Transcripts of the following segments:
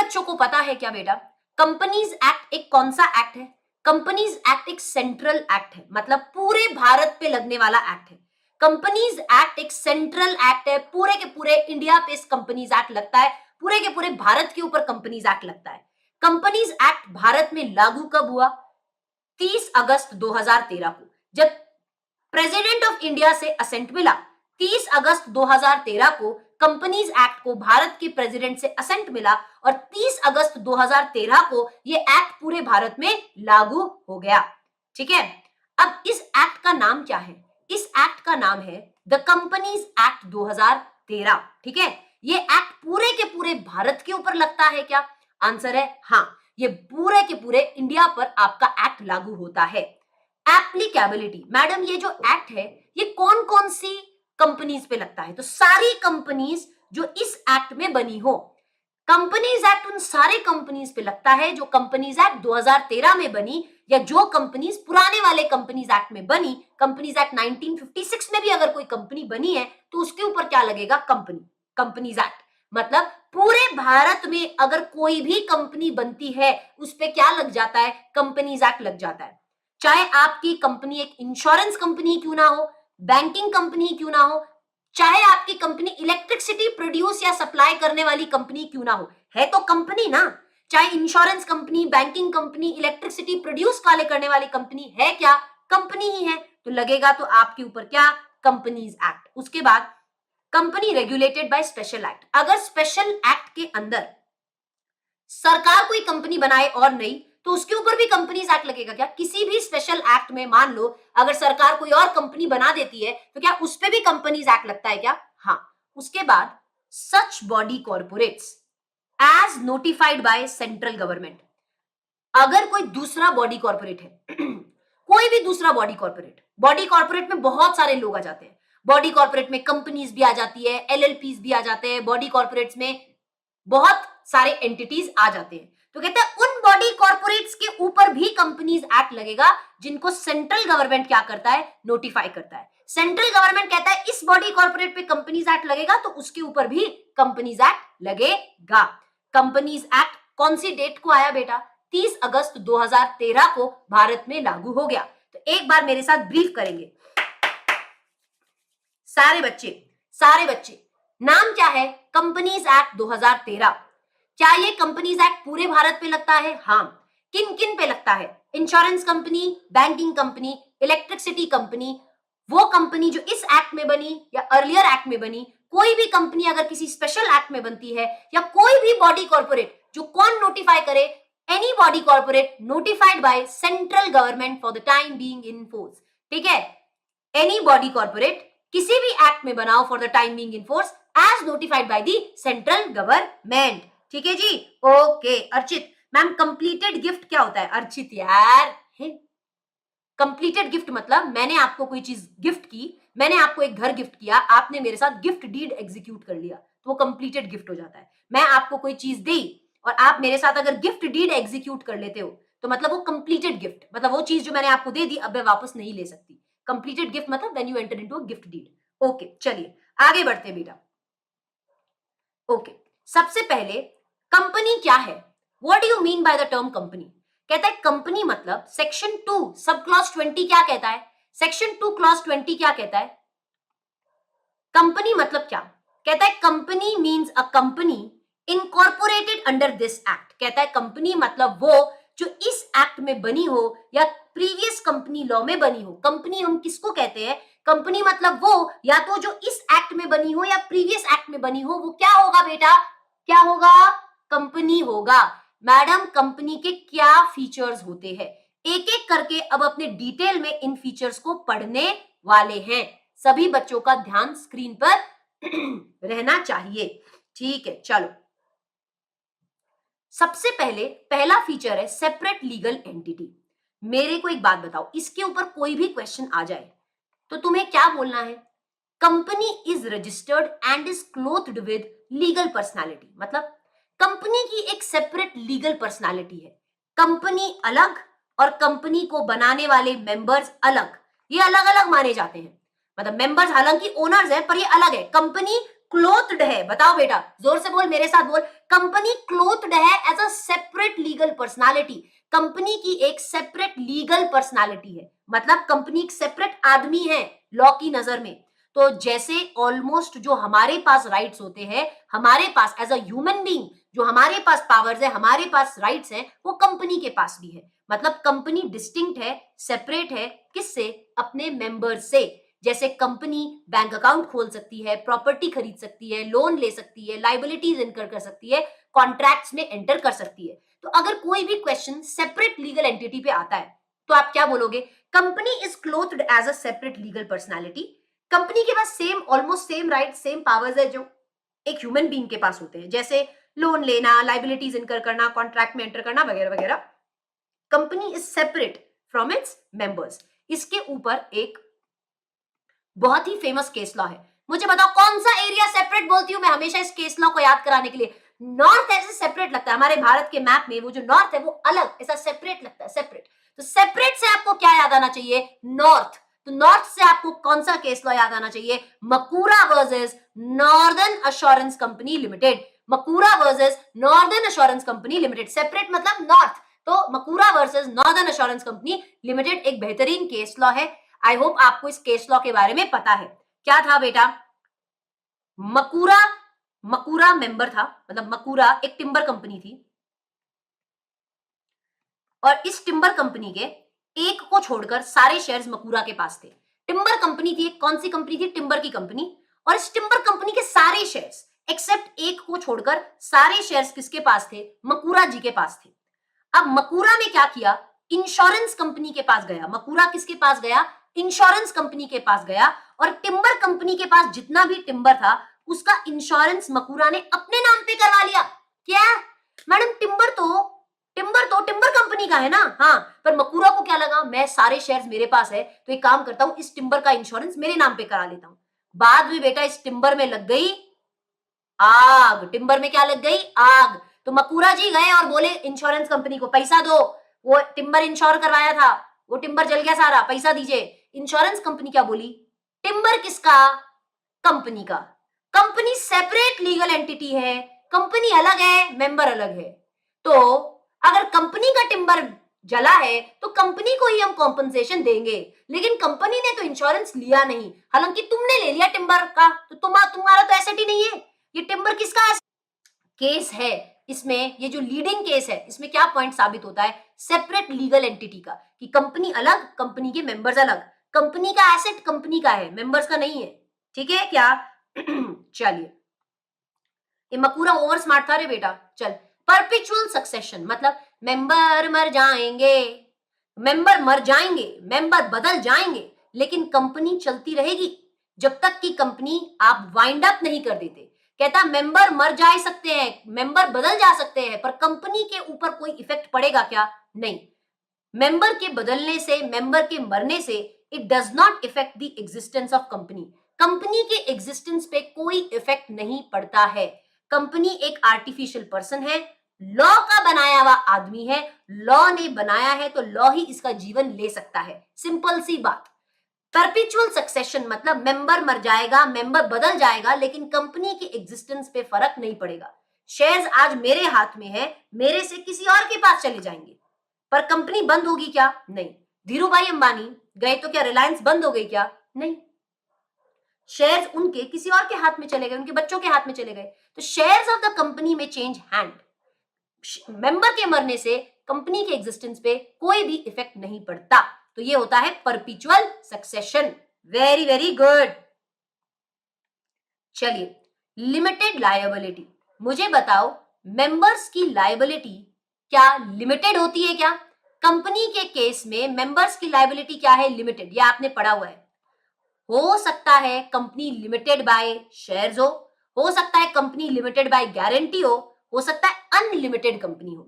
बच्चों को पता है क्या बेटा, कंपनीज एक्ट एक कौन सा एक्ट है? कंपनीज एक्ट एक सेंट्रल एक्ट है, मतलब पूरे भारत पे लगने वाला एक्ट है। कंपनीज एक्ट एक सेंट्रल एक्ट है, पूरे के पूरे इंडिया पे कंपनीज एक्ट लगता है, पूरे के पूरे भारत के ऊपर कंपनीज एक्ट लगता है। कंपनीज एक्ट भारत में लागू कब हुआ? 30 अगस्त 2013 को, जब प्रेसिडेंट ऑफ इंडिया से असेंट मिला। 30 अगस्त 2013 को कंपनीज एक्ट को भारत के प्रेसिडेंट से असेंट मिला और 30 अगस्त 2013 को ये एक्ट पूरे भारत में लागू हो गया। ठीक है, अब इस एक्ट का नाम क्या है? इस एक्ट का नाम है द कंपनीज एक्ट 2013। ठीक है, ये एक्ट पूरे के पूरे भारत के ऊपर लगता है क्या? आंसर है हाँ, ये पूरे के पूरे इंडिया पर आपका एक्ट लागू होता है। एप्लीकेबिलिटी, मैडम ये जो एक्ट है ये कौन कौन सी कंपनीज पे लगता है? तो सारी कंपनीज जो इस एक्ट में बनी हो। कंपनीज एक्ट उन सारे कंपनीज पे लगता है जो कंपनीज एक्ट 2013 में बनी, या जो कंपनीज पुराने वाले कंपनीज एक्ट में बनी। कंपनीज एक्ट 1956 में भी अगर कोई कंपनी बनी है तो उसके ऊपर क्या लगेगा? Companies act. मतलब पूरे भारत में अगर कोई भी कंपनी बनती है उस पे क्या लग जाता है? कंपनीज एक्ट लग जाता है। चाहे आपकी कंपनी एक इंश्योरेंस कंपनी क्यों ना हो, बैंकिंग कंपनी क्यों ना हो, चाहे आपकी कंपनी इलेक्ट्रिसिटी प्रोड्यूस या सप्लाई करने वाली कंपनी क्यों ना हो, है तो कंपनी ना। चाहे insurance company, banking company, electricity produce वाले करने वाली कंपनी है क्या? कंपनी ही है, तो लगेगा तो आपके ऊपर क्या? Companies act. उसके बाद company regulated by special act. अगर स्पेशल एक्ट के अंदर सरकार कोई कंपनी बनाए और नहीं तो उसके ऊपर भी कंपनीज एक्ट लगेगा क्या? किसी भी स्पेशल एक्ट में मान लो अगर सरकार कोई और कंपनी बना देती है तो क्या उस पे भी कंपनीज एक्ट लगता है क्या? हाँ। उसके बाद such body corporates as notified by central government. अगर कोई दूसरा बॉडी कॉर्पोरेट है कोई भी दूसरा बॉडी कॉर्पोरेट में बहुत सारे लोग आ जाते हैं। बॉडी कॉर्पोरेट में कंपनीज भी आ जाती है, एलएलपीज भी आ जाते हैं, बॉडी कॉर्पोरेट्स में बहुत सारे एंटिटीज आ जाते हैं। तो कहते हैं उन बॉडी कॉर्पोरेट्स के ऊपर भी कंपनीज एक्ट लगेगा जिनको सेंट्रल गवर्नमेंट क्या करता है? नोटिफाई करता है। सेंट्रल गवर्नमेंट कहता है इस बॉडी कॉर्पोरेट पे कंपनीज एक्ट लगेगा तो उसके ऊपर भी कंपनीज एक्ट लगेगा। कंपनीज एक्ट कौन सी डेट को आया बेटा? 30 अगस्त 2013 को भारत में लागू हो गया। तो एक बार मेरे साथ ब्रीफ करेंगे सारे बच्चे। नाम क्या है? Companies act 2013। क्या ये कंपनीज एक्ट पूरे भारत पे लगता है? हाँ। किन किन पे लगता है? Insurance company, banking company, electricity company, वो कंपनी जो इस एक्ट में बनी या अर्लियर एक्ट में बनी। कोई भी कंपनी अगर किसी स्पेशल एक्ट में बनती है, या कोई भी बॉडी कॉर्पोरेट जो कौन नोटिफाई करे? Any body corporate notified by central government for the time being in force. ठीक है, एनी बॉडी कॉर्पोरेट किसी भी एक्ट में बनाओ for the time being in force as notified by the central government. ठीक है जी, okay. Archit ma'am, completed gift क्या होता है? अर्चित यार, कंप्लीटेड गिफ्ट मतलब मैंने आपको कोई चीज गिफ्ट की, मैंने आपको एक घर गिफ्ट किया, आपने मेरे साथ गिफ्ट डीड एग्जीक्यूट कर लिया तो वो कंप्लीटेड गिफ्ट हो जाता है। मैं आपको कोई चीज दी और आप मेरे साथ अगर गिफ्ट डीड एग्जीक्यूट कर लेते हो तो मतलब वो कंप्लीटेड गिफ्ट, मतलब वो चीज जो मैंने आपको दे दी अब मैं वापस नहीं ले सकती। कंप्लीटेड गिफ्ट मतलब when you enter into a gift deed. Okay, चलिए आगे बढ़ते हैं बेटा। ओके, सबसे पहले कंपनी क्या है? What do you mean by the term company? कहता है कंपनी मतलब सेक्शन 2 सब क्लॉज 20 क्या कहता है? सेक्शन 2 क्लॉज 20 क्या कहता है? कंपनी मतलब क्या? कहता है company means a company incorporated under this act. कहता है कंपनी मतलब वो जो इस एक्ट में बनी हो या प्रीवियस कंपनी लॉ में बनी हो। कंपनी हम किसको कहते हैं? कंपनी मतलब वो या तो जो इस एक्ट में बनी हो या प्रीवियस एक्ट में बनी हो, वो क्या होगा बेटा? क्या होगा? कंपनी होगा। मैडम कंपनी के क्या फीचर्स होते हैं? एक एक करके अब अपने डिटेल में इन फीचर्स को पढ़ने वाले हैं। सभी बच्चों का ध्यान स्क्रीन पर रहना चाहिए। ठीक है, चलो सबसे पहले पहला फीचर है सेपरेट लीगल एंटिटी। मेरे को एक बात बताओ, इसके ऊपर कोई भी क्वेश्चन आ जाए तो तुम्हें क्या बोलना है? Company is registered and is clothed with legal personality. मतलब कंपनी की एक सेपरेट लीगल पर्सनालिटी है। कंपनी अलग और कंपनी को बनाने वाले मेंबर्स अलग, ये अलग अलग माने जाते हैं। मतलब मेंबर्स हालांकि ओनर्स हैं पर ये अलग है। कंपनी क्लोथ्ड है, बताओ बेटा, जोर से बोल, मेरे साथ बोल, कंपनी क्लोथ्ड है as a separate legal personality. Company की एक सेपरेट लीगल पर्सनालिटी है, मतलब कंपनी एक सेपरेट आदमी है लॉ की नजर में। तो जैसे ऑलमोस्ट जो हमारे पास राइट्स होते हैं, हमारे पास एज अ ह्यूमन बीइंग जो हमारे पास पावर्स है, हमारे पास राइट्स हैं, वो कंपनी के पास भी है। मतलब कंपनी डिस्टिंक्ट है, सेपरेट है, किससे? अपने मेंबर्स से। जैसे कंपनी बैंक अकाउंट खोल सकती है, प्रॉपर्टी खरीद सकती है, लोन ले सकती है, लाइबिलिटीज इनकर कर सकती है, कॉन्ट्रैक्ट्स में एंटर कर सकती है। तो अगर कोई भी क्वेश्चन सेपरेट लीगल एंटिटी पे आता है तो आप क्या बोलोगे? Company is clothed as a separate legal personality. Company के पास same, almost same right, same powers है जो एक ह्यूमन बीइंग के पास होते हैं, जैसे लोन लेना, लाइबिलिटीज इनकर करना, कॉन्ट्रैक्ट में एंटर करना, वगैरह वगैरह। Company is separate from its members. इसके ऊपर एक बहुत ही फेमस केस लॉ है। मुझे बताओ कौन सा एरिया सेपरेट बोलती हूं मैं हमेशा इस केस लॉ को याद कराने के लिए? नॉर्थ ऐसे सेपरेट लगता है हमारे भारत के मैप में, वो जो नॉर्थ है वो अलग ऐसा सेपरेट लगता है, सेपरेट। तो सेपरेट से आपको क्या याद आना चाहिए? नॉर्थ। तो नॉर्थ से आपको कौन सा केस लॉ याद आना चाहिए? Macaura versus Northern Assurance Company Limited. Macaura versus Northern Assurance Company Limited. Separate मतलब नॉर्थ, तो Macaura versus Northern Assurance Company Limited एक बेहतरीन केस लॉ है। आई होप आपको इस केस लॉ के बारे में पता है। क्या था बेटा? मकूरा, मकूरा मेंबर था, मतलब मकूरा एक टिम्बर कंपनी थी, और इस टिम्बर कंपनी के एक को छोड़कर सारे शेयर्स मकूरा के पास थे। टिम्बर कंपनी थी एक, कौन सी कंपनी थी? टिम्बर की कंपनी। और इस टिम्बर कंपनी के सारे शेयर्स एक्सेप्ट एक को छोड़कर सारे शेयर्स किसके पास थे? मकूरा जी के पास थे। अब मकूरा ने क्या किया? इंश्योरेंस कंपनी के पास गया। मकूरा किसके पास गया? इंश्योरेंस कंपनी के पास गया, और टिम्बर कंपनी के पास जितना भी टिम्बर था उसका इंश्योरेंस मकूरा ने अपने नाम पे करवा लिया। क्या मैडम? टिम्बर तो टिम्बर कंपनी का है ना। हाँ, पर मकूरा को क्या लगा, मैं सारे शेयर्स मेरे पास है तो एक काम करता हूं, इस टिम्बर का इंश्योरेंस मेरे नाम पे करा लेता हूं। बाद में बेटा इस टिम्बर में लग गई आग। टिम्बर में क्या लग गई? आग। तो मकूरा जी गए और बोले इंश्योरेंस कंपनी को पैसा दो, वो टिम्बर इंश्योर करवाया था, वो टिम्बर जल गया सारा, पैसा दीजिए। इंश्योरेंस कंपनी क्या बोली? टिम्बर किसका? कंपनी का। कंपनी सेपरेट लीगल एंटिटी है, कंपनी अलग है, मेंबर अलग है। तो अगर कंपनी का टिम्बर जला है तो कंपनी को ही हम कॉम्पनसेशन देंगे, लेकिन कंपनी ने तो इंश्योरेंस लिया नहीं। हालांकि तुमने ले लिया टिम्बर का, तो तुम्हारा तो एसेट ही नहीं है। ये टिम्बर किसका केस है? इसमें ये जो लीडिंग केस है, इसमें क्या पॉइंट साबित होता है? सेपरेट लीगल एंटिटी का, कि कंपनी अलग, कंपनी के मेंबर्स अलग। कंपनी का एसेट कंपनी का है, मेंबर्स का नहीं है। ठीक है क्या? चलिए, ये मकूरा ओवर स्मार्ट था रे बेटा। चल, परपिचुअल सक्सेशन मतलब मेंबर मर जाएंगे, मेंबर मर जाएंगे, मेंबर बदल जाएंगे, लेकिन कंपनी चलती रहेगी जब तक कि कंपनी आप वाइंड अप नहीं कर देते। कहता मेंबर मर जा सकते हैं, मेंबर बदल जा सकते हैं, पर कंपनी के ऊपर कोई इफेक्ट पड़ेगा क्या? नहीं। मेंबर के बदलने से, मेंबर के मरने से it does not effect the existence of company. Company के एग्जिस्टेंस पे कोई इफेक्ट नहीं पड़ता है। कंपनी एक आर्टिफिशियल पर्सन है, लॉ का बनाया हुआ आदमी है, लॉ ने बनाया है तो लॉ ही इसका जीवन ले सकता है। सिंपल सी बात। परपिचुअल सक्सेशन मतलब मेंबर मर जाएगा, मेंबर बदल जाएगा, लेकिन कंपनी की एग्जिस्टेंस पे फर्क नहीं पड़ेगा। शेयर्स आज मेरे हाथ में है, मेरे से किसी और के पास चले जाएंगे, पर कंपनी बंद होगी क्या? नहीं। धीरू भाई अंबानी गए तो क्या रिलायंस बंद हो गई क्या? नहीं। शेयर्स उनके किसी और के हाथ में चले गए, उनके बच्चों के हाथ में चले गए। तो शेयर्स ऑफ द कंपनी में चेंज हैंड। मेंबर के मरने से कंपनी के एग्जिस्टेंस पे कोई भी इफेक्ट नहीं पड़ता। तो ये होता है perpetual succession. Very very good. चलिए, लिमिटेड लायबिलिटी। मुझे बताओ मेंबर्स की लायबिलिटी क्या लिमिटेड होती है क्या? कंपनी के केस में मेंबर्स की लायबिलिटी क्या है? लिमिटेड। ये आपने पढ़ा हुआ है। हो सकता है कंपनी लिमिटेड बाय शेयर्स हो सकता है कंपनी लिमिटेड बाय गारंटी हो सकता है अनलिमिटेड कंपनी हो।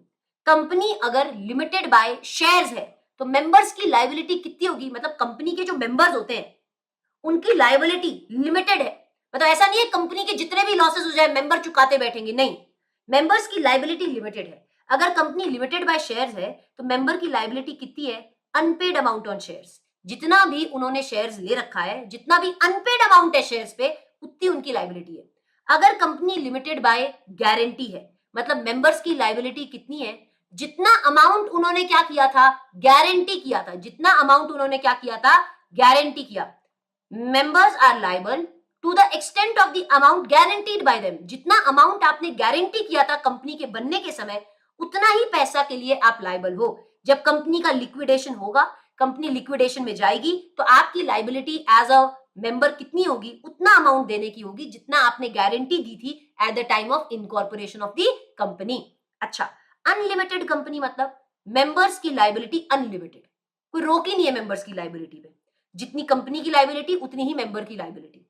कंपनी अगर लिमिटेड बाय शेयर्स है तो मेंबर्स की लायबिलिटी कितनी होगी? मतलब कंपनी के जो मेंबर्स होते हैं उनकी लायबिलिटी लिमिटेड है। मतलब ऐसा नहीं है कंपनी के जितने भी लॉसेस हो जाए मेंबर चुकाते बैठेंगे, नहीं। मेंबर्स की लायबिलिटी लिमिटेड है। अगर कंपनी लिमिटेड बाय शेयर्स है तो मेंबर की लायबिलिटी कितनी है? Unpaid amount on shares. जितना भी उन्होंने शेयर्स ले रखा है, जितना भी अनपेड अमाउंट है शेयर्स पे, उतनी उनकी लायबिलिटी है। अगर कंपनी लिमिटेड बाय गारंटी है, मतलब मेंबर्स की लायबिलिटी कितनी है, जितना अमाउंट उन्होंने क्या किया था, गारंटी किया था, जितना अमाउंट उन्होंने क्या किया था, गारंटी किया। Members are liable to the extent of the amount guaranteed by them. जितना अमाउंट आपने गारंटी किया था कंपनी के बनने के समय, उतना ही पैसा के लिए आप लायबल हो। जब कंपनी का लिक्विडेशन होगा, कंपनी लिक्विडेशन में जाएगी, तो आपकी लायबिलिटी एज अ मेंबर कितनी होगी, उतना अमाउंट देने की होगी जितना आपने गारंटी दी थी eight the time of incorporation of the company. अच्छा, अनलिमिटेड कंपनी मतलब मेंबर्स की लायबिलिटी अनलिमिटेड, कोई रोक ही नहीं है मेंबर्स की लायबिलिटी पे, जितनी कंपनी की लायबिलिटी उतनी ही मेंबर की लायबिलिटी।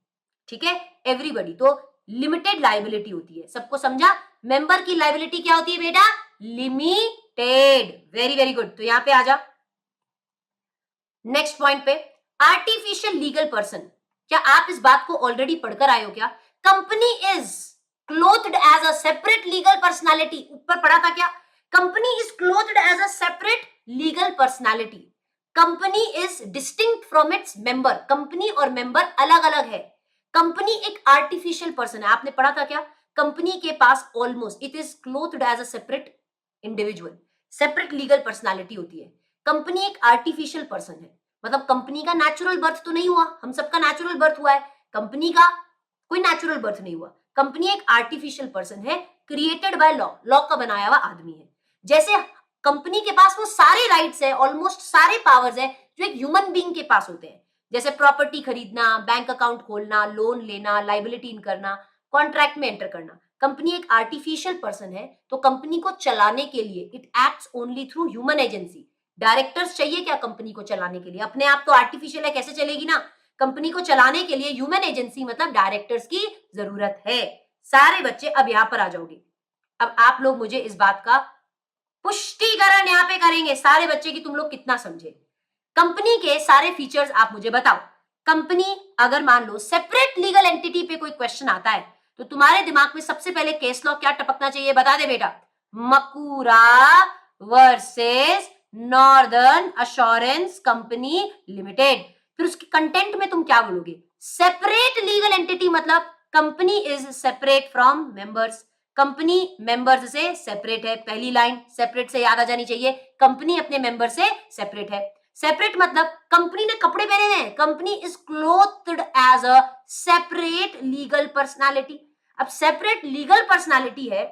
ठीक है एवरीबॉडी, तो लिमिटेड लायबिलिटी होती है, सबको समझा। मेंबर की लायबिलिटी क्या होती है बेटा, लिमिटेड। वेरी वेरी गुड, तो यहां पे आ जा नेक्स्ट पॉइंट पे, आर्टिफिशियल लीगल पर्सन। क्या आप इस बात को ऑलरेडी पढ़कर आए हो क्या? Company is clothed as a separate legal personality, ऊपर पढ़ा था क्या? Company is clothed as a separate legal personality. Company is distinct from its member, company और मेंबर अलग अलग है। कंपनी एक आर्टिफिशियल पर्सन है, आपने पढ़ा था क्या? कंपनी के पास almost it is clothed as a separate individual, separate legal personality होती है। कंपनी एक आर्टिफिशियल पर्सन है, मतलब कंपनी का नेचुरल बर्थ तो नहीं हुआ, हम सबका नेचुरल बर्थ हुआ है, कंपनी का कोई नेचुरल बर्थ नहीं हुआ। कंपनी एक आर्टिफिशियल पर्सन है, क्रिएटेड बाय लॉ, लॉ का बनाया हुआ आदमी है। जैसे कंपनी के पास वो सारे राइट्स है, ऑलमोस्ट सारे पावर्स है जो एक ह्यूमन बीइंग के पास होते हैं, जैसे प्रॉपर्टी खरीदना, बैंक अकाउंट खोलना, लोन लेना, लाइबिलिटी इन करना, कॉन्ट्रैक्ट में एंटर करना। कंपनी एक आर्टिफिशियल पर्सन है, तो कंपनी को चलाने के लिए it acts only through human agency. Directors चाहिए क्या कंपनी को चलाने के लिए? अपने आप तो आर्टिफिशियल है, कैसे चलेगी ना। कंपनी को चलाने के लिए ह्यूमन एजेंसी मतलब डायरेक्टर्स की जरूरत है। सारे बच्चे अब यहां पर आ जाओगे, अब आप लोग मुझे इस बात का पुष्टिकरण यहां पे करेंगे सारे बच्चे कि तुम लोग कितना समझे। कंपनी के सारे फीचर्स आप मुझे बताओ। कंपनी अगर मान लो सेपरेट लीगल एंटिटी पे कोई क्वेश्चन आता है, तो तुम्हारे दिमाग में सबसे पहले केस लॉ क्या टपकना चाहिए, बता दे बेटा। Macaura versus Northern Assurance Company Limited. फिर उसके कंटेंट में तुम क्या बोलोगे? सेपरेट लीगल एंटिटी मतलब company is separate from members, company members से सेपरेट है। पहली लाइन सेपरेट से याद आ जानी चाहिए, कंपनी अपने मेंबर से सेपरेट है। सेपरेट मतलब कंपनी ने कपड़े पहने हैं, company is clothed as a separate legal personality. अब सेपरेट लीगल पर्सनालिटी है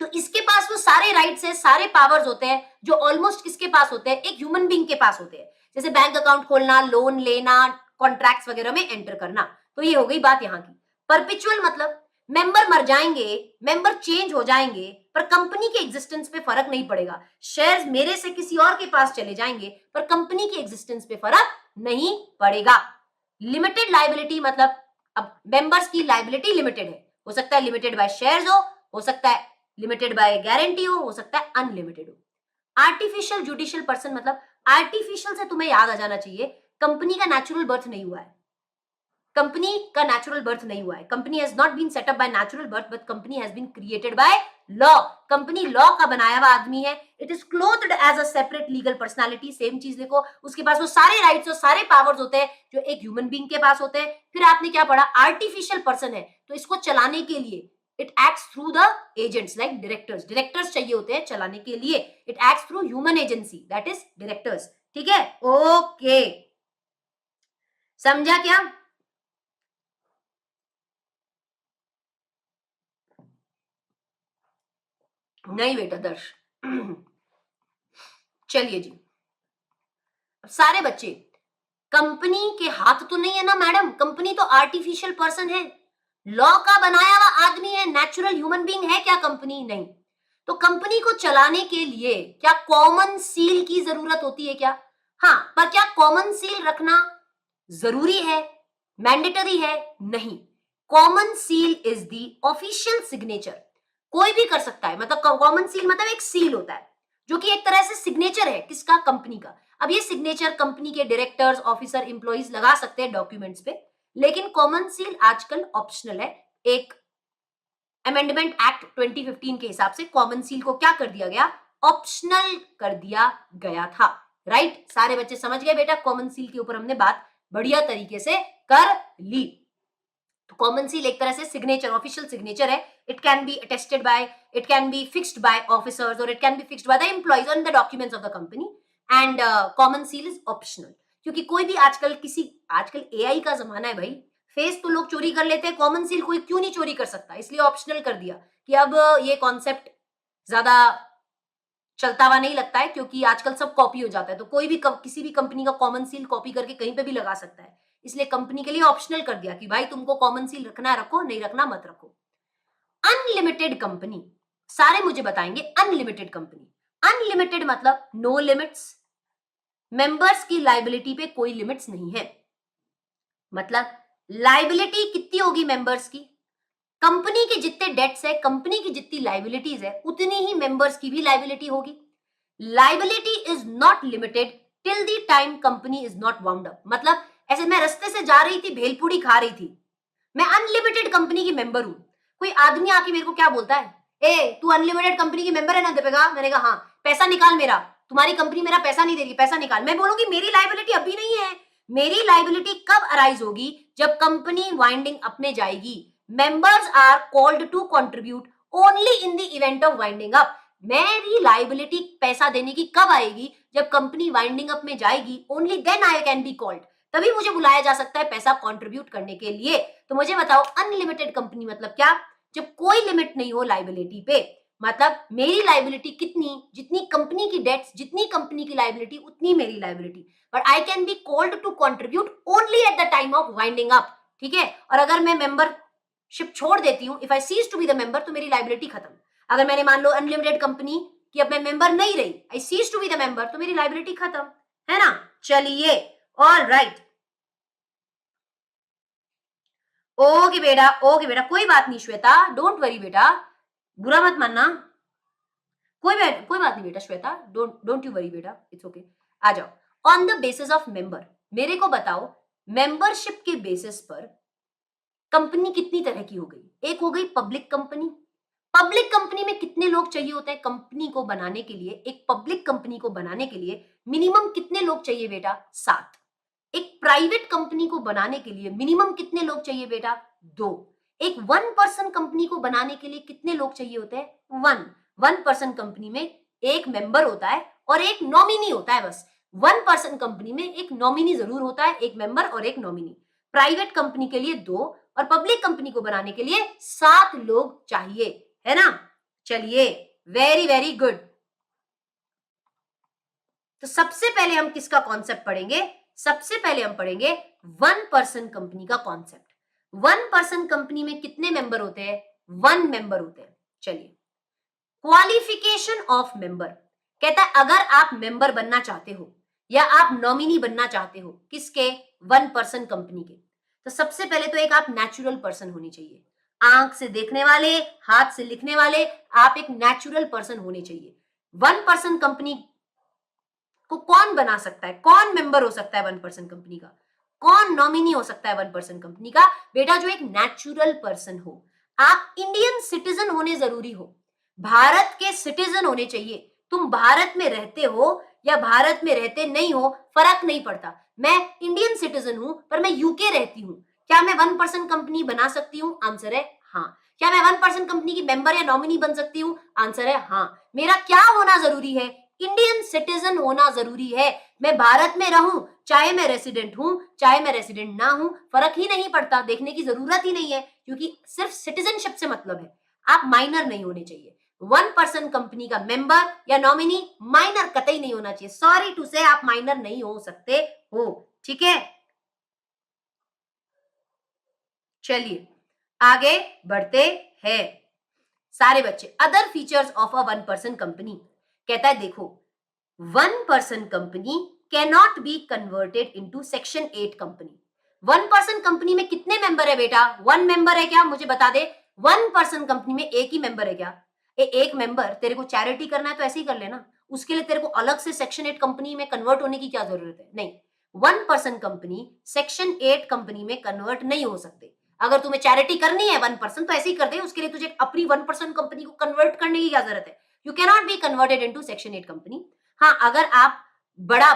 तो इसके पास वो सारे राइट्स है, सारे पावर्स होते हैं जो ऑलमोस्ट किसके पास होते हैं, एक ह्यूमन बीइंग के पास होते हैं, जैसे बैंक अकाउंट खोलना, लोन लेना, कॉन्ट्रैक्ट्स वगैरह में एंटर करना। तो ये हो गई बात यहाँ की। परपिचुअल मतलब मेंबर मर जाएंगे, मेंबर चेंज हो जाएंगे, पर कंपनी के एग्जिस्टेंस पे फर्क नहीं पड़ेगा। शेयर्स मेरे से किसी और के पास चले जाएंगे, पर कंपनी के एग्जिस्टेंस पे फर्क नहीं पड़ेगा। लिमिटेड लायबिलिटी मतलब अब मेंबर्स की लायबिलिटी लिमिटेड है, हो सकता है लिमिटेड बाय शेयर्स हो सकता है लिमिटेड बाय गारंटी हो सकता है अनलिमिटेड हो। आर्टिफिशियल जुडिशियल पर्सन मतलब आर्टिफिशियल से तुम्हें याद आ जाना चाहिए, कंपनी का नेचुरल बर्थ नहीं हुआ है, कंपनी का नेचुरल बर्थ नहीं हुआ है। Company has not been set up by natural birth but company has been created by law. Company law का बनाया हुआ आदमी है। It is clothed as a separate legal personality. Same चीज देखो, उसके पास वो सारे राइट्स और सारे पावर्स होते हैं जो एक ह्यूमन बीइंग के पास होते हैं। फिर आपने क्या पढ़ा, आर्टिफिशियल पर्सन है तो इसको चलाने के लिए it acts through the agents like directors. Directors चाहिए होते हैं चलाने के लिए। It acts through human agency that is directors. ठीक है, ओके, समझा क्या? नहीं बेटा दर्श चलिए जी, सारे बच्चे, कंपनी के हाथ तो नहीं है ना मैडम, कंपनी तो आर्टिफिशियल पर्सन है, लॉ का बनाया हुआ आदमी है, नेचुरल ह्यूमन बीइंग है क्या कंपनी? नहीं। तो कंपनी को चलाने के लिए क्या कॉमन सील की जरूरत होती है क्या? हाँ, पर क्या कॉमन सील रखना जरूरी है, मैंडेटरी है? नहीं। Common seal is the official signature, कोई भी कर सकता है। मतलब कॉमन सील मतलब एक सील होता है जो कि एक तरह से सिग्नेचर है किसका, कंपनी का। अब ये सिग्नेचर कंपनी के डायरेक्टर्स, ऑफिसर, एम्प्लॉइज लगा सकते हैं डॉक्यूमेंट्स पे, लेकिन कॉमन सील आजकल ऑप्शनल है। एक अमेंडमेंट एक्ट 2015 के हिसाब से कॉमन सील को क्या कर दिया गया, ऑप्शनल कर दिया गया था। राइट, सारे बच्चे समझ गए बेटा, कॉमन सील के ऊपर हमने बात बढ़िया तरीके से कर ली। कॉमन सील एक तरह से सिग्नेचर, ऑफिशियल सिग्नेचर है. It can be attested by, it can be fixed by officers और it can be fixed by the employees on the documents of the company. And common seal is optional, क्योंकि कोई भी आजकल AI का जमाना है भाई, फेस तो लोग चोरी कर लेते हैं, कॉमन सील कोई क्यों नहीं चोरी कर सकता, इसलिए ऑप्शनल कर दिया कि अब ये कॉन्सेप्ट ज्यादा चलता हुआ नहीं लगता है, क्योंकि आजकल सब कॉपी हो जाता है, तो कोई भी किसी भी कंपनी का कॉमन सील कॉपी करके कहीं पे भी लगा सकता है, इसलिए कंपनी के लिए ऑप्शनल कर दिया कि भाई तुमको कॉमन सील रखना रखो, नहीं रखना मत रखो. अनलिमिटेड कंपनी, सारे मुझे बताएंगे. अनलिमिटेड कंपनी, अनलिमिटेड मतलब नो लिमिट्स, मेंबर्स की लाइबिलिटी पे कोई लिमिट्स नहीं है. मतलब लाइबिलिटी कितनी होगी मेंबर्स की, कंपनी के जितने डेट्स है, कंपनी की जितनी लाइबिलिटीज है, उतनी ही मेंबर्स की भी लाइबिलिटी होगी. Liability is not limited till the time company is not wound up. मतलब ऐसे मैं रास्ते से जा रही थी, भेलपूरी खा रही थी, मैं अनलिमिटेड कंपनी की मेंबर हूं, कोई आदमी आके मेरे को क्या बोलता है, ए तू अनलिमिटेड कंपनी की मेंबर है ना दीपिका, मैंने कहा हाँ, पैसा निकाल मेरा, तुम्हारी कंपनी मेरा पैसा नहीं दे रही, पैसा निकाल. मैं बोलूंगी मेरी लाइबिलिटी अभी नहीं है. मेरी लाइबिलिटी कब अराइज होगी, जब कंपनी वाइंडिंग अप में जाएगी. Members are called to contribute only in the event of winding up. मेरी लाइबिलिटी पैसा देने की कब आएगी, जब कंपनी वाइंडिंग अप में जाएगी, only then I can be called, तभी मुझे बुलाया जा सकता है पैसा कंट्रीब्यूट करने के लिए. तो मुझे बताओ अनलिमिटेड कंपनी मतलब क्या, जब कोई लिमिट नहीं हो लाइबिलिटी पे. मतलब मेरी लाइबिलिटी कितनी, जितनी कंपनी की डेट्स, जितनी कंपनी की लाइबिलिटी उतनी मेरी liability, but I can be called to contribute only at the time of winding up. ठीक है, और अगर मैं मेंबरशिप छोड़ देती हूँ, if I cease to be the member, तो मेरी लाइबिलिटी खत्म. अगर मैंने मान लो अनलिमिटेड कंपनी कि अब मैं मेंबर नहीं रही, I cease to be the member, तो मेरी लाइबिलिटी खत्म, है ना. चलिए, ऑल राइट, ओके बेटा, ओके बेटा, कोई बात नहीं श्वेता, डोंट वरी बेटा, बुरा मत मानना, कोई बात नहीं बेटा श्वेता, डोंट यू वरी बेटा, इट्स ओके. आ जाओ. On the basis of member, मेरे को बताओ मेंबरशिप के बेसिस पर कंपनी कितनी तरह की हो गई. एक हो गई पब्लिक कंपनी. पब्लिक कंपनी में कितने लोग चाहिए होते हैं कंपनी को बनाने के लिए, एक पब्लिक कंपनी को बनाने के लिए मिनिमम कितने लोग चाहिए बेटा, 7. एक प्राइवेट कंपनी को बनाने के लिए मिनिमम कितने लोग चाहिए बेटा, 2. एक 1 पर्सन कंपनी को बनाने के लिए कितने लोग चाहिए होते हैं, 1. 1 पर्सन कंपनी में एक मेंबर होता है और एक नॉमिनी होता है, बस. 1 पर्सन कंपनी में एक नॉमिनी जरूर होता है, एक मेंबर और एक नॉमिनी. प्राइवेट कंपनी के लिए 2 और पब्लिक कंपनी को बनाने के लिए 7 लोग चाहिए, है ना. चलिए, वेरी वेरी गुड. तो सबसे पहले हम किसका कॉन्सेप्ट पढ़ेंगे, सबसे पहले हम पढ़ेंगे 1 पर्सन कंपनी का कॉन्सेप्ट. 1 पर्सन कंपनी में कितने मेंबर होते हैं, 1 मेंबर होते हैं. चलिए, क्वालिफिकेशन ऑफ मेंबर कहता है अगर आप मेंबर बनना चाहते हो या आप नॉमिनी बनना चाहते हो, किसके, 1 पर्सन कंपनी के, तो सबसे पहले तो एक आप नेचुरल पर्सन होनी चाहिए, आंख से देखने वाले, हाथ से लिखने वाले, आप एक नेचुरल पर्सन होने चाहिए. 1 पर्सन कंपनी को कौन बना सकता है, कौन मेंबर हो सकता है 1 पर्सन कंपनी का, कौन नॉमिनी हो सकता है 1 पर्सन कंपनी का, बेटा जो एक नेचुरल पर्सन हो. आप इंडियन सिटीजन होने जरूरी हो, भारत के सिटीजन होने चाहिए. तुम भारत में रहते हो या भारत में रहते नहीं हो, फर्क नहीं पड़ता. मैं इंडियन सिटीजन हूं पर मैं यूके रहती हूं, क्या मैं 1 पर्सन कंपनी बना सकती हूं, आंसर है हाँ. क्या मैं 1 पर्सन कंपनी की मेंबर या नॉमिनी बन सकती हूं, आंसर है हाँ. मेरा क्या होना जरूरी है, इंडियन सिटीजन होना जरूरी है. मैं भारत में रहूं, चाहे मैं रेसिडेंट हूं चाहे मैं रेसिडेंट ना हूं, फर्क ही नहीं पड़ता, देखने की जरूरत ही नहीं है, क्योंकि सिर्फ सिटीजनशिप से मतलब है. आप माइनर नहीं होने चाहिए. 1 पर्सन कंपनी का मेंबर या नॉमिनी माइनर कतई नहीं होना चाहिए. सॉरी टू से आप माइनर नहीं हो सकते हो, ठीक है. चलिए आगे बढ़ते हैं सारे बच्चे. Other features of a 1 person company कहता है देखो, 1 person company cannot be converted into section 8 company. 1 person company में कितने मेंबर है बेटा, 1 मेंबर है क्या, मुझे बता दे. 1 पर्सन कंपनी में एक ही मेंबर है क्या, एक मेंबर. तेरे को चैरिटी करना है तो ऐसे ही कर लेना, उसके लिए तेरे को अलग से सेक्शन 8 कंपनी में कन्वर्ट होने की क्या जरूरत है, नहीं. 1 पर्सन कंपनी सेक्शन 8 कंपनी में कन्वर्ट नहीं हो सकते. अगर तुम्हें चैरिटी करनी है 1 पर्सन तो ऐसे ही कर दे, उसके लिए तुझे अपनी 1 पर्सन कंपनी को कन्वर्ट करने की क्या जरूरत है. You cannot be converted into section 8 company. हाँ, अगर आप बड़ा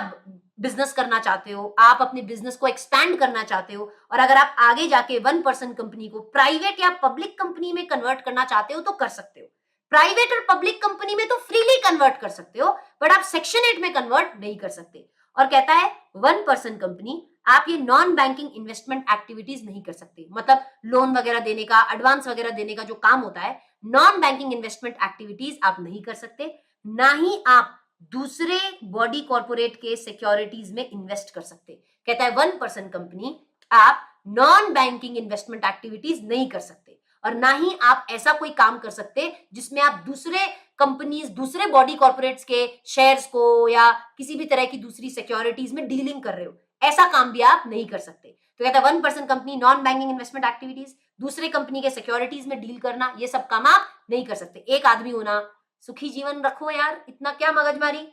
बिजनेस करना चाहते हो, आप अपने बिजनेस को एक्सपैंड करना चाहते हो, और अगर आप आगे जाके 1% कंपनी को प्राइवेट या पब्लिक कंपनी में कन्वर्ट करना चाहते हो तो कर सकते हो। प्राइवेट और पब्लिक कंपनी में तो फ्रीली कन्वर्ट कर सकते हो, बट आप सेक्शन 8 में कन्वर्ट नहीं कर सकते। और कहता है 1% कंपनी आप ये नॉन बैंकिंग इन्वेस्टमेंट एक्टिविटीज नहीं कर सकते, मतलब लोन वगैरह देने का, एडवांस वगैरह देने का जो काम होता है, नॉन बैंकिंग इन्वेस्टमेंट एक्टिविटीज आप नहीं कर सकते, ना ही आप दूसरे बॉडी कॉर्पोरेट के सिक्योरिटीज में इन्वेस्ट कर सकते। कहता है 1% कंपनी आप नॉन बैंकिंग इन्वेस्टमेंट एक्टिविटीज नहीं कर सकते, और ना ही आप ऐसा कोई काम कर सकते जिसमें आप दूसरे कंपनीज, दूसरे बॉडी कॉर्पोरेट्स के शेयर्स को या किसी भी तरह की दूसरी सिक्योरिटीज में डीलिंग कर रहे हो, ऐसा काम भी आप नहीं कर सकते। तो कहता है 1% company non banking investment activities, दूसरे कंपनी के सिक्योरिटीज में डील करना, ये सब काम आप नहीं कर सकते। एक आदमी होना, सुखी जीवन रखो यार, इतना क्या मगजमारी।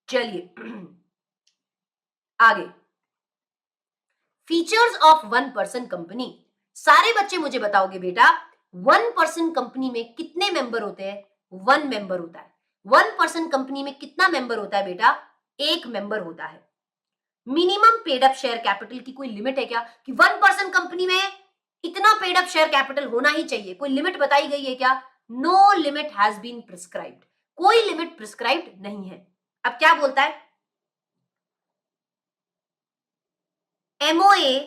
चलिए आगे, फीचर्स ऑफ 1% कंपनी। सारे बच्चे मुझे बताओगे बेटा 1% कंपनी में कितने मेंबर होते हैं? 1 मेंबर होता है। 1% कंपनी में कितना मेंबर होता है बेटा? 1 मेंबर होता है। Minimum paid up share capital की कोई लिमिट है क्या कि 1% कंपनी में इतना पेड अप शेयर कैपिटल होना ही चाहिए? कोई लिमिट बताई गई है क्या? No limit has been prescribed, कोई लिमिट प्रिस्क्राइब्ड नहीं है। अब क्या बोलता है? MOA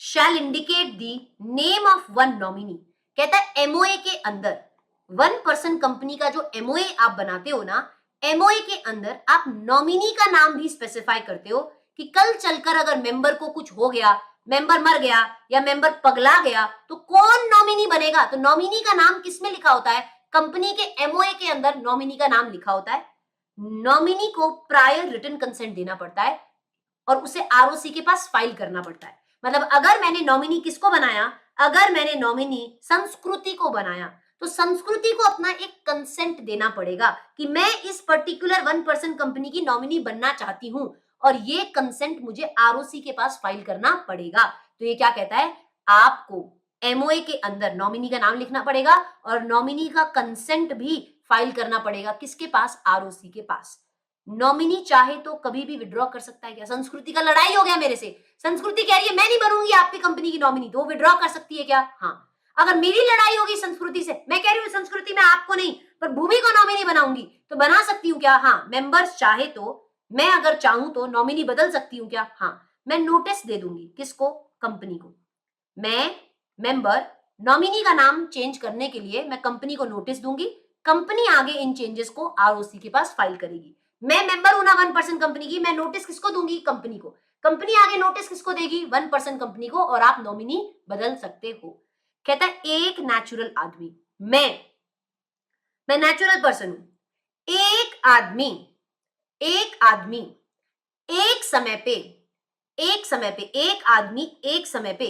shall indicate the name of one nominee। कहता है MOA के अंदर 1% कंपनी का जो MOA आप बनाते हो ना, MOA के अंदर आप नॉमिनी का नाम भी स्पेसिफाई करते हो कि कल चलकर अगर मेंबर को कुछ हो गया, मेंबर मर गया या मेंबर पगला गया, तो कौन नॉमिनी बनेगा? तो नॉमिनी का नाम किसमें लिखा होता है? कंपनी के MOA के अंदर नॉमिनी का नाम लिखा होता है। नॉमिनी को प्रायर रिटन कंसेंट देना पड़ता है और उसे आरओसी के पास फाइल करना पड़ता है। मतलब अगर मैंने नॉमिनी किसको बनाया? अगर मैंने नॉमिनी संस्कृति को बनाया, तो संस्कृति को अपना एक कंसेंट देना पड़ेगा कि मैं इस पर्टिकुलर 1% कंपनी की नॉमिनी बनना चाहती हूं, और ये कंसेंट मुझे आरओसी के पास फाइल करना पड़ेगा। तो ये क्या कहता है? आपको एमओए के अंदर नॉमिनी का नाम लिखना पड़ेगा और नॉमिनी का कंसेंट भी फाइल करना पड़ेगा। किसके पास? आरओसी के पास। नॉमिनी चाहे तो कभी भी विड्रॉ कर सकता है क्या? संस्कृति का लड़ाई हो गया मेरे से, संस्कृति कह रही है मैं नहीं बनूंगी आपकी कंपनी की नॉमिनी, तो वो विड्रॉ कर सकती है क्या? हाँ। अगर मेरी लड़ाई होगी संस्कृति से, मैं कह रही हूँ संस्कृति में आपको नहीं पर भूमि को नॉमिनी बनाऊंगी, तो बना सकती हूँ क्या? हाँ। मेंबर्स चाहे तो, मैं अगर चाहूं तो नॉमिनी बदल सकती हूँ क्या? हाँ। मैं नोटिस दे दूंगी, किसको? कंपनी को। मैं मेंबर नॉमिनी का नाम चेंज करने के लिए मैं कंपनी को नोटिस दूंगी, कंपनी आगे इन चेंजेस को आरओसी के पास फाइल करेगी। मैं मेंबर हूं ना 1% कंपनी की, मैं नोटिस किसको दूंगी? कंपनी को। कंपनी आगे नोटिस किसको देगी? 1% कंपनी को, और आप नॉमिनी बदल सकते हो। कहता है एक नेचुरल आदमी, मैं नेचुरल पर्सन हूं, एक आदमी एक समय पे एक आदमी एक समय पे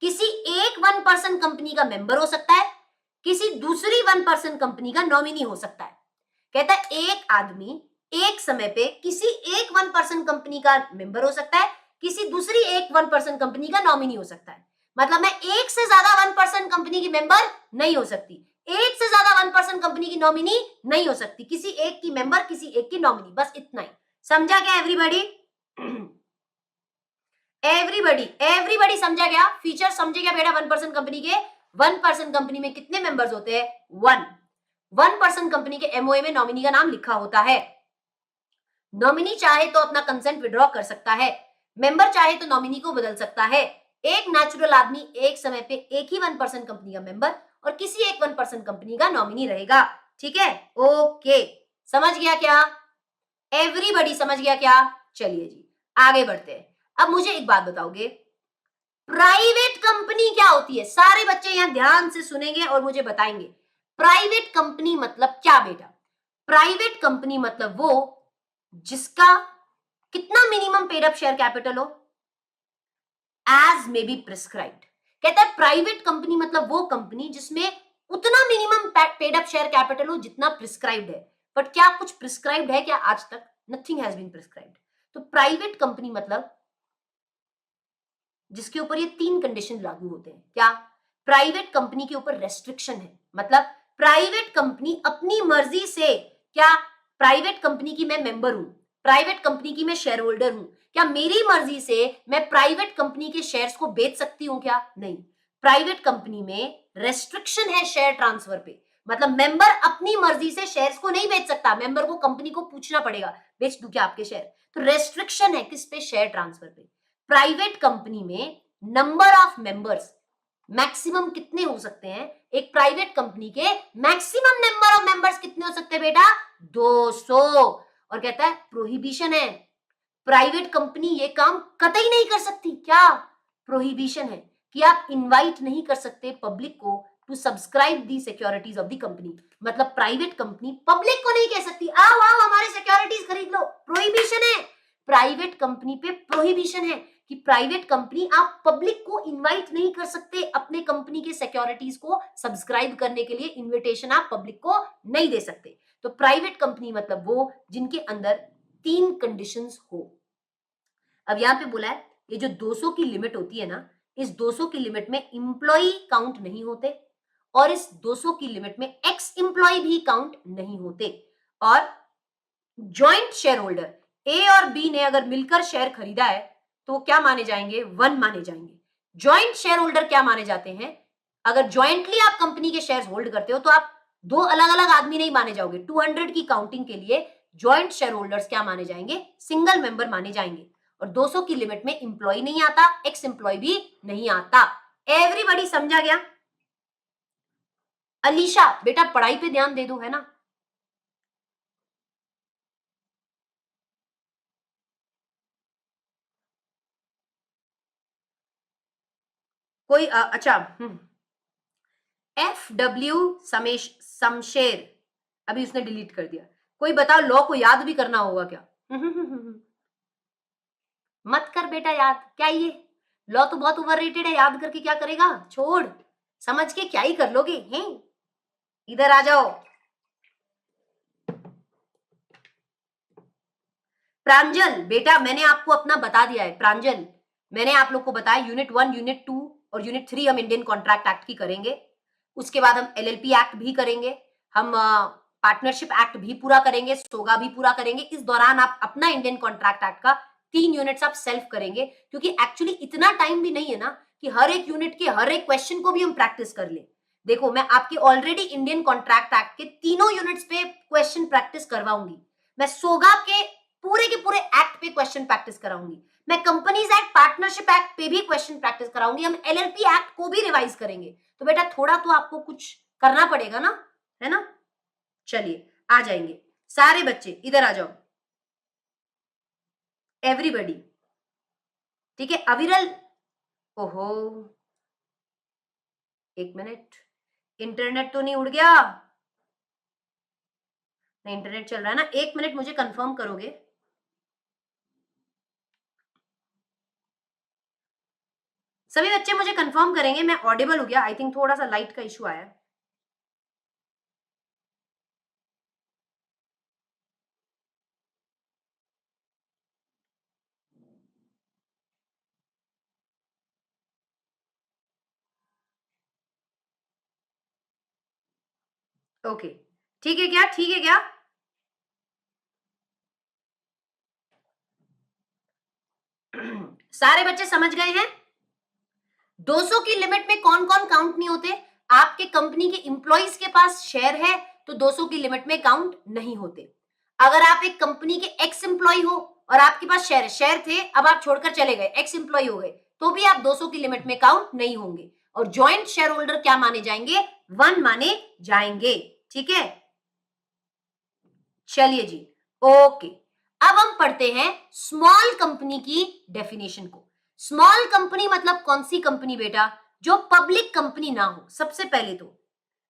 किसी एक 1% कंपनी का मेंबर हो सकता है, किसी दूसरी 1% कंपनी का नॉमिनी हो सकता है। कहता है एक आदमी एक समय पे किसी एक 1% कंपनी का मेंबर हो सकता है, किसी दूसरी एक 1% कंपनी का नॉमिनी हो सकता है। मतलब मैं एक से ज्यादा 1% कंपनी की मेंबर नहीं हो सकती, एक से ज्यादा 1% कंपनी की नॉमिनी नहीं हो सकती, किसी एक की मेंबर, किसी एक की नॉमिनी, बस इतना ही। समझा क्या एवरीबॉडी? एवरीबॉडी समझा क्या? फीचर समझे क्या बेटा 1% कंपनी के? 1% कंपनी में कितने मेंबर्स होते हैं? 1% कंपनी के एमओए में नॉमिनी का नाम लिखा होता है। नॉमिनी चाहे तो अपना कंसेंट विड्रॉ कर सकता है, मेंबर चाहे तो नॉमिनी को बदल सकता है। एक नेचुरल आदमी एक समय पे एक ही 1% कंपनी का मेंबर और किसी एक 1% कंपनी का नॉमिनी रहेगा। ठीक है? ओके, समझ गया क्या? एवरीबॉडी समझ गया क्या? चलिए जी आगे बढ़ते हैं। अब मुझे एक बात बताओगे, प्राइवेट कंपनी क्या होती है? सारे बच्चे यहां ध्यान से सुनेंगे और मुझे बताएंगे प्राइवेट कंपनी मतलब क्या बेटा? प्राइवेट कंपनी मतलब वो जिसका कितना minimum paid up share capital हो? As may be prescribed. कहता है प्राइवेट कंपनी मतलब वो कंपनी जिसमें उतना minimum paid up share capital हो जितना प्रिस्क्राइब्ड है। बट क्या कुछ प्रिस्क्राइब्ड है क्या आज तक? Nothing has been prescribed. तो प्राइवेट कंपनी मतलब जिसके ऊपर ये 3 कंडीशन लागू होते हैं। क्या? प्राइवेट कंपनी के ऊपर रेस्ट्रिक्शन है, मतलब प्राइवेट कंपनी अपनी मर्जी से क्या प्राइवेट कंपनी की मैं मेंबर हूं, प्राइवेट कंपनी की मैं शेयर होल्डर हूं, क्या मेरी मर्जी से मैं प्राइवेट कंपनी के शेयर्स को बेच सकती हूं क्या? नहीं। प्राइवेट कंपनी में रेस्ट्रिक्शन है शेयर ट्रांसफर पे, मतलब मेंबर अपनी मर्जी से शेयर्स को नहीं बेच सकता, मेंबर को कंपनी को पूछना पड़ेगा बेच दूं क्या आपके शेयर। तो रेस्ट्रिक्शन है किस पे? शेयर ट्रांसफर पे। प्राइवेट कंपनी में नंबर ऑफ मेंबर्स मैक्सिमम कितने हो सकते हैं? एक प्राइवेट कंपनी के मैक्सिमम नंबर ऑफ मेंबर्स कितने हो सकते हैं बेटा? 200। और कहता है प्रोहिबिशन है, प्राइवेट कंपनी ये काम कतई नहीं कर सकती। क्या प्रोहिबिशन है? कि आप इनवाइट नहीं कर सकते पब्लिक को to subscribe the securities of the company. मतलब प्राइवेट कंपनी पब्लिक को नहीं कह सकती आओ आओ हमारे सिक्योरिटीज खरीद लो, प्रोहिबिशन है। प्राइवेट कंपनी पे प्रोहिबिशन है कि प्राइवेट कंपनी आप पब्लिक को इनवाइट नहीं कर सकते अपने कंपनी के सिक्योरिटीज को सब्सक्राइब करने के लिए, इनविटेशन आप पब्लिक को नहीं दे सकते। तो प्राइवेट कंपनी मतलब वो जिनके अंदर 3 कंडीशंस हो। अब यहां पे बोला है ये जो 200 की लिमिट होती है ना, इस 200 की लिमिट में इंप्लॉई काउंट नहीं होते और इस 200 की लिमिट में एक्स इंप्लॉई भी काउंट नहीं होते। और जॉइंट शेयर होल्डर ए और बी ने अगर मिलकर शेयर खरीदा है तो वो क्या माने जाएंगे? 1 माने जाएंगे। जॉइंट शेयर होल्डर क्या माने जाते हैं? अगर जॉइंटली आप कंपनी के शेयर होल्ड करते हो तो आप 2 अलग अलग आदमी नहीं माने जाओगे। 200 की काउंटिंग के लिए जॉइंट शेयर होल्डर्स क्या माने जाएंगे? सिंगल मेंबर माने जाएंगे। और 200 की लिमिट में इंप्लॉय नहीं आता, एक्स इंप्लॉय भी नहीं आता। एवरीबॉडी समझा गया? अलीशा बेटा पढ़ाई पे ध्यान दे दो, है ना? कोई अच्छा FW समेश शमशेर, अभी उसने डिलीट कर दिया। कोई बताओ लॉ को याद भी करना होगा क्या? मत कर बेटा याद, क्या ये लॉ तो बहुत ओवररेटेड है, याद करके क्या करेगा? छोड़, समझ के क्या ही कर लोगे हैं। इधर आ जाओ। प्रांजल बेटा मैंने आपको अपना बता दिया है। प्रांजल मैंने आप लोग को बताया यूनिट 1, यूनिट 2 और यूनिट 3 हम इंडियन कॉन्ट्रैक्ट एक्ट की करेंगे। उसके बाद हम LLP एक्ट भी करेंगे, हम पार्टनरशिप एक्ट भी पूरा करेंगे, सोगा भी पूरा करेंगे। इस दौरान आप अपना इंडियन कॉन्ट्रैक्ट एक्ट का 3 यूनिट्स आप सेल्फ करेंगे, क्योंकि एक्चुअली इतना टाइम भी नहीं है ना कि हर एक यूनिट के हर एक क्वेश्चन को भी हम प्रैक्टिस कर ले। देखो मैं आपके ऑलरेडी इंडियन कॉन्ट्रैक्ट एक्ट के तीनों यूनिट्स पे क्वेश्चन प्रैक्टिस करवाऊंगी, मैं सोगा के पूरे एक्ट पे क्वेश्चन प्रैक्टिस कराऊंगी, मैं कंपनीज एक्ट पार्टनरशिप एक्ट पे भी क्वेश्चन प्रैक्टिस कराऊंगी, हम LLP एक्ट को भी रिवाइज करेंगे। तो बेटा थोड़ा तो आपको कुछ करना पड़ेगा ना, है ना? चलिए आ जाएंगे सारे बच्चे, इधर आ जाओ एवरीबॉडी। ठीक है अविरल, ओहो एक मिनट, इंटरनेट तो नहीं उड़ गया? नहीं इंटरनेट चल रहा है ना, एक मिनट मुझे कंफर्म करोगे? सभी बच्चे मुझे कंफर्म करेंगे मैं ऑडिबल हो गया? आई थिंक थोड़ा सा लाइट का इशू आया है। ओके ठीक है क्या? ठीक है क्या? सारे बच्चे समझ गए हैं? 200 की लिमिट में कौन कौन काउंट नहीं होते? आपके कंपनी के इंप्लॉइज के पास शेयर है तो 200 की लिमिट में काउंट नहीं होते। अगर आप एक कंपनी के एक्स इंप्लॉय हो और आपके पास शेयर थे, अब आप छोड़कर चले गए, एक्स इंप्लॉय हो गए, तो भी आप 200 की लिमिट में काउंट नहीं होंगे। और ज्वाइंट शेयर होल्डर क्या माने जाएंगे? 1 माने जाएंगे। ठीक है चलिए जी, ओके। अब हम पढ़ते हैं स्मॉल कंपनी की डेफिनेशन को। स्मॉल कंपनी मतलब कौन सी कंपनी बेटा? जो पब्लिक कंपनी ना हो। सबसे पहले तो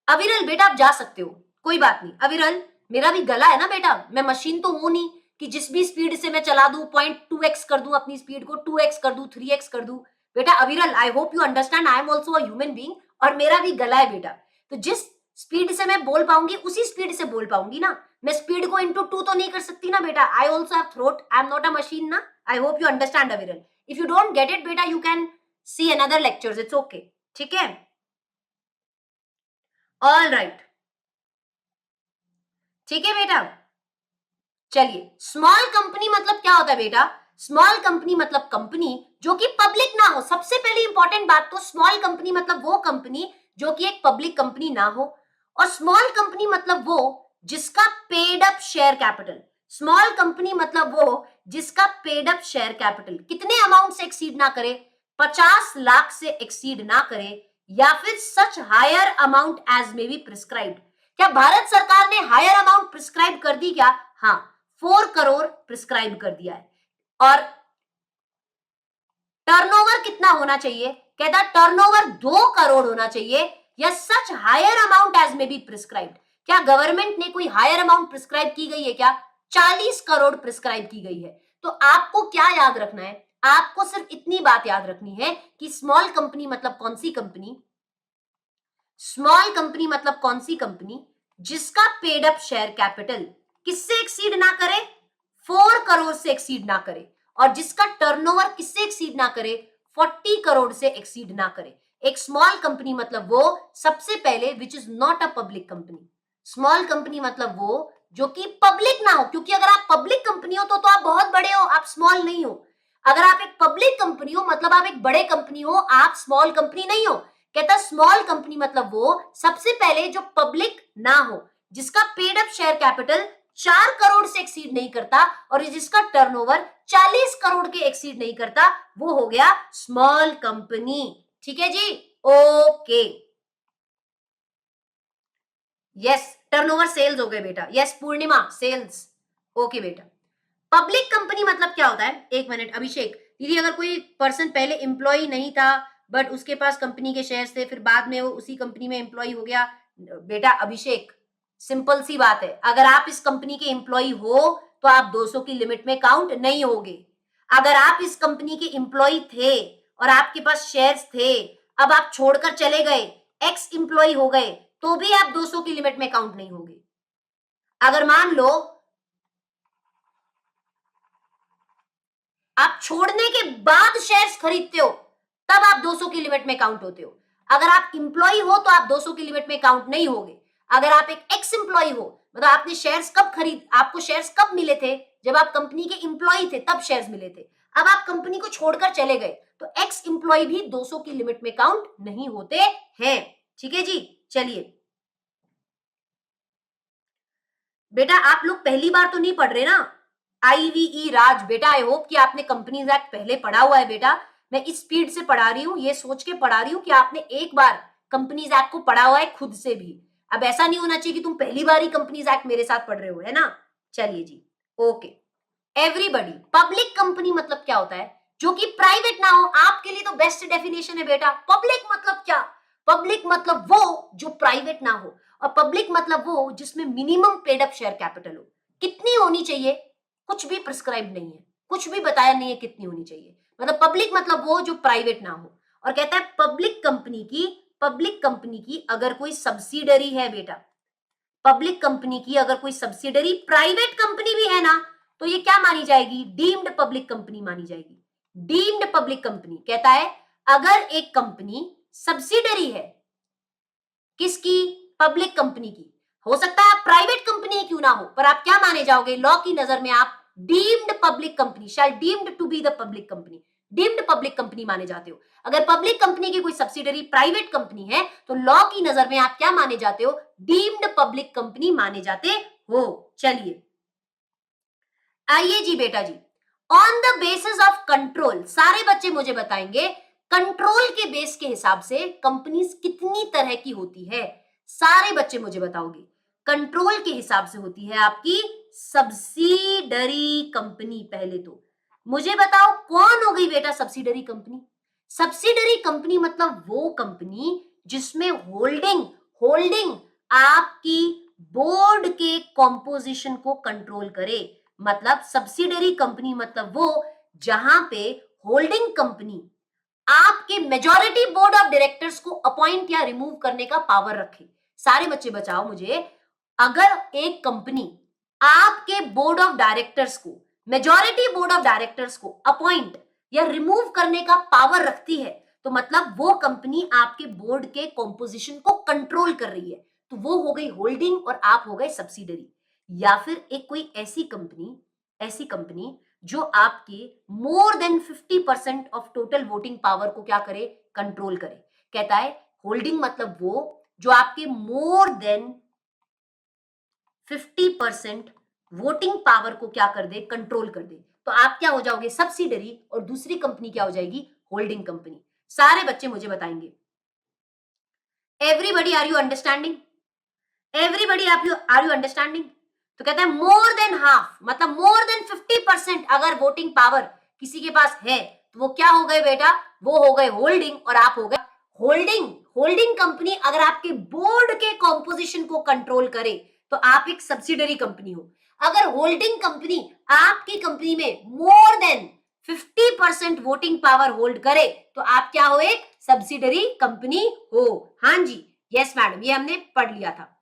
अविरल बेटा आप जा सकते हो, कोई बात नहीं। अविरल मेरा भी गला है ना बेटा, मैं मशीन तो हूं नहीं कि जिस भी स्पीड से मैं चला दूं 0.2x कर दूं, अपनी स्पीड को 2x कर दूं, 3x कर दूं। बेटा अविरल आई hope you understand I am also a human being, और मेरा भी गला है बेटा। तो जिस स्पीड से मैं बोल पाऊंगी उसी स्पीड से बोल पाऊंगी ना, मैं स्पीड को इंटू 2 तो नहीं कर सकती ना बेटा। I also have throat, I am not a machine ना। I hope you understand Aviral. If you don't get it बेटा you can see another lectures, it's okay. ठीक है ऑल राइट, ठीक है बेटा। चलिए, स्मॉल कंपनी मतलब क्या होता है बेटा? स्मॉल कंपनी मतलब कंपनी जो कि पब्लिक ना हो। सबसे पहली इंपॉर्टेंट बात तो स्मॉल कंपनी मतलब वो कंपनी जो कि एक पब्लिक कंपनी ना हो, और स्मॉल कंपनी मतलब वो जिसका paid up share capital, small company मतलब वो जिसका पेड अप शेयर कैपिटल कितने अमाउंट से एक्सीड ना करे, 50 लाख से एक्सीड ना करे, या फिर such higher amount as may be prescribed. क्या भारत सरकार ने हायर अमाउंट प्रिस्क्राइब कर दी क्या? हाँ, 4 करोड़ प्रिस्क्राइब कर दिया है। और टर्नओवर कितना होना चाहिए? कहता टर्नओवर 2 करोड़ होना चाहिए, या सच हायर अमाउंट एज में बी प्रिस्क्राइब्ड। क्या गवर्नमेंट ने कोई हायर अमाउंट प्रिस्क्राइब की गई है क्या? 40 करोड़ प्रिस्क्राइब की गई है। तो आपको क्या याद रखना है? आपको सिर्फ इतनी बात याद रखनी है कि स्मॉल कंपनी मतलब कौन सी कंपनी, स्मॉल कंपनी मतलब कौन सी कंपनी जिसका पेड अप शेयर कैपिटल किससे एक्सीड ना करे, 4 करोड़ से एक्सीड ना करे, और जिसका टर्नओवर किससे एक्सीड ना करे, 40 करोड़ से एक्सीड ना करे। एक स्मॉल कंपनी मतलब वो सबसे पहले which is not a public company. Small company मतलब वो जो कि पब्लिक ना हो, क्योंकि अगर आप पब्लिक कंपनी हो तो आप बहुत बड़े हो, आप स्मॉल नहीं हो। अगर आप एक पब्लिक कंपनी हो मतलब आप एक बड़े कंपनी हो, आप स्मॉल कंपनी नहीं हो। कहता स्मॉल कंपनी मतलब वो सबसे पहले जो पब्लिक ना हो, जिसका paid up share capital 4 crore से एक्सीड नहीं करता, और जिसका टर्नओवर 40 करोड़ के एक्सीड नहीं करता, वो हो गया स्मॉल कंपनी। ठीक है जी, ओके। यस, टर्नओवर सेल्स हो गए बेटा। यस पूर्णिमा, सेल्स। ओके बेटा। पब्लिक कंपनी मतलब क्या होता है? एक मिनट अभिषेक दीदी, अगर कोई पर्सन पहले एम्प्लॉय नहीं था बट उसके पास कंपनी के शेयर्स थे, फिर बाद में वो उसी कंपनी में एम्प्लॉय हो गया। बेटा अभिषेक, सिंपल सी बात है, अगर आप इस कंपनी के एम्प्लॉय हो तो आप 200 की लिमिट में काउंट नहीं होगे। अगर आप इस कंपनी के एम्प्लॉय थे और आपके पास शेयर्स थे, अब आप छोड़कर चले गए, एक्स एम्प्लॉय हो गए, तो भी आप 200 की लिमिट में काउंट नहीं होगे। अगर मान लो आप छोड़ने के बाद शेयर्स खरीदते हो, तब आप 200 की लिमिट में काउंट होते हो। अगर आप इंप्लॉई हो तो आप 200 की लिमिट में काउंट नहीं होगे। अगर आप एक एक्स इंप्लॉई हो, मतलब आपने शेयर्स कब खरीद, आपको शेयर्स कब मिले थे? जब आप कंपनी के इंप्लॉई थे तब शेयर्स मिले थे। अब आप कंपनी को छोड़कर चले गए तो एक्स इंप्लॉई भी 200 की लिमिट में काउंट नहीं होते हैं। ठीक है जी, चलिए बेटा, आप लोग पहली बार तो नहीं पढ़ रहे ना आईवीई राज। बेटा आई होप कि आपने कंपनीज एक्ट पहले पढ़ा हुआ है। बेटा मैं इस स्पीड से पढ़ा रही हूँ, ये सोच के पढ़ा रही हूँ कि आपने एक बार कंपनीज एक्ट को पढ़ा हुआ है खुद से भी। अब ऐसा नहीं होना चाहिए कि तुम पहली बार ही कंपनीज एक्ट मेरे साथ पढ़ रहे हो, है ना? चलिए जी, ओके एवरीबडी। पब्लिक कंपनी मतलब क्या होता है? जो कि प्राइवेट ना हो। आपके लिए तो बेस्ट डेफिनेशन है बेटा। पब्लिक मतलब क्या? पब्लिक मतलब वो जो प्राइवेट ना हो, और पब्लिक मतलब वो जिसमें minimum paid up share capital हो। कितनी होनी चाहिए? कुछ भी प्रिस्क्राइब नहीं है, कुछ भी बताया नहीं है कितनी होनी चाहिए। मतलब पब्लिक मतलब वो जो प्राइवेट ना हो। और कहता है पब्लिक कंपनी की अगर कोई सब्सिडरी है बेटा, पब्लिक कंपनी की अगर कोई सब्सिडरी प्राइवेट कंपनी भी है ना, तो ये क्या मानी जाएगी? डीम्ड पब्लिक कंपनी मानी जाएगी। डीम्ड पब्लिक कंपनी कहता है अगर एक कंपनी सब्सिडरी है किसकी? पब्लिक कंपनी की। हो सकता है आप प्राइवेट कंपनी क्यों ना हो, पर आप क्या माने जाओगे लॉ की नजर में? आप deemed public company, shall deemed to be the public company, deemed public company माने जाते हो। अगर पब्लिक कंपनी की कोई सब्सिडरी प्राइवेट कंपनी है तो लॉ की नजर में आप क्या माने जाते हो? डीम्ड पब्लिक कंपनी माने जाते हो। चलिए आइए जी बेटा जी, on the basis of control, सारे बच्चे मुझे बताएंगे कंट्रोल के बेस के हिसाब से कंपनीज कितनी तरह की होती है। सारे बच्चे मुझे बताओगे कंट्रोल के हिसाब से होती है आपकी सब्सिडरी कंपनी। पहले तो मुझे बताओ कौन हो गई बेटा सब्सिडरी कंपनी? सब्सिडरी कंपनी मतलब वो कंपनी जिसमें होल्डिंग होल्डिंग आपकी बोर्ड के कॉम्पोजिशन को कंट्रोल करे। मतलब सब्सिडरी कंपनी मतलब वो जहां पे होल्डिंग कंपनी आपके मेजॉरिटी बोर्ड ऑफ डायरेक्टर्स को अपॉइंट या रिमूव करने का पावर रखे। सारे बच्चे बचाओ मुझे, अगर एक कंपनी आपके बोर्ड ऑफ डायरेक्टर्स को, मेजॉरिटी बोर्ड ऑफ डायरेक्टर्स को अपॉइंट या रिमूव करने का पावर रखती है, तो मतलब वो कंपनी आपके बोर्ड के कॉम्पोजिशन को कंट्रोल कर रही है। तो वो हो गई होल्डिंग और आप हो गए सब्सिडरी। या फिर एक कोई ऐसी कंपनी जो आपके more than 50% of total voting power को क्या करे, कंट्रोल करे। कहता है होल्डिंग मतलब वो जो आपके मोर देन 50% वोटिंग पावर को क्या कर दे, कंट्रोल कर दे। तो आप क्या हो जाओगे, सब्सिडरी, और दूसरी कंपनी क्या हो जाएगी, होल्डिंग कंपनी। सारे बच्चे मुझे बताएंगे। Everybody are you understanding? Everybody are you understanding? तो कहता है मोर देन हाफ, मतलब मोर देन 50% अगर वोटिंग पावर किसी के पास है तो वो क्या हो गए बेटा, वो हो गए होल्डिंग, और आप हो गए होल्डिंग। होल्डिंग कंपनी अगर आपके बोर्ड के कॉम्पोजिशन को कंट्रोल करे तो आप एक सब्सिडरी कंपनी हो। अगर होल्डिंग कंपनी आपकी कंपनी में more than 50% voting power hold करे तो आप क्या हो, एक सब्सिडरी कंपनी हो। हाँ जी, यस मैडम, ये हमने पढ़ लिया था।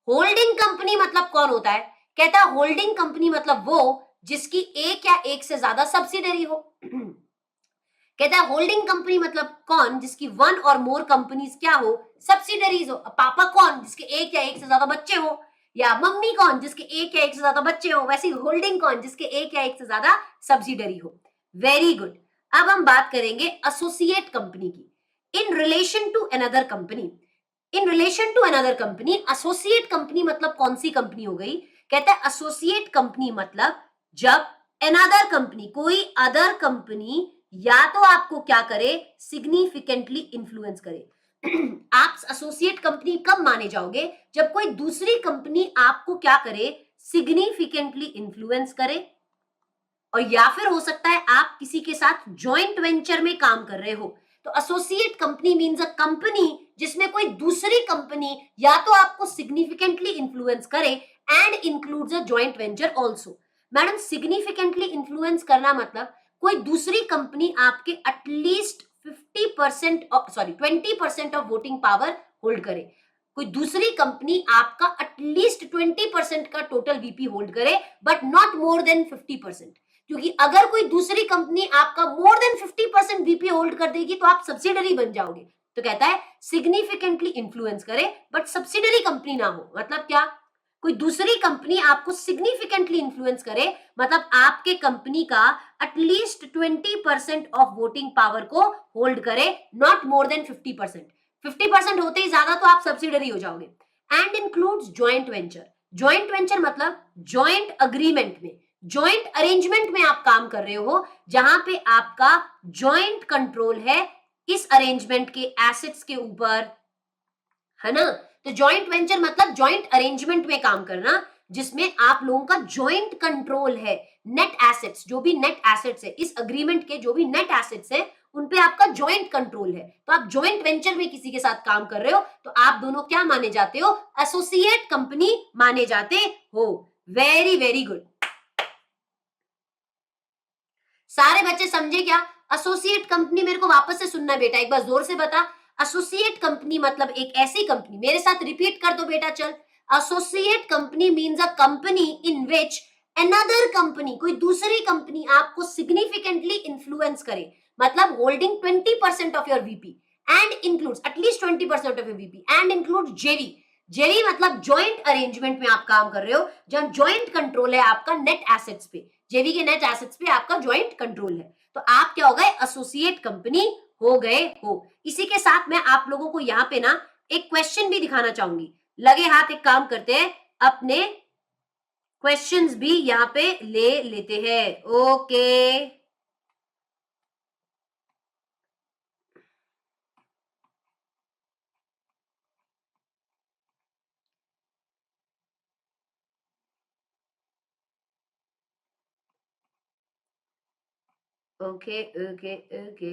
होल्डिंग कंपनी मतलब कौन होता है? कहता है होल्डिंग कंपनी मतलब वो जिसकी एक या एक से ज्यादा सब्सिडरी हो। कहता है होल्डिंग कंपनी मतलब कौन, जिसकी वन और मोर कंपनीज क्या हो, सब्सिडरीज हो। पापा कौन, जिसके एक या एक से ज्यादा बच्चे हो, या मम्मी कौन, जिसके एक या एक से ज्यादा बच्चे हो। वैसे होल्डिंग कौन, जिसके एक या एक से ज्यादा सब्सिडरी हो। Very good. अब हम बात करेंगे एसोसिएट कंपनी की। In relation to another company, in relation to another company, associate company मतलब कौन सी कंपनी हो गई? कहता है एसोसिएट कंपनी मतलब जब अनदर कंपनी, कोई अदर कंपनी या तो आपको क्या करे, सिग्निफिकेंटली इन्फ्लुएंस करे। आप एसोसिएट कंपनी कब माने जाओगे? जब कोई दूसरी कंपनी आपको क्या करे, सिग्निफिकेंटली इन्फ्लुएंस करे। और या फिर हो सकता है आप किसी के साथ जॉइंट वेंचर में काम कर रहे हो। तो associate company means a company जिसमें कोई दूसरी कंपनी या तो आपको सिग्निफिकेंटली इन्फ्लुएंस करे and includes a joint venture also. Madam, significantly influence करना मतलब कोई दूसरी कंपनी आपके at least 50% sorry 20% of voting power hold करे। कोई दूसरी कंपनी आपका एटलीस्ट 20% का टोटल वीपी होल्ड करे, बट नॉट मोर देन 50%। क्योंकि अगर कोई दूसरी कंपनी आपका मोर देन 50% वीपी होल्ड कर देगी तो आप सब्सिडरी बन जाओगे। तो कहता है सिग्निफिकेंटली इन्फ्लुएंस करे बट सब्सिडरी कंपनी ना हो। मतलब क्या, कोई दूसरी कंपनी आपको सिग्निफिकेंटली इन्फ्लुएंस करे मतलब आपके कंपनी का एटलीस्ट 20% ऑफ वोटिंग पावर को होल्ड करे, नॉट मोर देन 50%। 50% होते ही ज्यादा तो आप सब्सिडरी हो जाओगे। And includes joint venture. Joint venture मतलब जॉइंट अग्रीमेंट में, जॉइंट अरेंजमेंट में आप काम कर रहे हो जहां पे आपका जॉइंट कंट्रोल है इस अरेंजमेंट के एसेट्स के ऊपर, है ना। तो जॉइंट वेंचर मतलब जॉइंट अरेंजमेंट में काम करना जिसमें आप लोगों का जॉइंट कंट्रोल है। नेट एसेट्स, जो भी नेट एसेट्स है इस अग्रीमेंट के, जो भी नेट एसेट्स है उन पे आपका जॉइंट कंट्रोल है। तो आप जॉइंट वेंचर में किसी के साथ काम कर रहे हो तो आप दोनों क्या माने जाते हो, एसोसिएट कंपनी माने जाते हो। Very very good. सारे बच्चे समझे क्या? एसोसिएट कंपनी, मेरे को वापस से सुनना बेटा, एक बार जोर से बता। एसोसिएट कंपनी मतलब एक ऐसी कंपनी, मेरे साथ रिपीट कर दो बेटा, चल। Associate company means a company in which another company, कोई दूसरी कंपनी आपको सिग्निफिकेंटली इन्फ्लुएंस करे, मतलब holding 20% of your VP and includes at least 20% of your VP and include जेवी। जेवी मतलब जॉइंट अरेंजमेंट में आप काम कर रहे हो जहां जॉइंट कंट्रोल है आपका नेट एसेट्स पे, जेवी के नेट एसेट्स पे आपका जॉइंट कंट्रोल है। तो आप क्या हो गए, एसोसिएट कंपनी हो गए हो। इसी के साथ मैं आप लोगों को यहाँ पे ना एक क्वेश्चन भी दिखाना चाहूंगी। लगे हाथ एक काम करते हैं, अपने क्वेश्चंस भी यहाँ पे ले लेते हैं। Okay okay okay okay.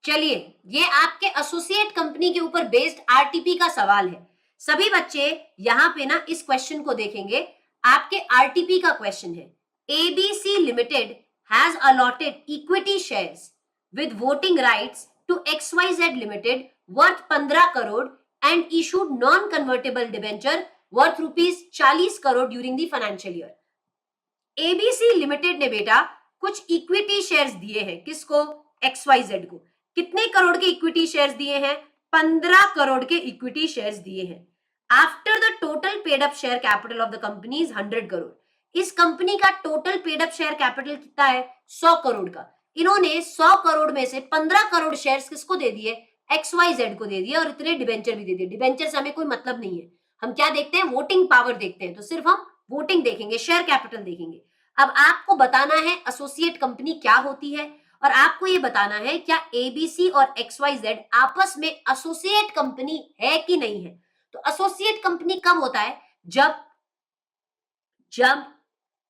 चलिए, ये आपके एसोसिएट कंपनी के ऊपर बेस्ड आरटीपी का सवाल है। सभी बच्चे यहां पे ना इस क्वेश्चन को देखेंगे। आपके आरटीपी का क्वेश्चन है, ABC limited has allotted equity shares with voting rights to XYZ limited worth 15 crore and issued non convertible debenture worth ₹40 crore during the financial year. ABC limited ने बेटा कुछ इक्विटी शेयर्स दिए हैं, किसको, एक्सवाईजेड को। कितने करोड़ के इक्विटी शेयर्स दिए हैं, 15 करोड़ के इक्विटी शेयर्स दिए हैं। After the total paid up share capital of the company is 100 crore. इस कंपनी का total paid up share capital कितना है? 100 करोड़ का। इन्होंने 100 करोड़ में से 15 करोड़ शेयर्स किसको दे दिए? XYZ को दे दिए, और इतने डिबेंचर भी दे दिए। डिबेंचर से हमें कोई मतलब नहीं है, हम क्या देखते हैं? वोटिंग पावर देखते हैं, तो सिर्फ हम वोटिंग देखेंगे, शेयर कैपिटल देखेंगे। अब आपको बताना है एसोसिएट कंपनी क्या होती है, और आपको ये बताना है क्या ABC और XYZ आपस में एसोसिएट कंपनी है कि नहीं है। तो एसोसिएट कंपनी कब होता है? जब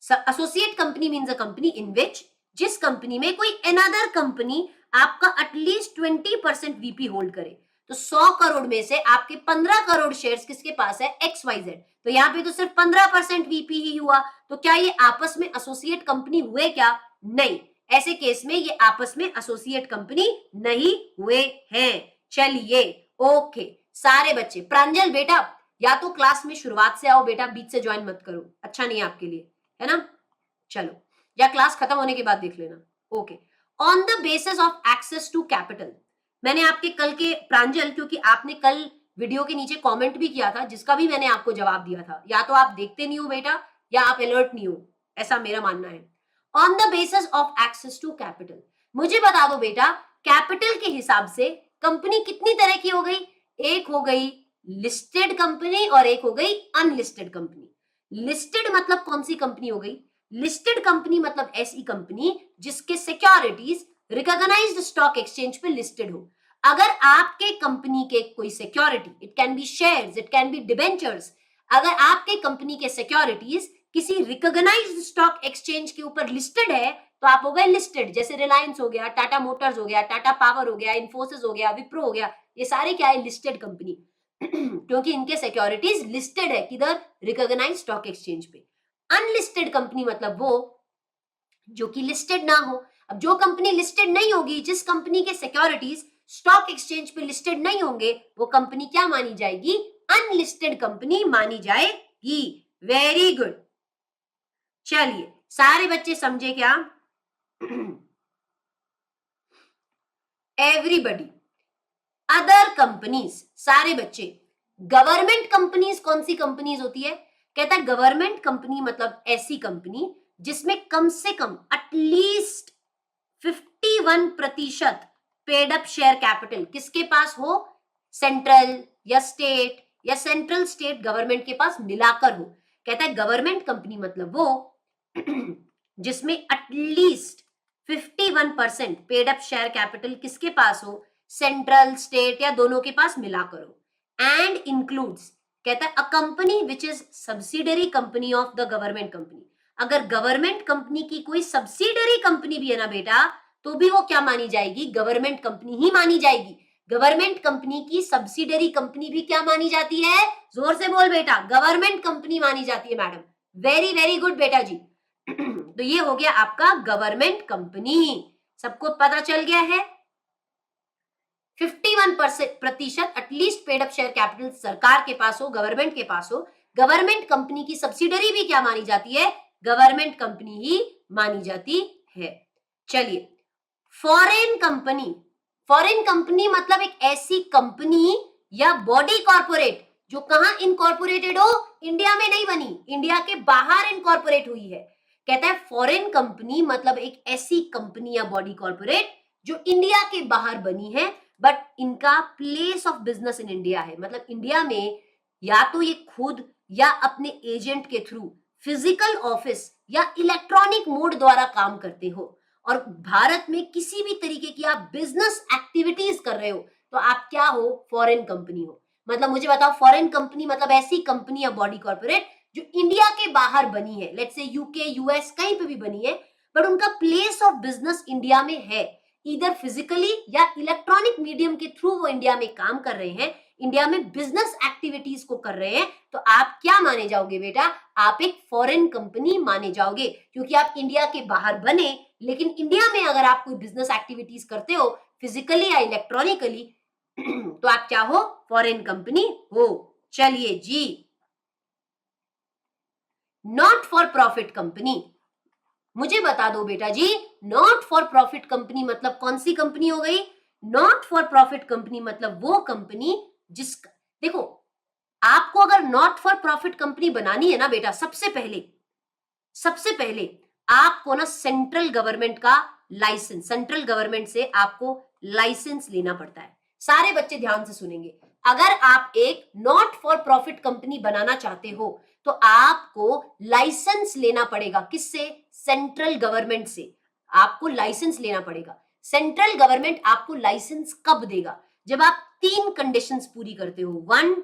associate company means a company in which, जिस कंपनी में कोई अनदर कंपनी आपका एटलीस्ट 20% VP होल्ड करे। तो 100 करोड़ में से आपके 15 करोड़ शेयर्स किसके पास है? XYZ। तो यहाँ पे तो सिर्फ 15% VP ही हुआ, तो क्या ये आपस में एसोसिएट कंपनी हुए क्या? नहीं, ऐसे केस में ये आपस में एसोसिएट कंपनी नहीं हुए हैं। चलिए ओके सारे बच्चे। प्रांजल बेटा या तो क्लास में शुरुआत से आओ बेटा, बीच से ज्वाइन मत करो, अच्छा नहीं आपके लिए, है ना। चलो, या क्लास खत्म होने के बाद देख लेना। Okay, on the basis of access to capital. मैंने आपके कल के प्रांजल, क्योंकि आपने कल वीडियो के नीचे कमेंट भी किया था जिसका भी मैंने आपको जवाब दिया था, या तो आप देखते नहीं हो बेटा या आप अलर्ट नहीं हो, ऐसा मेरा मानना है। On the basis of access to capital, मुझे बता दो बेटा कैपिटल के हिसाब से कंपनी कितनी तरह की हो गई? एक हो गई लिस्टेड कंपनी और एक हो गई अनलिस्टेड कंपनी। लिस्टेड मतलब कौन सी कंपनी हो गई? लिस्टेड कंपनी मतलब ऐसी कंपनी जिसके सिक्योरिटीज रिकॉग्नाइज्ड स्टॉक एक्सचेंज पे लिस्टेड हो। अगर आपके कंपनी के कोई security, it can B shares, it can B debentures, अगर आपके कंपनी के सिक्योरिटीज किसी रिकॉग्नाइज्ड स्टॉक एक्सचेंज के ऊपर लिस्टेड है तो आप हो गए लिस्टेड। जैसे रिलायंस हो गया, टाटा मोटर्स हो गया, टाटा पावर हो गया, इन्फोसिस हो गया, विप्रो हो गया, ये सारे क्या है? लिस्टेड कंपनी क्योंकि इनके सिक्योरिटीज लिस्टेड है किधर? रिकॉग्नाइज्ड स्टॉक एक्सचेंज पे। अनलिस्टेड कंपनी मतलब वो जो कि लिस्टेड ना हो। अब जो कंपनी लिस्टेड नहीं होगी, जिस कंपनी के सिक्योरिटीज स्टॉक एक्सचेंज पे लिस्टेड नहीं होंगे, वो कंपनी क्या मानी जाएगी? अनलिस्टेड कंपनी मानी जाएगी। Very good. चलिए सारे बच्चे समझे क्या? एवरीबडी। अदर कंपनीज, सारे बच्चे। गवर्नमेंट कंपनीज कौन सी कंपनीज होती है? कहता है गवर्नमेंट कंपनी मतलब ऐसी कंपनी जिसमें कम से कम at least 51% paid up share capital किसके पास हो? सेंट्रल या स्टेट या सेंट्रल स्टेट गवर्नमेंट के पास मिलाकर हो। कहता है गवर्नमेंट कंपनी मतलब वो जिसमें at least 51% paid up share capital किसके पास हो? सेंट्रल स्टेट या दोनों के पास मिलाकर हो। एंड इंक्लूड्स, कहता है a company which is subsidiary company of the government company. अगर गवर्नमेंट कंपनी की कोई सब्सिडरी कंपनी भी है ना बेटा, तो भी वो क्या मानी जाएगी? गवर्नमेंट कंपनी ही मानी जाएगी। गवर्नमेंट कंपनी की सब्सिडरी कंपनी भी क्या मानी जाती है? जोर से बोल बेटा, गवर्नमेंट कंपनी मानी जाती है मैडम। वेरी वेरी गुड बेटा जी। तो ये हो गया आपका गवर्नमेंट कंपनी। सबको पता चल गया है? 51% at least paid up share capital सरकार के पास हो, गवर्नमेंट के पास हो। गवर्नमेंट कंपनी की सब्सिडरी भी क्या मानी जाती है? गवर्नमेंट कंपनी ही मानी जाती है। चलिए, फॉरेन कंपनी। फॉरेन कंपनी मतलब एक ऐसी कंपनी या बॉडी कॉर्पोरेट जो कहां इनकॉर्पोरेटेड हो? इंडिया में नहीं बनी, इंडिया के बाहर इनकॉर्पोरेट हुई है। कहता है फॉरेन कंपनी मतलब एक ऐसी कंपनी या बॉडी कॉर्पोरेट जो इंडिया के बाहर बनी है, बट इनका place of business in India है। मतलब इंडिया में या तो ये खुद या अपने एजेंट के थ्रू फिजिकल ऑफिस या इलेक्ट्रॉनिक मोड द्वारा काम करते हो, और भारत में किसी भी तरीके की आप बिजनेस एक्टिविटीज कर रहे हो तो आप क्या हो? फॉरेन कंपनी हो। मतलब मुझे बताओ, फॉरेन कंपनी मतलब ऐसी कंपनी या बॉडी कॉर्पोरेट जो इंडिया के बाहर बनी है, लेट्स से यूके, यूएस, कहीं पे भी बनी है, बट उनका प्लेस ऑफ बिजनेस इंडिया में है। इधर फिजिकली या इलेक्ट्रॉनिक मीडियम के थ्रू वो इंडिया में काम कर रहे हैं, इंडिया में बिजनेस एक्टिविटीज को कर रहे हैं, तो आप क्या माने जाओगे बेटा? आप एक फॉरेन कंपनी माने जाओगे, क्योंकि आप इंडिया के बाहर बने, लेकिन इंडिया में अगर आप कोई बिजनेस एक्टिविटीज करते हो फिजिकली या इलेक्ट्रॉनिकली तो आप क्या हो? फॉरेन कंपनी हो। चलिए जी, नॉट फॉर प्रॉफिट कंपनी। मुझे बता दो बेटा जी, नॉट फॉर प्रॉफिट कंपनी मतलब कौन सी कंपनी हो गई? नॉट फॉर प्रॉफिट कंपनी मतलब वो कंपनी जिसका, देखो आपको अगर नॉट फॉर प्रॉफिट कंपनी बनानी है ना बेटा, सबसे पहले आपको ना सेंट्रल गवर्नमेंट का लाइसेंस, सेंट्रल गवर्नमेंट से आपको लाइसेंस लेना पड़ता है। सारे बच्चे ध्यान से सुनेंगे, अगर आप एक नॉट फॉर प्रॉफिट कंपनी बनाना चाहते हो तो आपको लाइसेंस लेना पड़ेगा। किससे? सेंट्रल गवर्नमेंट से आपको लाइसेंस लेना पड़ेगा। सेंट्रल गवर्नमेंट आपको लाइसेंस कब देगा? जब आप 3 कंडीशंस पूरी करते हो, 1,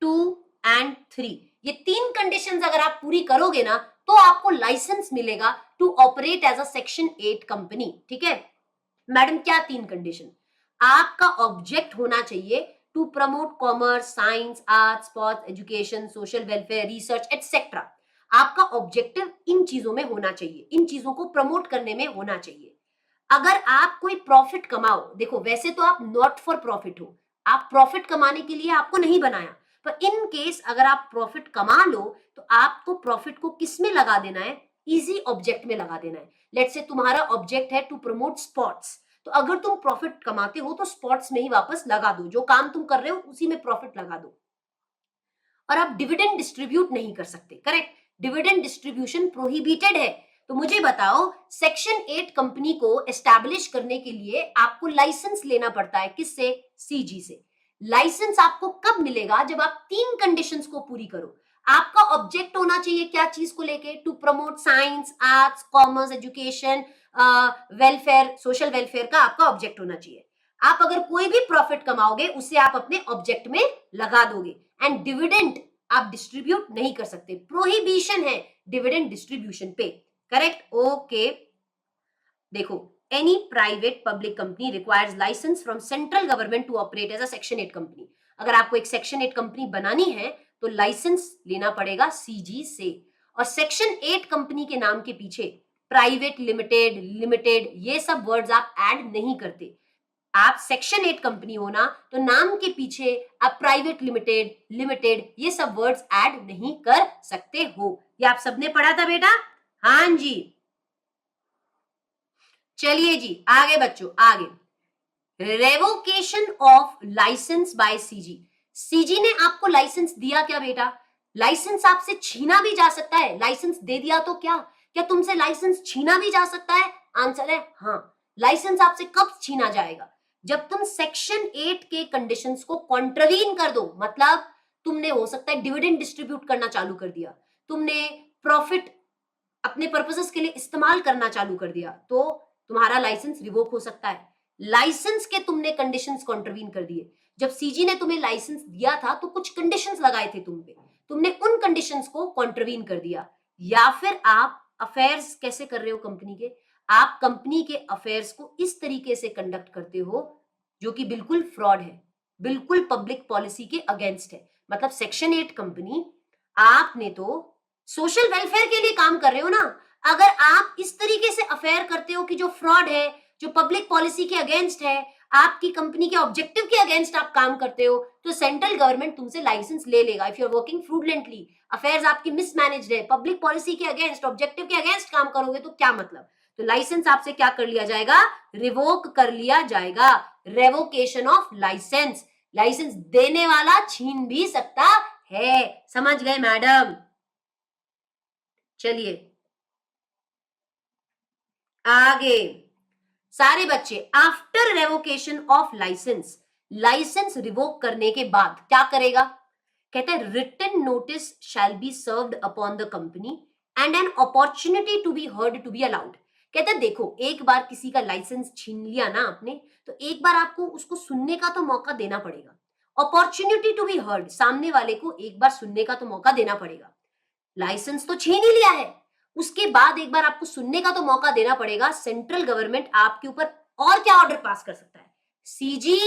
2 एंड 3। ये 3 कंडीशंस अगर आप पूरी करोगे ना तो आपको लाइसेंस मिलेगा to operate as a section 8 company. ठीक है मैडम, क्या 3 कंडीशन? आपका ऑब्जेक्ट होना चाहिए to promote commerce, science, arts, sports, education, social welfare, research etcetera. आपका ऑब्जेक्टिव इन चीजों में होना चाहिए, इन चीजों को प्रमोट करने में होना चाहिए। अगर आप कोई प्रॉफिट कमाओ, देखो वैसे तो आप नॉट फॉर प्रॉफिट हो, आप प्रॉफिट कमाने के लिए आपको नहीं बनाया, पर इन केस अगर आप प्रॉफिट कमा लो तो आपको प्रॉफिट को किस में लगा देना है? इजी ऑब्जेक्ट में लगा देना है। लेट्स से तुम्हारा ऑब्जेक्ट है टू प्रमोट स्पोर्ट्स, तो अगर तुम प्रॉफिट कमाते हो तो स्पोर्ट्स में ही वापस लगा दो, जो काम तुम कर रहे हो उसी में प्रॉफिट लगा दो। और आप डिविडेंड डिस्ट्रीब्यूट नहीं कर सकते, करेक्ट? डिविडेंड डिस्ट्रीब्यूशन प्रोहिबिटेड है। तो मुझे बताओ, सेक्शन 8 कंपनी को एस्टैब्लिश करने के लिए आपको लाइसेंस लेना पड़ता है। किससे? सीजी से। लाइसेंस आपको कब मिलेगा? जब आप 3 कंडीशंस को पूरी करो। आपका ऑब्जेक्ट होना चाहिए क्या चीज को लेके? To promote science, arts, commerce, education, welfare, social welfare का आपका ऑब्जेक्ट होना चाहिए। आप अगर कोई भी प्रॉफिट कमाओगे उसे आप अपने ऑब्जेक्ट में लगा दोगे। एंड डिविडेंड आप डिस्ट्रीब्यूट नहीं कर सकते, प्रोहिबिशन है डिविडेंड डिस्ट्रीब्यूशन पे। करेक्ट? ओके। देखो, any private public company requires license from central government to operate as a section 8 company. अगर आपको एक सेक्शन 8 कंपनी बनानी है तो लाइसेंस लेना पड़ेगा सीजी से। और सेक्शन 8 कंपनी के नाम के पीछे प्राइवेट, लिमिटेड, लिमिटेड ये सब वर्ड्स आप ऐड नहीं करते। आप सेक्शन 8 कंपनी हो ना तो नाम के पीछे आप प्राइवेट लिमिटेड, लिमिटेड ये सब वर्ड्स ऐड नहीं कर सकते हो। ये आप सबने पढ़ा था बेटा? हाँ जी। चलिए जी आगे बच्चों, आगे revocation of license by CG. CG ने आपको लाइसेंस दिया क्या बेटा? लाइसेंस आपसे छीना भी जा सकता है। लाइसेंस दे दिया तो क्या क्या तुमसे लाइसेंस छीना भी जा सकता है? आंसर है हाँ। लाइसेंस आपसे कब छीना जाएगा? जब तुम सेक्शन 8 के कंडीशंस को कॉन्ट्रवीन कर दो। मतलब तुमने हो सकता है डिविडेंड डिस्ट्रीब्यूट करना चालू कर दिया, तुमने प्रॉफिट अपने पर्पसेस के लिए इस्तेमाल करना चालू कर दिया, तो तुम्हारा लाइसेंस रिवोक हो सकता है। लाइसेंस के तुमने कंडीशंस कॉन्ट्रवीन कर दिए। जब सीजी ने तुम्हें लाइसेंस दिया था तो कुछ कंडीशंस लगाए थे तुम पे, तुमने उन कंडीशंस को कॉन्ट्रवीन कर दिया। या फिर आप अफेयर्स कैसे कर रहे हो कंपनी के? आप कंपनी के अफेयर्स को इस तरीके से कंडक्ट करते हो जो कि बिल्कुल फ्रॉड है, बिल्कुल पब्लिक पॉलिसी के अगेंस्ट है। मतलब सेक्शन 8 कंपनी, आपने तो सोशल वेलफेयर के लिए काम कर रहे हो ना। अगर आप इस तरीके से अफेयर करते हो कि जो फ्रॉड है, जो पब्लिक पॉलिसी के अगेंस्ट है, आपकी कंपनी के ऑब्जेक्टिव के अगेंस्ट आप काम करते हो, तो सेंट्रल गवर्नमेंट तुमसे लाइसेंस ले लेगा। If you are working fraudulently, affairs आपकी मिसमैनेज्ड है, पब्लिक पॉलिसी के अगेंस्ट, ऑब्जेक्टिव के अगेंस्ट काम करोगे तो क्या मतलब? तो लाइसेंस आपसे क्या कर लिया जाएगा? रिवोक कर लिया जाएगा। Revocation of license. लाइसेंस देने वाला छीन भी सकता है। समझ गए मैडम? चलिए आगे, सारे बच्चे, after revocation of license, license revoke करने के बाद क्या करेगा? कहते हैं written notice shall be served upon the company and an opportunity to be heard to be allowed. कहते हैं देखो, एक बार किसी का लाइसेंस छीन लिया ना आपने, तो एक बार आपको उसको सुनने का तो मौका देना पड़ेगा। अपॉर्चुनिटी टू बी हर्ड, सामने वाले को एक बार सुनने का तो मौका देना पड़ेगा। लाइसेंस तो छीन ही लिया है, उसके बाद एक बार आपको सुनने का तो मौका देना पड़ेगा। सेंट्रल गवर्नमेंट आपके ऊपर और क्या ऑर्डर पास कर सकता है? सीजी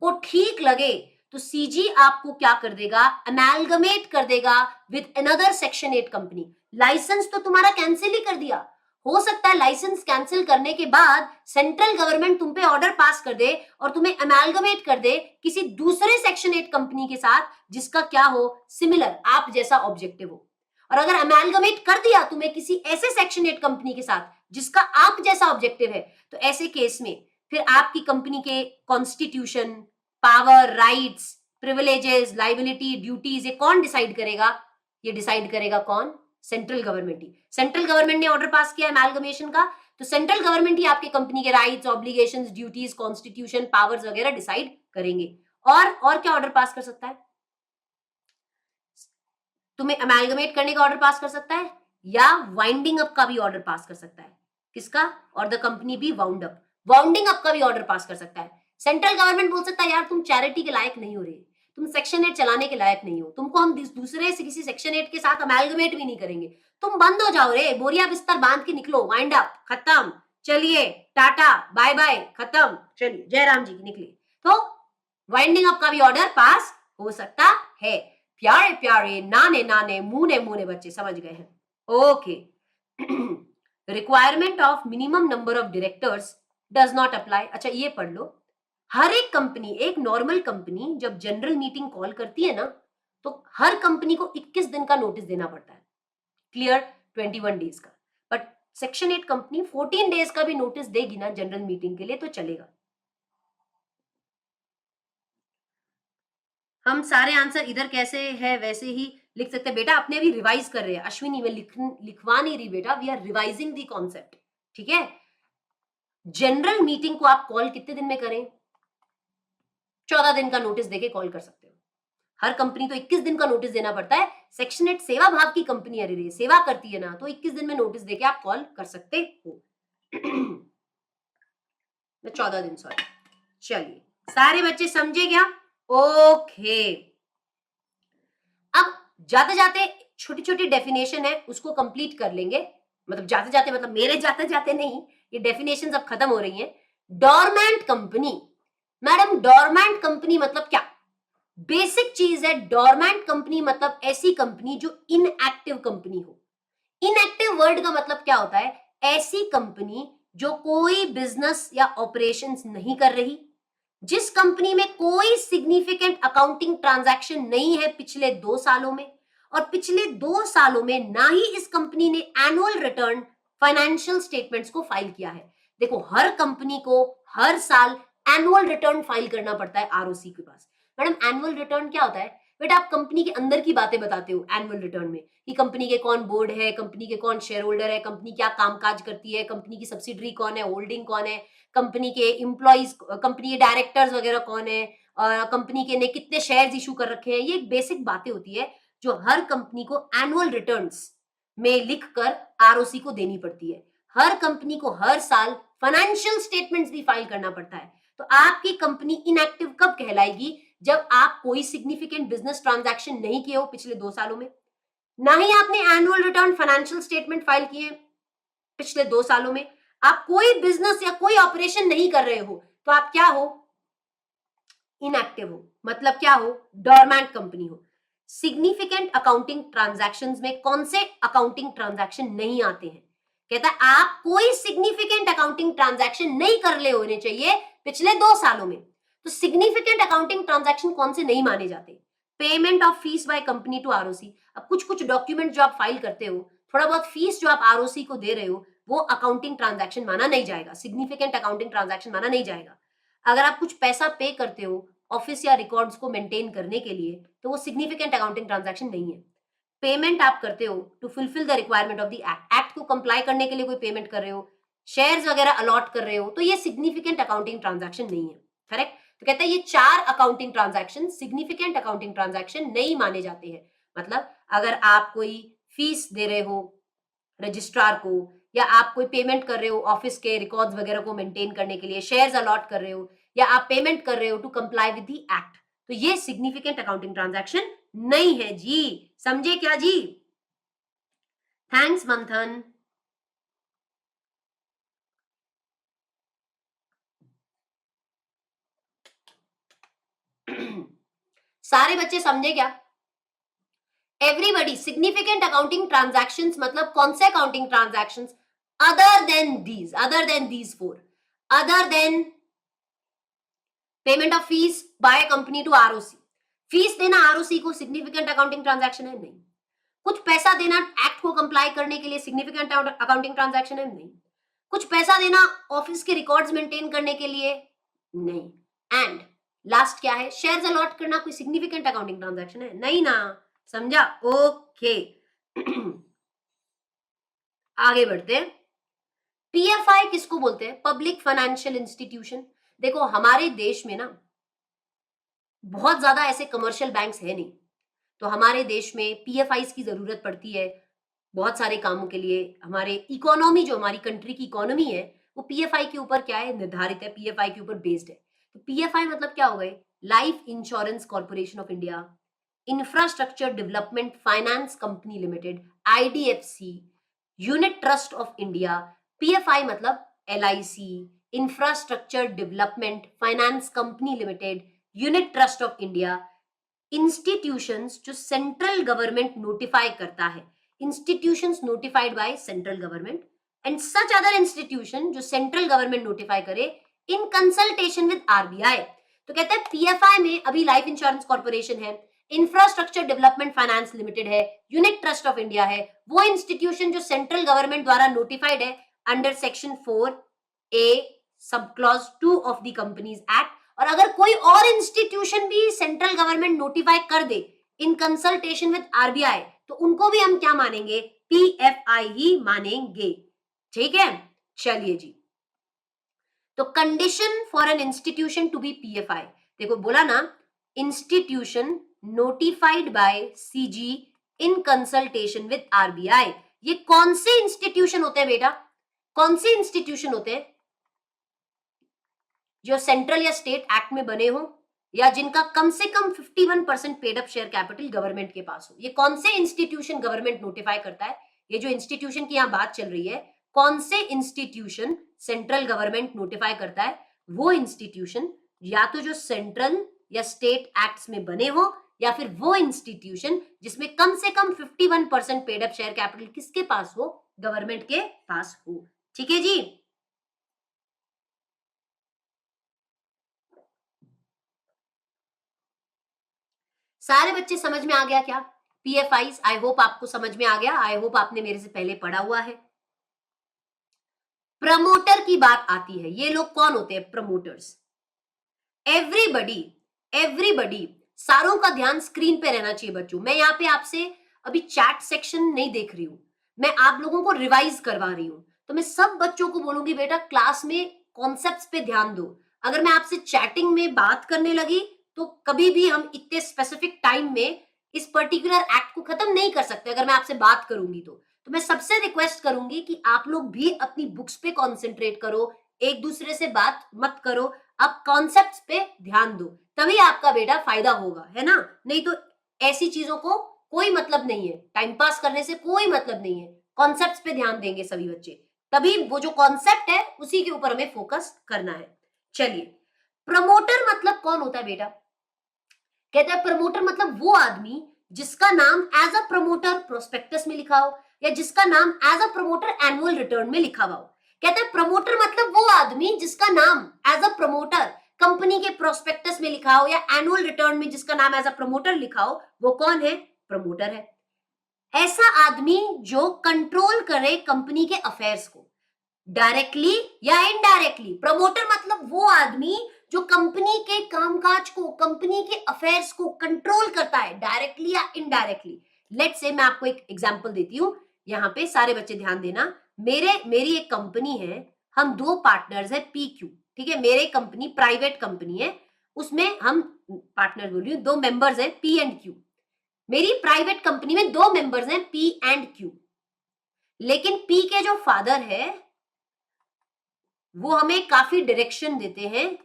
को ठीक लगे तो सीजी आपको क्या कर देगा? अमेलगमेट कर देगा with another section 8 company. License तो तुम्हारा कैंसिल ही कर दिया, हो सकता है लाइसेंस कैंसिल करने के बाद सेंट्रल गवर्नमेंट तुम पे ऑर्डर पास कर दे और तुम्हें अमेलगमेट कर दे किसी दूसरे सेक्शन 8 कंपनी के साथ जिसका क्या हो? सिमिलर, आप जैसा ऑब्जेक्टिव हो। और अगर अमेलगमेट कर दिया तुम्हें किसी ऐसे सेक्शन 8 कंपनी के साथ जिसका आप जैसा ऑब्जेक्टिव है, तो ऐसे केस में फिर आपकी कंपनी के constitution, power, rights, privileges, liability, duties, ये कौन डिसाइड करेगा? ये डिसाइड करेगा कौन? सेंट्रल गवर्नमेंट ही। सेंट्रल गवर्नमेंट ने ऑर्डर पास किया अमेलगमेशन का, तो सेंट्रल गवर्नमेंट ही आपके कंपनी के rights, obligations, duties, constitution, powers वगैरह डिसाइड करेंगे। और क्या ऑर्डर पास कर सकता है? तुम्हें अमेलगमेट करने का ऑर्डर पास कर सकता है, या वाइंडिंग अप का भी ऑर्डर पास कर सकता है। किसका? और the company be wound up, winding up का भी ऑर्डर पास कर सकता है। सेंट्रल गवर्नमेंट बोल सकता है यार तुम चैरिटी के लायक नहीं हो रहे, तुम सेक्शन 8 चलाने के लायक नहीं हो, तुमको हम दूसरे से किसी सेक्शन 8 के साथ अमेलगमेट भी नहीं करेंगे, तुम बंद हो जाओ रे, बोरिया बिस्तर बांध के निकलो, वाइंड अप, खत्म, चलिए टाटा बाय बाय, खत्म, चलिए जयराम जी की निकली। तो वाइंडिंग अप का भी ऑर्डर पास हो सकता है। प्यारे प्यारे नाने नाने मुने मुने बच्चे समझ गए हैं? Okay. Requirement of minimum number of directors does not apply. अच्छा ये पढ़ लो, हर एक कंपनी, एक नॉर्मल कंपनी जब जनरल मीटिंग कॉल करती है ना, तो हर कंपनी को 21 दिन का नोटिस देना पड़ता है, क्लियर, 21 डेज का। बट सेक्शन 8 कंपनी 14 डेज का भी नोटिस देगी ना जनरल मीटिंग के लिए तो चलेगा। हम सारे आंसर इधर कैसे है वैसे ही लिख सकते हैं बेटा, अपने भी रिवाइज कर रहे हैं। अश्विनी में लिखवा नहीं रही बेटा, we are revising the concept, ठीक है। जनरल मीटिंग को आप कॉल कितने दिन में करें? 14 दिन का नोटिस देके कॉल कर सकते हो। हर कंपनी तो 21 दिन का नोटिस देना पड़ता है। सेक्शन 8 सेवा भाव की कंपनी अरे सेवा करती है ना, तो 21 दिन में नोटिस देके आप कॉल कर सकते हो। 14 दिन, सॉरी। चलिए सारे बच्चे समझे क्या? ओके। अब जाते जाते छोटी छोटी डेफिनेशन है उसको कंप्लीट कर लेंगे, मतलब जाते जाते मतलब मेरे जाते जाते नहीं, ये डेफिनेशंस अब खत्म हो रही हैं। Dormant company, madam dormant company मतलब क्या? बेसिक चीज है, डोरमेंट कंपनी मतलब ऐसी कंपनी जो इनएक्टिव कंपनी हो। इनएक्टिव वर्ड का मतलब क्या होता है? ऐसी कंपनी जो कोई बिजनेस या ऑपरेशंस नहीं कर रही, जिस कंपनी में कोई सिग्निफिकेंट अकाउंटिंग ट्रांजैक्शन नहीं है पिछले 2 सालों में, और पिछले 2 सालों में ना ही इस कंपनी ने एनुअल रिटर्न, फाइनेंशियल स्टेटमेंट्स को फाइल किया है। देखो हर कंपनी को हर साल एनुअल रिटर्न फाइल करना पड़ता है आरओसी के पास। मैडम एनुअल रिटर्न क्या होता है? बेटा आप कंपनी के अंदर की बातें बताते हो एनुअल रिटर्न में, कि कंपनी के कौन बोर्ड है, कंपनी के कौन शेयर होल्डर है, कंपनी क्या कामकाज करती है, कंपनी की सब्सिडरी कौन है, होल्डिंग कौन है, कंपनी के एम्प्लॉइज, कंपनी के डायरेक्टर्स वगैरह कौन है, कंपनी के ने कितने शेयर्स इशू कर रखे हैं। ये एक बेसिक बातें होती है जो हर कंपनी को एनुअल रिटर्न्स में लिखकर आरओसी को देनी पड़ती है। हर कंपनी को हर साल फाइनेंशियल स्टेटमेंट्स भी फाइल करना पड़ता है। तो आपकी कंपनी इनएक्टिव कब कहलाएगी? जब आप कोई सिग्निफिकेंट बिजनेस ट्रांजैक्शन नहीं किए हो पिछले 2 सालों में, ना ही आपने annual return financial statement file किए पिछले 2 सालों में, आप कोई बिजनेस या कोई ऑपरेशन नहीं कर रहे हो, तो आप क्या हो? इनएक्टिव हो। मतलब क्या हो? डोरमेंट कंपनी हो। सिग्निफिकेंट अकाउंटिंग ट्रांजैक्शंस में कौन से अकाउंटिंग ट्रांजैक्शन नहीं आते हैं? कहता है आप कोई सिग्निफिकेंट अकाउंटिंग ट्रांजैक्शन नहीं कर ले होने चाहिए पिछले 2 सालों में। तो सिग्निफिकेंट अकाउंटिंग ट्रांजैक्शन कौन से नहीं माने जाते? Payment of fees by company to ROC. अब कुछ कुछ डॉक्यूमेंट जो आप फाइल करते हो, थोड़ा बहुत फीस जो आप आरओसी को दे रहे हो, वो अकाउंटिंग ट्रांजैक्शन माना नहीं जाएगा, सिग्निफिकेंट अकाउंटिंग ट्रांजैक्शन माना नहीं जाएगा। अगर आप कुछ पैसा पे करते हो ऑफिस या रिकॉर्ड्स को मेंटेन करने के लिए, तो वो सिग्निफिकेंट अकाउंटिंग ट्रांजैक्शन नहीं है। पेमेंट आप करते हो to fulfil the requirement of the act, act को कंप्लाई करने के लिए कोई पेमेंट कर रहे हो, शेयर्स वगैरह अलॉट कर रहे हो, तो ये सिग्निफिकेंट अकाउंटिंग ट्रांजैक्शन नहीं है। करेक्ट? तो कहता है ये 4 accounting transaction significant accounting transaction नहीं माने जाते हैं। मतलब अगर आप कोई फीस दे रहे हो रजिस्ट्रार को, या आप कोई पेमेंट कर रहे हो ऑफिस के रिकॉर्ड्स वगैरह को मेंटेन करने के लिए, शेयर्स अलॉट कर रहे हो, या आप पेमेंट कर रहे हो to comply with the act, तो ये सिग्निफिकेंट अकाउंटिंग ट्रांजैक्शन नहीं है जी। समझे क्या जी? थैंक्स मंथन। सारे बच्चे समझे क्या? एवरीबडी, सिग्निफिकेंट अकाउंटिंग ट्रांजैक्शंस मतलब कौन से accounting transactions? Other than these 4, other than payment of fees by company to ROC. Fees देना आरओसी को सिग्निफिकेंट अकाउंटिंग ट्रांजैक्शन है? नहीं। कुछ पैसा देना एक्ट को कंप्लाई करने के लिए सिग्निफिकेंट अकाउंटिंग ट्रांजैक्शन है? नहीं। कुछ पैसा देना ऑफिस के रिकॉर्ड्स मेंटेन करने के लिए? नहीं। एंड लास्ट क्या है? शेयर्स अलॉट करना कोई सिग्निफिकेंट अकाउंटिंग ट्रांजैक्शन है? नहीं ना, समझा? ओके। आगे बढ़ते हैं। पीएफआई किसको बोलते हैं? Public financial institution. देखो हमारे देश में ना बहुत ज्यादा ऐसे कमर्शियल बैंक्स है नहीं, तो हमारे देश में पीएफआईज की जरूरत पड़ती है बहुत सारे कामों के लिए। हमारे इकोनॉमी, जो हमारी कंट्री की इकोनॉमी है, वो पीएफआई के ऊपर क्या है? निर्धारित है, पीएफआई के ऊपर बेस्ड है। तो पीएफआई मतलब क्या हो गए? Life Insurance Corporation of India, Infrastructure Development Finance Company Limited, IDFC, Unit Trust of India. PFI मतलब LIC, Infrastructure Development Finance Company Limited, Unit Trust of India. Institutions जो सेंट्रल गवर्नमेंट नोटिफाई करता है, institutions notified by central government, and such other institution जो central government notify करे in consultation with RBI. तो कहते हैं PFI में अभी लाइफ इंश्योरेंस कॉर्पोरेशन है, इंफ्रास्ट्रक्चर डेवलपमेंट फाइनेंस लिमिटेड है, यूनिट ट्रस्ट ऑफ इंडिया है, वो इंस्टीट्यूशन जो सेंट्रल गवर्नमेंट द्वारा नोटिफाइड है under section 4A sub clause 2 of the companies act. और अगर कोई और इंस्टीट्यूशन भी सेंट्रल गवर्नमेंट नोटिफाई कर दे इन कंसल्टेशन विद आरबीआई, तो उनको भी हम क्या मानेंगे? पीएफआई ही मानेंगे। ठीक है, चलिए जी। तो condition for an institution to be PFI, देखो बोला ना, institution notified by CG in consultation with RBI. ये कौन से इंस्टीट्यूशन होते हैं बेटा? कौन से इंस्टीट्यूशन होते हैं? जो सेंट्रल या स्टेट एक्ट में बने हो, या जिनका कम से कम 51% paid up share capital government के पास हो। ये कौन से इंस्टीट्यूशन गवर्नमेंट नोटिफाई करता है? ये जो इंस्टीट्यूशन की यहां बात चल रही है, कौन से इंस्टीट्यूशन सेंट्रल गवर्नमेंट नोटिफाई करता है? वो इंस्टीट्यूशन या तो जो सेंट्रल या स्टेट एक्ट्स में बने हो, या फिर वो इंस्टीट्यूशन जिसमें कम से कम 51% पेड अप शेयर कैपिटल किसके पास हो? गवर्नमेंट के पास हो। ठीक है जी। सारे बच्चे समझ में आ गया क्या? पीएफआईज आई होप आपको समझ में आ गया। आई होप आपने मेरे से पहले पढ़ा हुआ है। प्रमोटर की बात आती है, ये लोग कौन होते हैं? प्रमोटर्स। एवरीबडी, एवरीबडी, सारों का ध्यान स्क्रीन पे रहना चाहिए बच्चों। मैं यहाँ पे आपसे अभी चैट सेक्शन नहीं देख रही हूं, मैं आप लोगों को रिवाइज करवा रही हूं। तो मैं सब बच्चों को बोलूंगी बेटा क्लास में कॉन्सेप्ट्स पे ध्यान दो। अगर मैं आपसे चैटिंग में बात करने लगी तो कभी भी हम इतने स्पेसिफिक टाइम में इस पर्टिकुलर एक्ट को खत्म नहीं कर सकते। अगर मैं आपसे बात करूंगी तो मैं सबसे रिक्वेस्ट करूंगी कि आप लोग भी अपनी बुक्स पे कॉन्सेंट्रेट करो, एक दूसरे से बात मत करो, आप कॉन्सेप्ट्स पे ध्यान दो, तभी आपका बेटा फायदा होगा, है ना? नहीं तो ऐसी चीजों को कोई मतलब नहीं है, टाइम पास करने से कोई मतलब नहीं है। कॉन्सेप्ट्स पे ध्यान देंगे सभी बच्चे, तभी वो जो कॉन्सेप्ट है उसी के ऊपर हमें फोकस करना है। चलिए, प्रमोटर मतलब कौन होता है बेटा? कहते हैं प्रमोटर मतलब वो आदमी जिसका नाम एज अ प्रमोटर प्रोस्पेक्टस में लिखा हो, या जिसका नाम as a promoter annual return में लिखा हुआ हो। कहते हैं प्रमोटर मतलब वो आदमी जिसका नाम एज अ प्रमोटर कंपनी के प्रोस्पेक्टस में लिखा हो, या एनुअल रिटर्न में जिसका नाम एज अ प्रमोटर लिखा हो, वो कौन है? प्रमोटर है। ऐसा आदमी जो कंट्रोल करे कंपनी के अफेयर्स को, डायरेक्टली या इनडायरेक्टली। प्रमोटर मतलब वो आदमी जो कंपनी के कामकाज को, कंपनी के अफेयर्स को कंट्रोल करता है, डायरेक्टली या इनडायरेक्टली। लेट्स से मैं आपको एक एग्जांपल देती हूं, यहां पे सारे बच्चे ध्यान देना। मेरी एक कंपनी है, हम दो पार्टनर्स है PQ, ठीक है? मेरे कंपनी प्राइवेट कंपनी है, उसमें हम पार्टनर बोल रही हूं, दो मेंबर्स हैं P एंड Q। मेरी प्राइवेट कंपनी में दो मेंबर्स हैं P एंड Q, लेकिन P के जो फादर है वो हमें काफी डायरेक्शन देते हैं,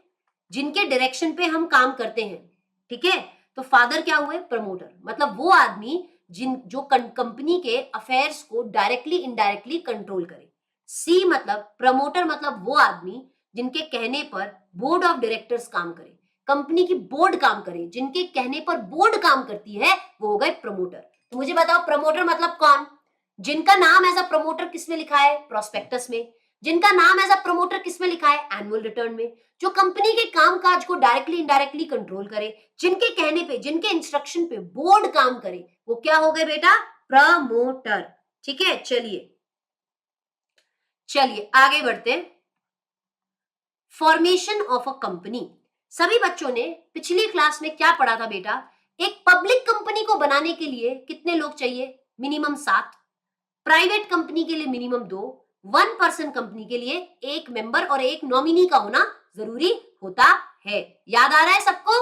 जिनके डायरेक्शन पे हम काम करते हैं, ठीक है? तो फादर क्या हुए? प्रमोटर, मतलब वो आदमी जो कंपनी के अफेयर्स को डायरेक्टली इनडायरेक्टली कंट्रोल करे। सी मतलब प्रमोटर, मतलब वो आदमी जिनके कहने पर बोर्ड ऑफ डायरेक्टर्स काम करे, कंपनी की बोर्ड काम करे, जिनके कहने पर बोर्ड काम करती है, वो हो गए प्रमोटर। तो मुझे बताओ प्रमोटर मतलब कौन? जिनका नाम एज अ प्रमोटर किसमें लिखा है? प्रोस्पेक्टस में। जिनका नाम एज अ प्रमोटर किसमें लिखा है? एनुअल रिटर्न में। जो कंपनी के कामकाज को डायरेक्टली इनडायरेक्टली कंट्रोल करे, जिनके कहने पे, जिनके इंस्ट्रक्शन पे बोर्ड काम करे, वो क्या हो गए बेटा? प्रमोटर। ठीक है, चलिए चलिए आगे बढ़ते हैं। Formation of a company. सभी बच्चों ने पिछली क्लास में क्या पढ़ा था बेटा? एक पब्लिक कंपनी को बनाने के लिए कितने लोग चाहिए? मिनिमम 7। प्राइवेट कंपनी के लिए मिनिमम 2। 1 पर्सन कंपनी के लिए एक मेंबर और एक नॉमिनी का होना जरूरी होता है। याद आ रहा है सबको?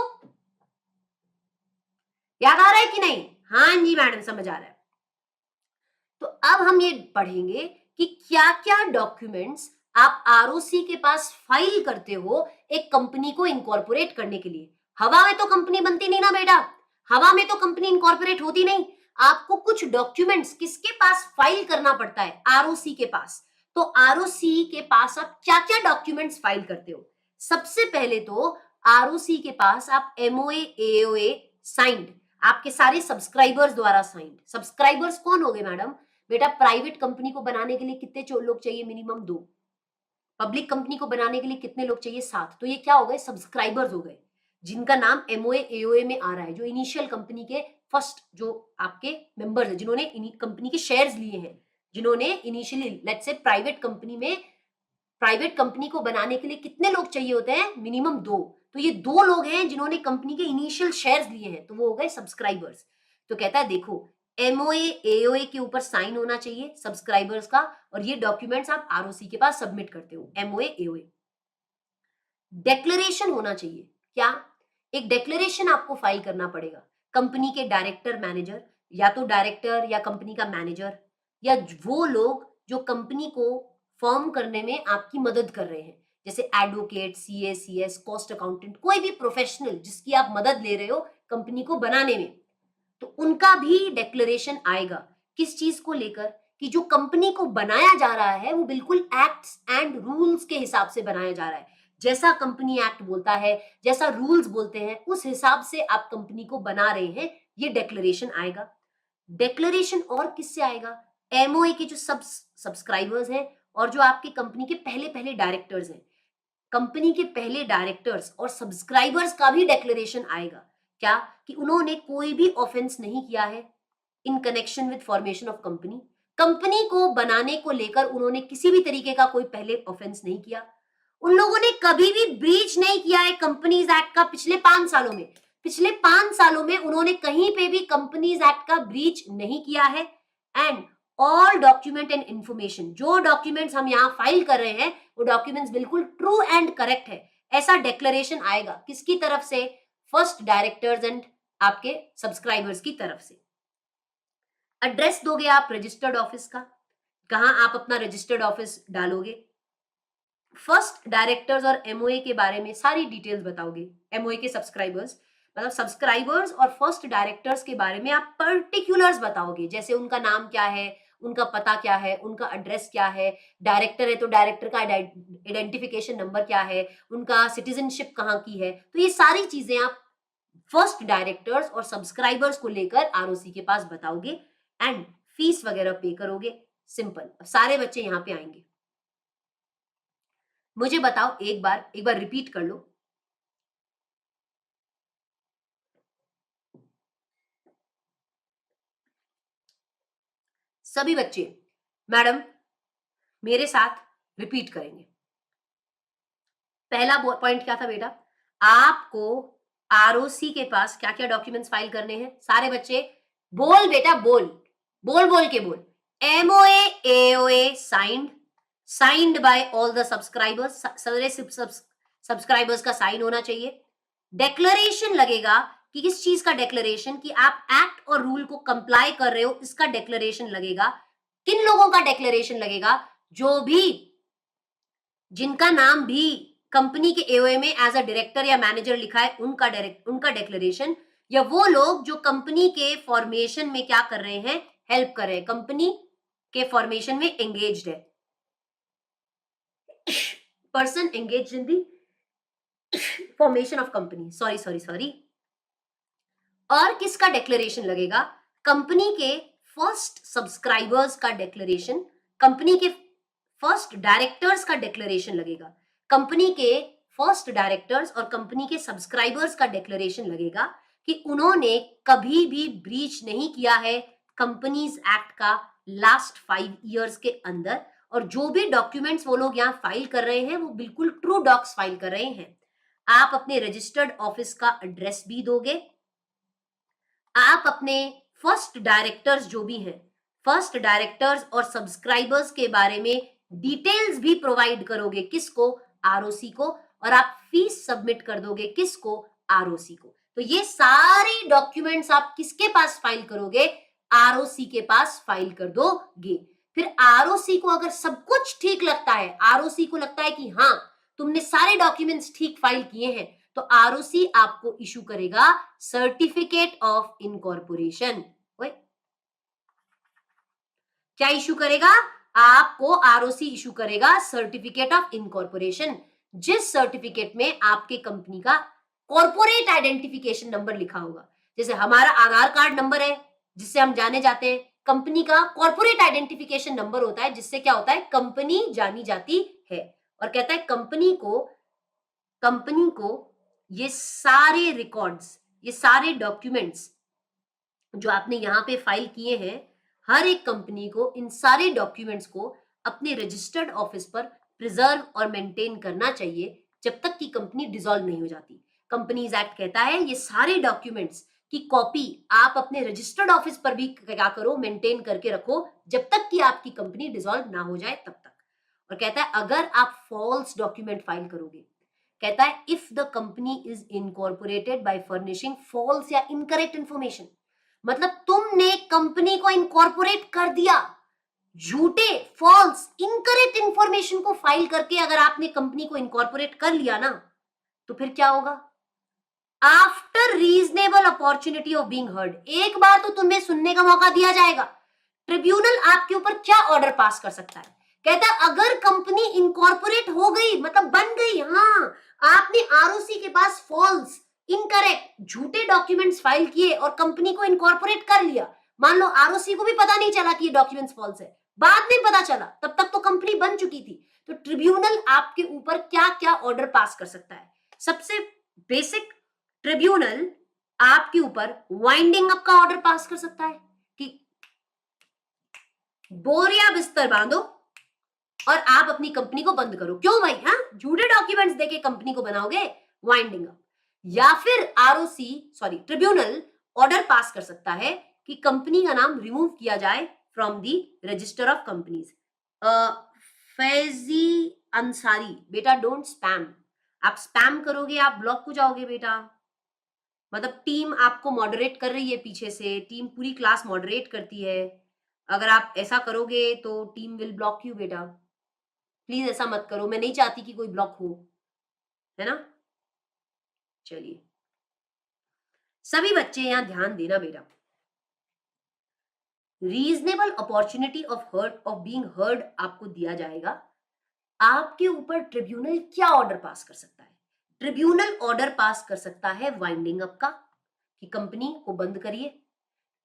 याद आ रहा है कि नहीं? हाँ जी मैडम, समझ आ रहा है। तो अब हम ये पढ़ेंगे कि क्या क्या डॉक्यूमेंट्स आप आरओसी के पास फाइल करते हो एक कंपनी को इनकॉर्पोरेट करने के लिए। हवा में तो कंपनी बनती नहीं ना बेटा, हवा में तो कंपनी इनकॉर्पोरेट होती नहीं। आपको कुछ डॉक्यूमेंट्स किसके पास फाइल करना पड़ता है? आरओसी के पास। तो आरओसी के पास आप क्या क्या डॉक्यूमेंट्स फाइल करते हो? सबसे पहले तो आरओसी के पास आप एमओए एओए साइंड, आपके सारे सब्सक्राइबर्स द्वारा साइंड। सब्सक्राइबर्स कौन हो गए मैडम? बेटा प्राइवेट कंपनी को बनाने के लिए कितने लोग चाहिए? मिनिमम 2। पब्लिक कंपनी को बनाने के लिए कितने लोग चाहिए? 7। तो ये क्या हो गए? सब्सक्राइबर्स हो गए, जिनका नाम एमओए एओए में आ रहा है, जो इनिशियल कंपनी के फर्स्ट जो आपके मेंबर्स हैं, जिन्होंने कंपनी के शेयर्स लिए हैं, जिन्होंने initially let's say private company में, प्राइवेट कंपनी को बनाने के लिए कितने लोग चाहिए होते हैं? मिनिमम 2। तो ये 2 लोग हैं जिन्होंने कंपनी के इनिशियल शेयर्स लिए हैं, तो वो हो गए सब्सक्राइबर्स। तो कहता है देखो, एमओए एओए के ऊपर साइन होना चाहिए सब्सक्राइबर्स का, और ये डॉक्यूमेंट्स आप आरओसी के पास सबमिट करते हो, एमओए एओए। डेक्लेरेशन होना चाहिए। क्या? एक डेक्लेरेशन आपको फाइल करना पड़ेगा। कंपनी के डायरेक्टर मैनेजर, या तो डायरेक्टर या कंपनी का मैनेजर, या वो लोग जो कंपनी को फॉर्म करने में आपकी मदद कर रहे हैं, जैसे advocate, CA, CS, cost accountant, कोई भी प्रोफेशनल जिसकी आप मदद ले रहे हो कंपनी को बनाने में, तो उनका भी डिक्लेरेशन आएगा। किस चीज को लेकर? कि जो कंपनी को बनाया जा रहा है वो बिल्कुल एक्ट्स एंड रूल्स के हिसाब से बनाया जा रहा है। जैसा कंपनी एक्ट बोलता है, जैसा रूल्स बोलते हैं, उस हिसाब से आप कंपनी को बना रहे हैं, ये डिक्लेरेशन आएगा। डिक्लेरेशन और किससे आएगा? एमओए के जो सब्सक्राइबर्स हैं और जो आपकी कंपनी के पहले पहले डायरेक्टर्स हैं, कंपनी के पहले डायरेक्टर्स और सब्सक्राइबर्स का भी डिक्लेरेशन आएगा। क्या? कि उन्होंने कोई भी ऑफेंस नहीं किया है in connection with formation of company. Company को बनाने को लेकर उन्होंने किसी भी तरीके का कोई पहले ऑफेंस नहीं किया। उन लोगों ने कभी भी ब्रीच नहीं किया है कंपनीज एक्ट का पिछले 5 सालों में। पिछले 5 सालों में उन्होंने कहीं पे भी कंपनीज एक्ट का ब्रीच नहीं किया है। And all document and information, जो डॉक्यूमेंट्स हम यहाँ फाइल कर रहे हैं वो डॉक्यूमेंट्स बिल्कुल ट्रू एंड करेक्ट है, ऐसा डिक्लेरेशन आएगा। किसकी तरफ से? फर्स्ट डायरेक्टर्स एंड आपके सब्सक्राइबर्स की तरफ से। एड्रेस दोगे आप रजिस्टर्ड ऑफिस का, कहां आप अपना रजिस्टर्ड ऑफिस डालोगे? फर्स्ट डायरेक्टर्स और एमओए के बारे में सारी डिटेल्स बताओगे। एमओए के सब्सक्राइबर्स, मतलब सब्सक्राइबर्स और फर्स्ट डायरेक्टर्स के बारे में आप पर्टिकुलर्स बताओगे, जैसे उनका नाम क्या है, उनका पता क्या है, उनका एड्रेस क्या है, डायरेक्टर है तो डायरेक्टर का आइडेंटिफिकेशन नंबर क्या है, उनका सिटीजनशिप कहाँ की है। तो ये सारी चीजें आप फर्स्ट डायरेक्टर्स और सब्सक्राइबर्स को लेकर आरओसी के पास बताओगे एंड फीस वगैरह पे करोगे। सिंपल। सारे बच्चे यहाँ पे आएंगे। मुझे बताओ, एक बार रिपीट कर लो। सभी बच्चे मैडम मेरे साथ रिपीट करेंगे। पहला पॉइंट क्या था बेटा? आपको आरओसी के पास क्या क्या डॉक्यूमेंट्स फाइल करने हैं? सारे बच्चे बोल बेटा, बोल बोल बोल के बोल। MOA AOA signed by all the subscribers, सारे सब्सक्राइबर्स का साइन होना चाहिए। डिक्लेरेशन लगेगा कि किस चीज का डिक्लेरेशन? कि आप एक्ट और रूल को कंप्लाई कर रहे हो, इसका डिक्लेरेशन लगेगा। किन लोगों का डिक्लेरेशन लगेगा? जो भी, जिनका नाम भी कंपनी के एओए में एज अ डायरेक्टर या मैनेजर लिखा है, उनका डिक्लेरेशन, या वो लोग जो कंपनी के फॉर्मेशन में क्या कर रहे हैं? हेल्प कर रहे हैं, कंपनी के फॉर्मेशन में एंगेज्ड है। Person engage in the formation of company, sorry. और किसका डिक्लेरेशन लगेगा? कंपनी के फर्स्ट सब्सक्राइबर्स का डिक्लेरेशन, कंपनी के फर्स्ट डायरेक्टर्स का डिक्लेरेशन लगेगा, कंपनी के फर्स्ट डायरेक्टर्स और कंपनी के सब्सक्राइबर्स का डिक्लेरेशन लगेगा कि उन्होंने कभी भी ब्रीच नहीं किया है कंपनीज एक्ट का लास्ट 5 इयर्स के अंदर, और जो भी डॉक्यूमेंट्स वो लोग यहाँ फाइल कर रहे हैं वो बिल्कुल ट्रू डॉक्स फाइल कर रहे हैं। आप अपने रजिस्टर्ड ऑफिस का एड्रेस भी दोगे, आप अपने फर्स्ट डायरेक्टर्स जो भी हैं, फर्स्ट डायरेक्टर्स और सब्सक्राइबर्स के बारे में डिटेल्स भी प्रोवाइड करोगे, किसको? आरओसी को। और आप फीस सबमिट कर दोगे, किसको? आरओसी को। तो ये सारे डॉक्यूमेंट्स आप किसके पास फाइल करोगे? आरओसी के पास फाइल कर दोगे। फिर आरओसी को अगर सब कुछ ठीक लगता है, आरओसी को लगता है कि हाँ तुमने सारे डॉक्यूमेंट्स ठीक फाइल किए हैं, तो आरओसी आपको इशू करेगा सर्टिफिकेट ऑफ इनकॉर्पोरेशन। क्या इशू करेगा? आपको आरओसी इशू करेगा सर्टिफिकेट ऑफ इनकॉर्पोरेशन, जिस सर्टिफिकेट में आपके कंपनी का कॉर्पोरेट आइडेंटिफिकेशन नंबर लिखा होगा। जैसे हमारा आधार कार्ड नंबर है जिससे हम जाने जाते हैं, कंपनी का कॉर्पोरेट आइडेंटिफिकेशन नंबर होता है जिससे क्या होता है? कंपनी जानी जाती है। और कहता है कंपनी को ये सारे रिकॉर्ड्स, ये सारे डॉक्यूमेंट्स जो आपने यहाँ पे फाइल किए हैं, हर एक कंपनी को इन सारे डॉक्यूमेंट्स को अपने रजिस्टर्ड ऑफिस पर प्रिजर्व और मेंटेन करना चाहिए जब तक कि कंपनी डिसॉल्व नहीं हो जाती। कंपनीज एक्ट कहता है ये सारे डॉक्यूमेंट्स की कॉपी आप अपने रजिस्टर्ड ऑफिस पर भी क्या करो? मेंटेन करके रखो जब तक कि आपकी कंपनी डिसॉल्व ना हो जाए तब तक। और कहता है अगर आप फॉल्स डॉक्यूमेंट फाइल करोगे, कहता है if the company is incorporated by furnishing false या इनकरेक्ट इंफॉर्मेशन, मतलब तुमने कंपनी को इनकॉर्पोरेट कर दिया, झूठे फॉल्स इनकरेक्ट इंफॉर्मेशन को फाइल करके अगर आपने कंपनी को इनकॉर्पोरेट कर लिया ना, तो फिर क्या होगा? After reasonable opportunity of being heard, एक बार तो तुम्हें सुनने का मौका दिया जाएगा, ट्रिब्यूनल आपके ऊपर क्या ऑर्डर पास कर सकता है? कहता है अगर कंपनी इनकॉर्पोरेट हो गई, मतलब बन गई, हाँ आपने आरओसी के पास फॉल्स इनकरेक्ट झूठे डॉक्यूमेंट्स फाइल किए और कंपनी को इनकॉर्पोरेट कर लिया, मान लो आरओसी को भी पता नहीं चला कि ये डॉक्यूमेंट्स फॉल्स है, बाद में पता चला, तब तक तो कंपनी बन चुकी थी, तो ट्रिब्यूनल आपके ऊपर क्या क्या ऑर्डर पास कर सकता है? सबसे बेसिक, ट्रिब्यूनल आपके ऊपर वाइंडिंग अप का ऑर्डर पास कर सकता है कि बोरिया बिस्तर बांधो और आप अपनी कंपनी को बंद करो। क्यों भाई? हाँ, झूठे डॉक्यूमेंट्स देके कंपनी को बनाओगे? Winding up. या फिर ट्रिब्यूनल ऑर्डर पास कर सकता है कि कंपनी का नाम रिमूव किया जाए from the register of companies. Faizi Ansari, बेटा डोंट स्पैम, आप स्पैम करोगे आप ब्लॉक हो जाओगे बेटा। मतलब टीम आपको मॉडरेट कर रही है पीछे से, टीम पूरी क्लास मॉडरेट करती है, अगर आप ऐसा करोगे तो टीम विल ब्लॉक यू बेटा। प्लीज ऐसा मत करो, मैं नहीं चाहती कि कोई ब्लॉक हो, है ना। चलिए सभी बच्चे यहां ध्यान देना बेटा, reasonable opportunity of being heard आपको दिया जाएगा। आपके ऊपर ट्रिब्यूनल क्या ऑर्डर पास कर सकता है? ट्रिब्यूनल ऑर्डर पास कर सकता है वाइंडिंग अप का, कि कंपनी को बंद करिए।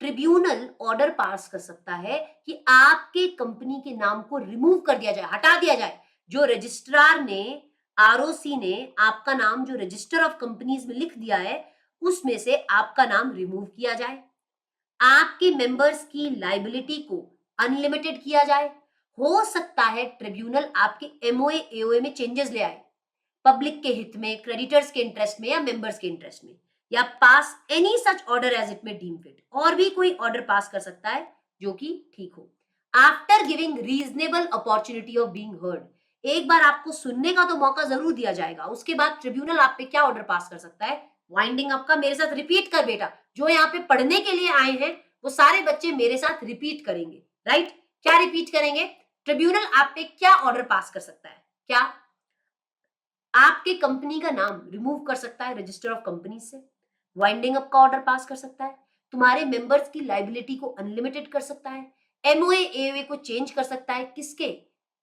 ट्रिब्यूनल ऑर्डर पास कर सकता है कि आपके कंपनी के नाम को रिमूव कर दिया जाए, हटा दिया जाए। जो रजिस्ट्रार ने, आरओसी ने आपका नाम जो रजिस्टर ऑफ कंपनीज में लिख दिया है उसमें से आपका नाम रिमूव किया जाए। आपके मेंबर्स की लाइबिलिटी को अनलिमिटेड किया जाए। हो सकता है ट्रिब्यूनल आपके एमओए एओए में चेंजेस ले आए, पब्लिक के हित में, क्रेडिटर्स के इंटरेस्ट में या मेंबर्स के इंटरेस्ट में, या pass any such order as it may deem fit, और भी कोई ऑर्डर पास कर सकता है जो कि ठीक हो। After giving reasonable opportunity of being heard, एक बार आपको सुनने का तो मौका जरूर दिया जाएगा, उसके बाद ट्रिब्यूनल आप पे क्या ऑर्डर पास कर सकता है? वाइंडिंग अप का। मेरे साथ रिपीट कर बेटा, जो यहाँ पे पढ़ने के लिए आए हैं वो सारे बच्चे मेरे साथ रिपीट करेंगे, राइट? क्या रिपीट करेंगे? ट्रिब्यूनल आप पे क्या ऑर्डर पास कर सकता है? क्या आपके कंपनी का नाम रिमूव कर सकता है रजिस्टर ऑफ कंपनी से, वाइंडिंग अप का ऑर्डर पास कर सकता है, तुम्हारे मेंबर्स की लाइबिलिटी को अनलिमिटेड कर सकता है, एमओए एओए को चेंज कर सकता है, किसके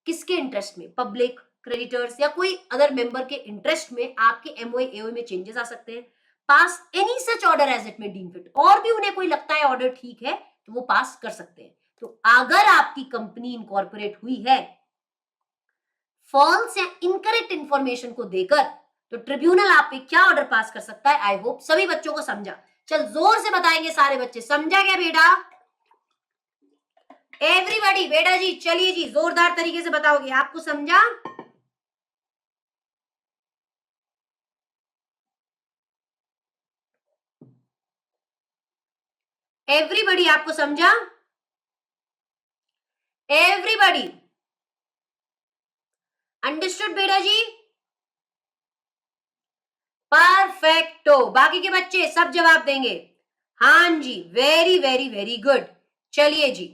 किसके इंटरेस्ट में, पब्लिक, क्रेडिटर्स या कोई अदर मेंबर के इंटरेस्ट में आपके एमओए एओए में चेंजेस आ सकते हैं। Pass any such order as it may deem fit, और भी उन्हें कोई लगता है ऑर्डर ठीक है तो वो पास कर सकते हैं। तो अगर आपकी कंपनी इनकॉर्पोरेट हुई है फॉल्स या इनकरेक्ट इंफॉर्मेशन को देकर, तो ट्रिब्यूनल आप पे क्या ऑर्डर पास कर सकता है? आई होप सभी बच्चों को समझा। चल जोर से बताएंगे सारे बच्चे, समझा क्या बेटा? एवरीबॉडी बेटा जी चलिए जी जोरदार तरीके से बताओगे, आपको समझा? एवरीबॉडी आपको समझा? एवरीबॉडी अंडरस्टूड बेटा जी? परफेक्टो। बाकी के बच्चे सब जवाब देंगे? हाँ जी, वेरी वेरी वेरी गुड। चलिए जी,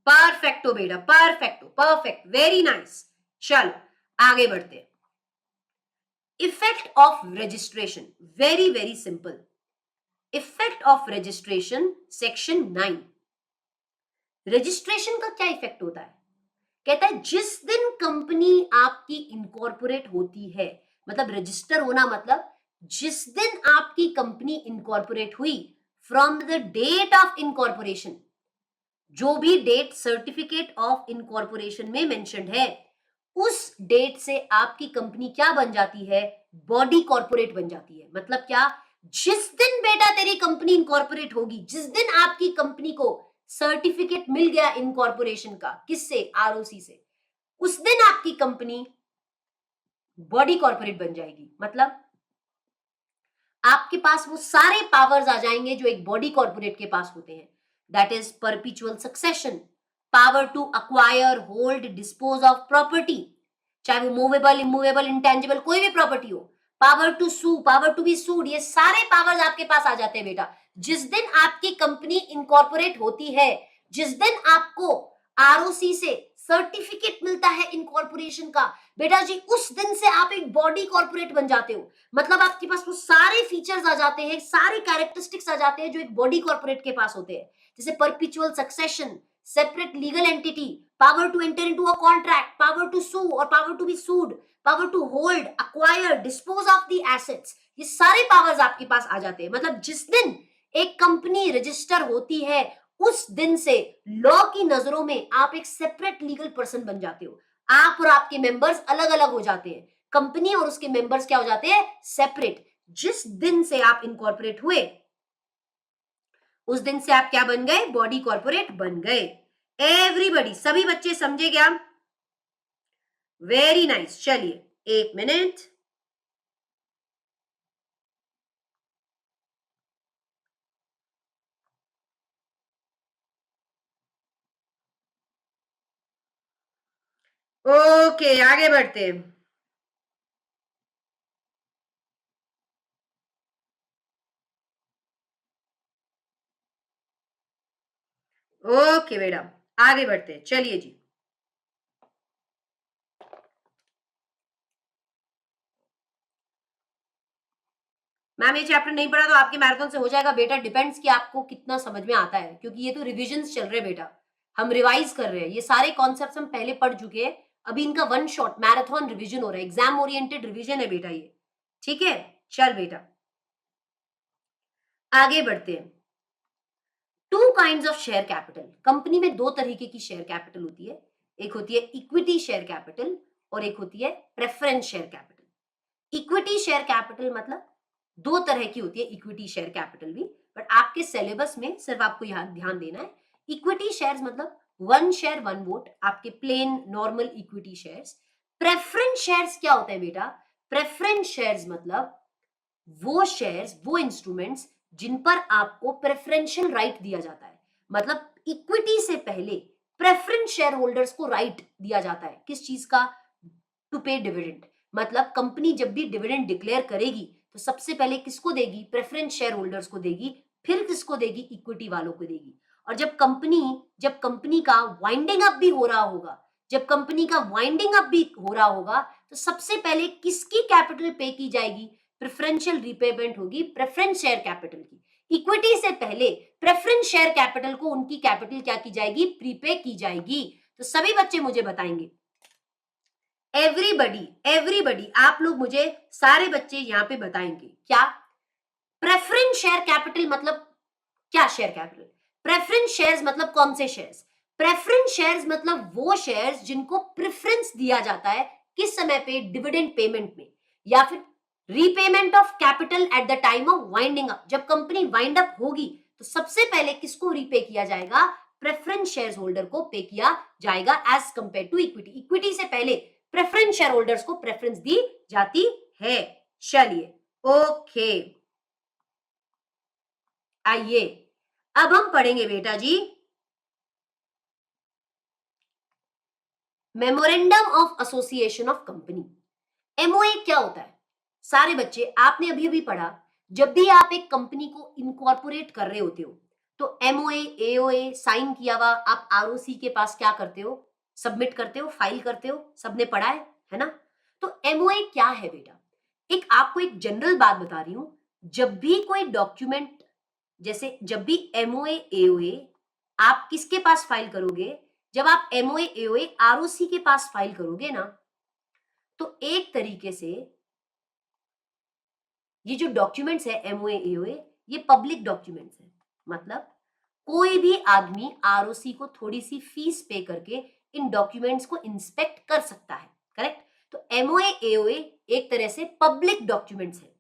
परफेक्टो बेटा, परफेक्टो, परफेक्ट, वेरी नाइस। चलो आगे बढ़ते हैं। Effect of registration, very very simple. Effect of registration section 9। Registration का क्या इफेक्ट होता है? कहता है जिस दिन कंपनी आपकी इनकॉर्पोरेट होती है, मतलब रजिस्टर होना मतलब जिस दिन आपकी कंपनी इनकॉर्पोरेट हुई, from the date of incorporation, जो भी डेट सर्टिफिकेट ऑफ इनकॉर्पोरेशन में मेंशन्ड है, उस डेट से आपकी कंपनी क्या बन जाती है? बॉडी कॉर्पोरेट बन जाती है। मतलब क्या? जिस दिन बेटा तेरी कंपनी इनकॉर्पोरेट होगी, जिस दिन आपकी कंपनी को सर्टिफिकेट मिल गया इनकॉर्पोरेशन का, किससे? आरओसी से, उस दिन आपकी कंपनी बॉडी कॉर्पोरेट बन जाएगी। मतलब आपके पास वो सारे पावर्स आ जाएंगे जो एक बॉडी कॉर्पोरेट के पास होते हैं। That is perpetual succession, power to acquire, hold, dispose of property, चाहे वो मूवेबल, इमूवेबल, इंटेंजिबल कोई भी प्रॉपर्टी हो, power to sue, power to be sued, ये सारे पावर्स आपके पास आ जाते हैं बेटा जिस दिन आपकी कंपनी इनकॉर्पोरेट होती है, जिस दिन आपको आरओसी से सर्टिफिकेट मिलता है इनकॉर्पोरेशन का, बेटा जी उस दिन से आप एक बॉडी कॉर्पोरेट बन जाते हो। मतलब आपके पास वो सारे फीचर्स आ जाते हैं, सारे कैरेक्टरिस्टिक्स आ जाते हैं जो एक बॉडी कॉर्पोरेट के पास होते हैं, जैसे perpetual succession, separate legal entity, power to enter into a contract, power to sue और power to be sued, power to hold, acquire, dispose of the assets, ये सारे पावर्स आपके पास आ जाते हैं। मतलब जिस दिन एक कंपनी रजिस्टर होती है, उस दिन से लॉ की नजरों में आप एक सेपरेट लीगल पर्सन बन जाते हो। आप और आपके मेंबर्स अलग अलग हो जाते हैं, कंपनी और उसके मेंबर्स क्या हो जाते हैं? सेपरेट। जिस दिन से आप इनकॉर्पोरेट हुए, उस दिन से आप क्या बन गए? बॉडी कॉर्पोरेट बन गए। एवरीबॉडी, सभी बच्चे समझे क्या? Very nice. चलिए एक मिनट, ओके आगे बढ़ते हैं। ओके बेटा आगे बढ़ते हैं, चलिए जी। मैम ये चैप्टर नहीं पढ़ा तो आपके मैराथन से हो जाएगा बेटा, डिपेंड्स कि आपको कितना समझ में आता है, क्योंकि ये तो रिविजन्स चल रहे हैं बेटा, हम रिवाइज कर रहे हैं, ये सारे कॉन्सेप्ट्स हम पहले पढ़ चुके हैं, अभी इनका वन शॉट मैराथन रिविजन हो रहा है, एग्जाम ओरिएंटेड रिविजन है बेटा ये, ठीक है? चल बेटा आगे बढ़ते हैं। Two kinds of share capital, company में दो तरीके की शेयर कैपिटल होती है, एक होती है इक्विटी शेयर कैपिटल और एक होती है preference share capital. Equity share capital मतलब दो तरह की होती है इक्विटी शेयर कैपिटल भी, बट आपके सिलेबस में सिर्फ आपको यहाँ ध्यान देना है, इक्विटी शेयर्स मतलब वन शेयर वन वोट, आपके plain normal equity shares. Preference shares क्या होता है बेटा? प्रेफरेंस शेयर्स मतलब वो शेयर्स, वो इंस्ट्रूमेंट्स जिन पर आपको प्रेफरेंशियल राइट दिया जाता है, मतलब इक्विटी से पहले प्रेफरेंस शेयर होल्डर्स को राइट दिया जाता है, किस चीज का? टू पे डिविडेंड। मतलब कंपनी जब भी डिविडेंड डिक्लेयर करेगी तो सबसे पहले किसको देगी? प्रेफरेंस शेयर होल्डर्स को देगी, फिर किसको देगी? इक्विटी वालों को देगी। और जब कंपनी का वाइंडिंग अप भी हो रहा होगा, जब कंपनी का वाइंडिंग अप भी हो रहा होगा, तो सबसे पहले किसकी कैपिटल पे की जाएगी? प्रेफरेंशियल रीपेमेंट होगी प्रेफरेंस शेयर कैपिटल की। इक्विटी से पहले प्रेफरेंस शेयर कैपिटल को उनकी कैपिटल क्या की जाएगी? प्रीपे की जाएगी। तो सभी बच्चे मुझे बताएंगे, एवरीबडी आप लोग मुझे सारे बच्चे यहां पे बताएंगे क्या प्रेफरेंस शेयर कैपिटल मतलब क्या? शेयर कैपिटल, प्रेफरेंस शेयर्स मतलब कौन से शेयर्स? प्रेफरेंस शेयर्स मतलब वो शेयर्स जिनको प्रेफरेंस दिया जाता है, किस समय पे? डिविडेंड पेमेंट में, या फिर repayment of capital eight the time of winding up. जब कंपनी वाइंड अप होगी तो सबसे पहले किसको रीपे किया जाएगा? प्रेफरेंस शेयर होल्डर को पे किया जाएगा as compare to equity. Equity से पहले प्रेफरेंस शेयर होल्डर्स को प्रेफरेंस दी जाती है। चलिए ओके, आइए अब हम पढ़ेंगे बेटा जी memorandum of association of company. MOA क्या होता है? सारे बच्चे आपने अभी अभी पढ़ा, जब भी आप एक कंपनी को इनकॉर्पोरेट कर रहे होते हो तो एमओए एओए साइन किया हुआ आप आरओसी के पास क्या करते हो? सबमिट करते हो, फाइल करते हो। सबने पढ़ा है ना? तो एमओए क्या है बेटा? एक आपको एक जनरल बात बता रही हूं, जब भी कोई डॉक्यूमेंट, जैसे जब भी एमओए एओए आप किसके पास फाइल करोगे, जब आप एमओए एओए आरओसी के पास फाइल करोगे ना, तो एक तरीके से ये जो डॉक्यूमेंट्स है एमओए एओए, ये पब्लिक डॉक्यूमेंट्स है। मतलब कोई भी आदमी आरओसी को थोड़ी सी फीस पे करके इन डॉक्यूमेंट्स को इंस्पेक्ट कर सकता है, करेक्ट? तो एमओए एओए एक तरह से पब्लिक डॉक्यूमेंट्स है।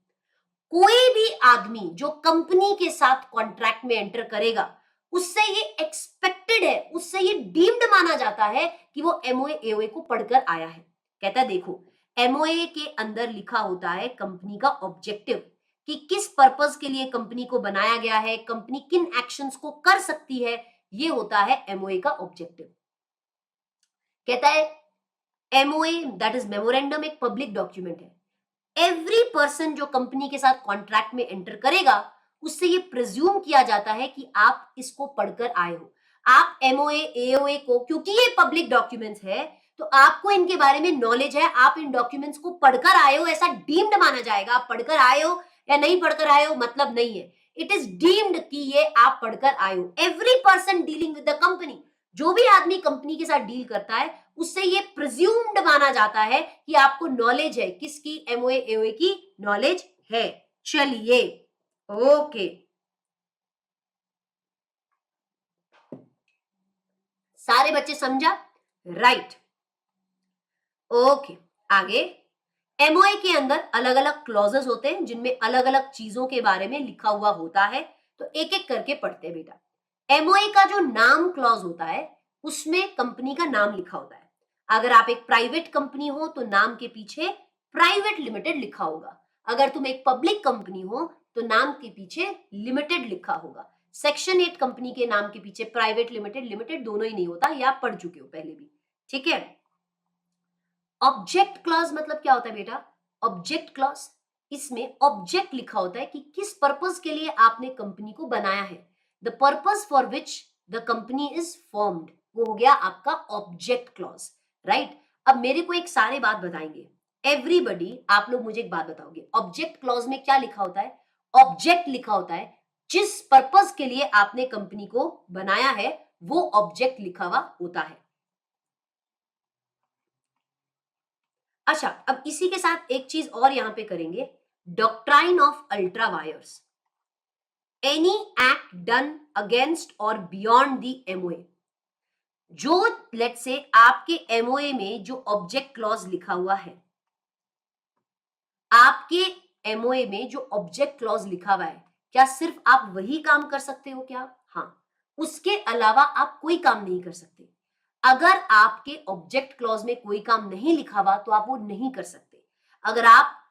कोई भी आदमी जो कंपनी के साथ कॉन्ट्रैक्ट में एंटर करेगा, उससे ये एक्सपेक्टेड है, उससे ये डीम्ड माना जाता है कि वो एमओए एओए को पढ़कर आया है। कहता है देखो, एमओए के अंदर लिखा होता है कंपनी का ऑब्जेक्टिव, कि किस पर्पस के लिए कंपनी को बनाया गया है, कंपनी किन एक्शंस को कर सकती है, ये होता है एमओए का ऑब्जेक्टिव। कहता है एमओए दैट इज मेमोरेंडम एक पब्लिक डॉक्यूमेंट है। एवरी पर्सन जो कंपनी के साथ कॉन्ट्रैक्ट में एंटर करेगा, उससे ये प्रिज्यूम किया जाता है कि आप इसको पढ़कर आए हो। आप एमओए एओए को, क्योंकि ये पब्लिक डॉक्यूमेंट्स है, तो आपको इनके बारे में नॉलेज है, आप इन डॉक्यूमेंट्स को पढ़कर आए हो, ऐसा डीम्ड माना जाएगा। आप पढ़कर आए हो या नहीं पढ़कर आए हो मतलब नहीं है, इट इज डीम्ड कि ये आप पढ़कर आए हो। Every person dealing with the company, जो भी आदमी कंपनी के साथ डील करता है, उससे ये प्रिज्यूम्ड माना जाता है कि आपको नॉलेज है, किसकी? एमओए एओए की नॉलेज है। चलिए ओके, सारे बच्चे समझा? राइट ओके, आगे एमओए के अंदर अलग अलग क्लॉजेस होते हैं जिनमें अलग अलग चीजों के बारे में लिखा हुआ होता है। तो एक एक करके पढ़ते हैं बेटा। एमओए का जो नाम क्लॉज होता है, उसमें कंपनी का नाम लिखा होता है। अगर आप एक प्राइवेट कंपनी हो तो नाम के पीछे प्राइवेट लिमिटेड लिखा होगा। अगर तुम एक पब्लिक कंपनी हो तो नाम के पीछे लिमिटेड लिखा होगा। सेक्शन 8 कंपनी के नाम के पीछे प्राइवेट लिमिटेड लिमिटेड दोनों ही नहीं होता, ये आप पढ़ चुके हो पहले भी, ठीक है? ऑब्जेक्ट क्लॉज मतलब क्या होता है बेटा? ऑब्जेक्ट क्लॉज, इसमें ऑब्जेक्ट लिखा होता है कि किस पर्पस के लिए आपने कंपनी को बनाया है। The purpose for which the company is formed, वो हो गया आपका ऑब्जेक्ट क्लॉज, राइट? अब मेरे को एक सारे बात बताएंगे एवरीबडी, आप लोग मुझे एक बात बताओगे, ऑब्जेक्ट क्लॉज में क्या लिखा होता है? ऑब्जेक्ट लिखा होता है जिस पर्पस के लिए आपने कंपनी को बनाया है, वो ऑब्जेक्ट लिखा हुआ होता है। अच्छा, अब इसी के साथ एक चीज और यहां पे करेंगे, doctrine of ultra wires. Any act done against और बियॉन्ड द एमओए, जो लेट से आपके एमओए में जो ऑब्जेक्ट क्लॉज लिखा हुआ है, आपके एमओए में जो ऑब्जेक्ट क्लॉज लिखा हुआ है, क्या सिर्फ आप वही काम कर सकते हो क्या? हाँ, उसके अलावा आप कोई काम नहीं कर सकते। अगर आपके ऑब्जेक्ट क्लॉज में कोई काम नहीं लिखा हुआ तो आप वो नहीं कर सकते। अगर आप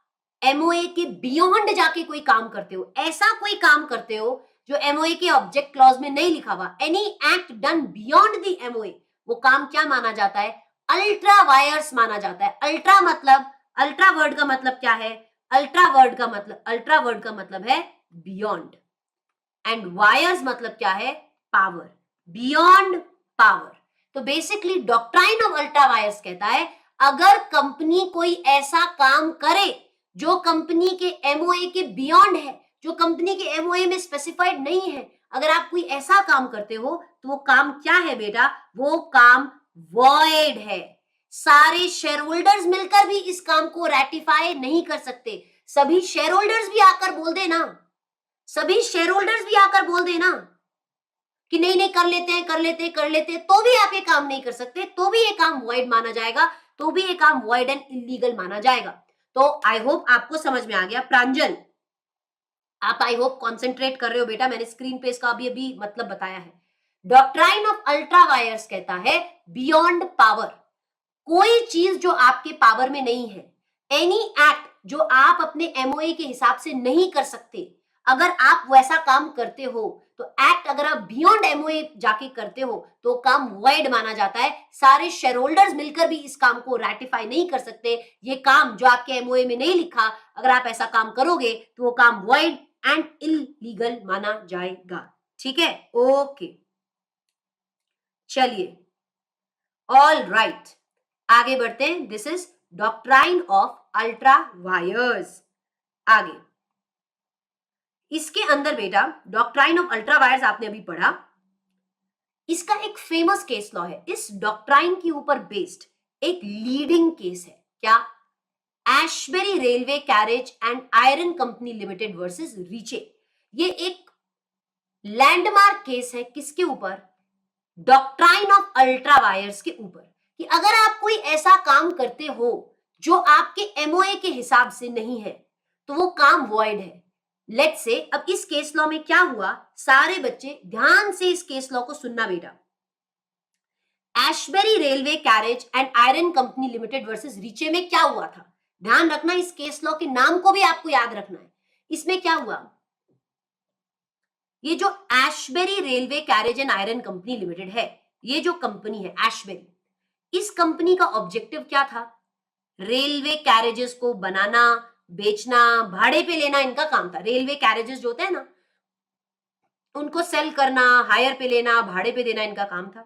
एमओए के बियॉन्ड जाके कोई काम करते हो, ऐसा कोई काम करते हो जो एमओए के ऑब्जेक्ट क्लॉज में नहीं लिखा हुआ, any act done beyond the MOA, वो काम क्या माना जाता है? अल्ट्रा वायर्स माना जाता है। अल्ट्रा मतलब, अल्ट्रा वर्ड का मतलब क्या है? अल्ट्रा वर्ड का मतलब है बियॉन्ड, एंड वायर्स मतलब क्या है? Power, beyond power. तो basically doctrine of ultra vires कहता है, अगर कंपनी कोई ऐसा काम करे जो कंपनी के एमओए के बियॉन्ड है, जो कंपनी के एमओए में स्पेसिफाइड नहीं है, अगर आप कोई ऐसा काम करते हो तो वो काम क्या है बेटा? वो काम वॉइड है। सारे शेयर होल्डर्स मिलकर भी इस काम को रेटिफाई नहीं कर सकते। सभी शेयर होल्डर्स भी आकर बोल देना, सभी शेयर होल्डर्स भी आकर बोल देना कि नहीं नहीं कर लेते हैं, कर लेते हैं, कर लेते हैं, तो भी आप ये काम नहीं कर सकते, तो भी ये काम वॉइड माना जाएगा, तो भी ये काम वॉइड एंड इलीगल माना जाएगा। तो आई होप आपको समझ में आ गया। प्रांजल, आप आई होप कॉन्सेंट्रेट कर रहे हो बेटा, मैंने स्क्रीन पे इसका अभी अभी मतलब बताया है। डॉक्ट्राइन ऑफ अल्ट्रा वायर्स कहता है बियॉन्ड पावर, कोई चीज जो आपके पावर में नहीं है, एनी एक्ट जो आप अपने एमओए के हिसाब से नहीं कर सकते, अगर आप वैसा काम करते हो तो एक्ट अगर आप बियॉन्ड एमओए जाके करते हो तो काम वॉइड माना जाता है। सारे शेयर होल्डर्स मिलकर भी इस काम को रैटिफाई नहीं कर सकते। ये काम जो आपके एमओए में नहीं लिखा, अगर आप ऐसा काम करोगे तो वो काम वॉइड एंड इलीगल माना जाएगा। ठीक है, ओके, चलिए, ऑल राइट, आगे बढ़ते हैं। This is doctrine of ultra wires. आगे इसके अंदर बेटा डॉक्ट्राइन ऑफ अल्ट्रा वायर्स आपने अभी पढ़ा, इसका एक फेमस केस लॉ है, इस डॉक्ट्राइन के ऊपर बेस्ड एक लीडिंग केस है। क्या? Ashbury Railway Carriage and Iron Company Limited versus Riche. ये एक लैंडमार्क केस है, किसके ऊपर? डॉक्ट्राइन ऑफ अल्ट्रा वायर्स के ऊपर, कि अगर आप कोई ऐसा काम करते हो जो आपके एमओए के हिसाब से नहीं है तो वो काम वॉइड है। लेट्स से अब इस केस लॉ में क्या हुआ, सारे बच्चे ध्यान से इस केस लॉ को सुनना बेटा। Ashbury Railway Carriage and Iron Company Limited versus Riche में क्या हुआ था, ध्यान रखना, इस केस लॉ के नाम को भी आपको याद रखना है। इसमें क्या हुआ, ये जो Ashbury Railway Carriage and Iron Company Limited है, ये जो कंपनी है एशबेरी, इस कंपनी का ऑब्जेक्टिव क्या था? रेलवे कैरेजेस को बनाना, बेचना, भाड़े पे लेना इनका काम था। रेलवे कैरेजेस जो होते हैं ना, उनको सेल करना, हायर पे लेना, भाड़े पे देना इनका काम था।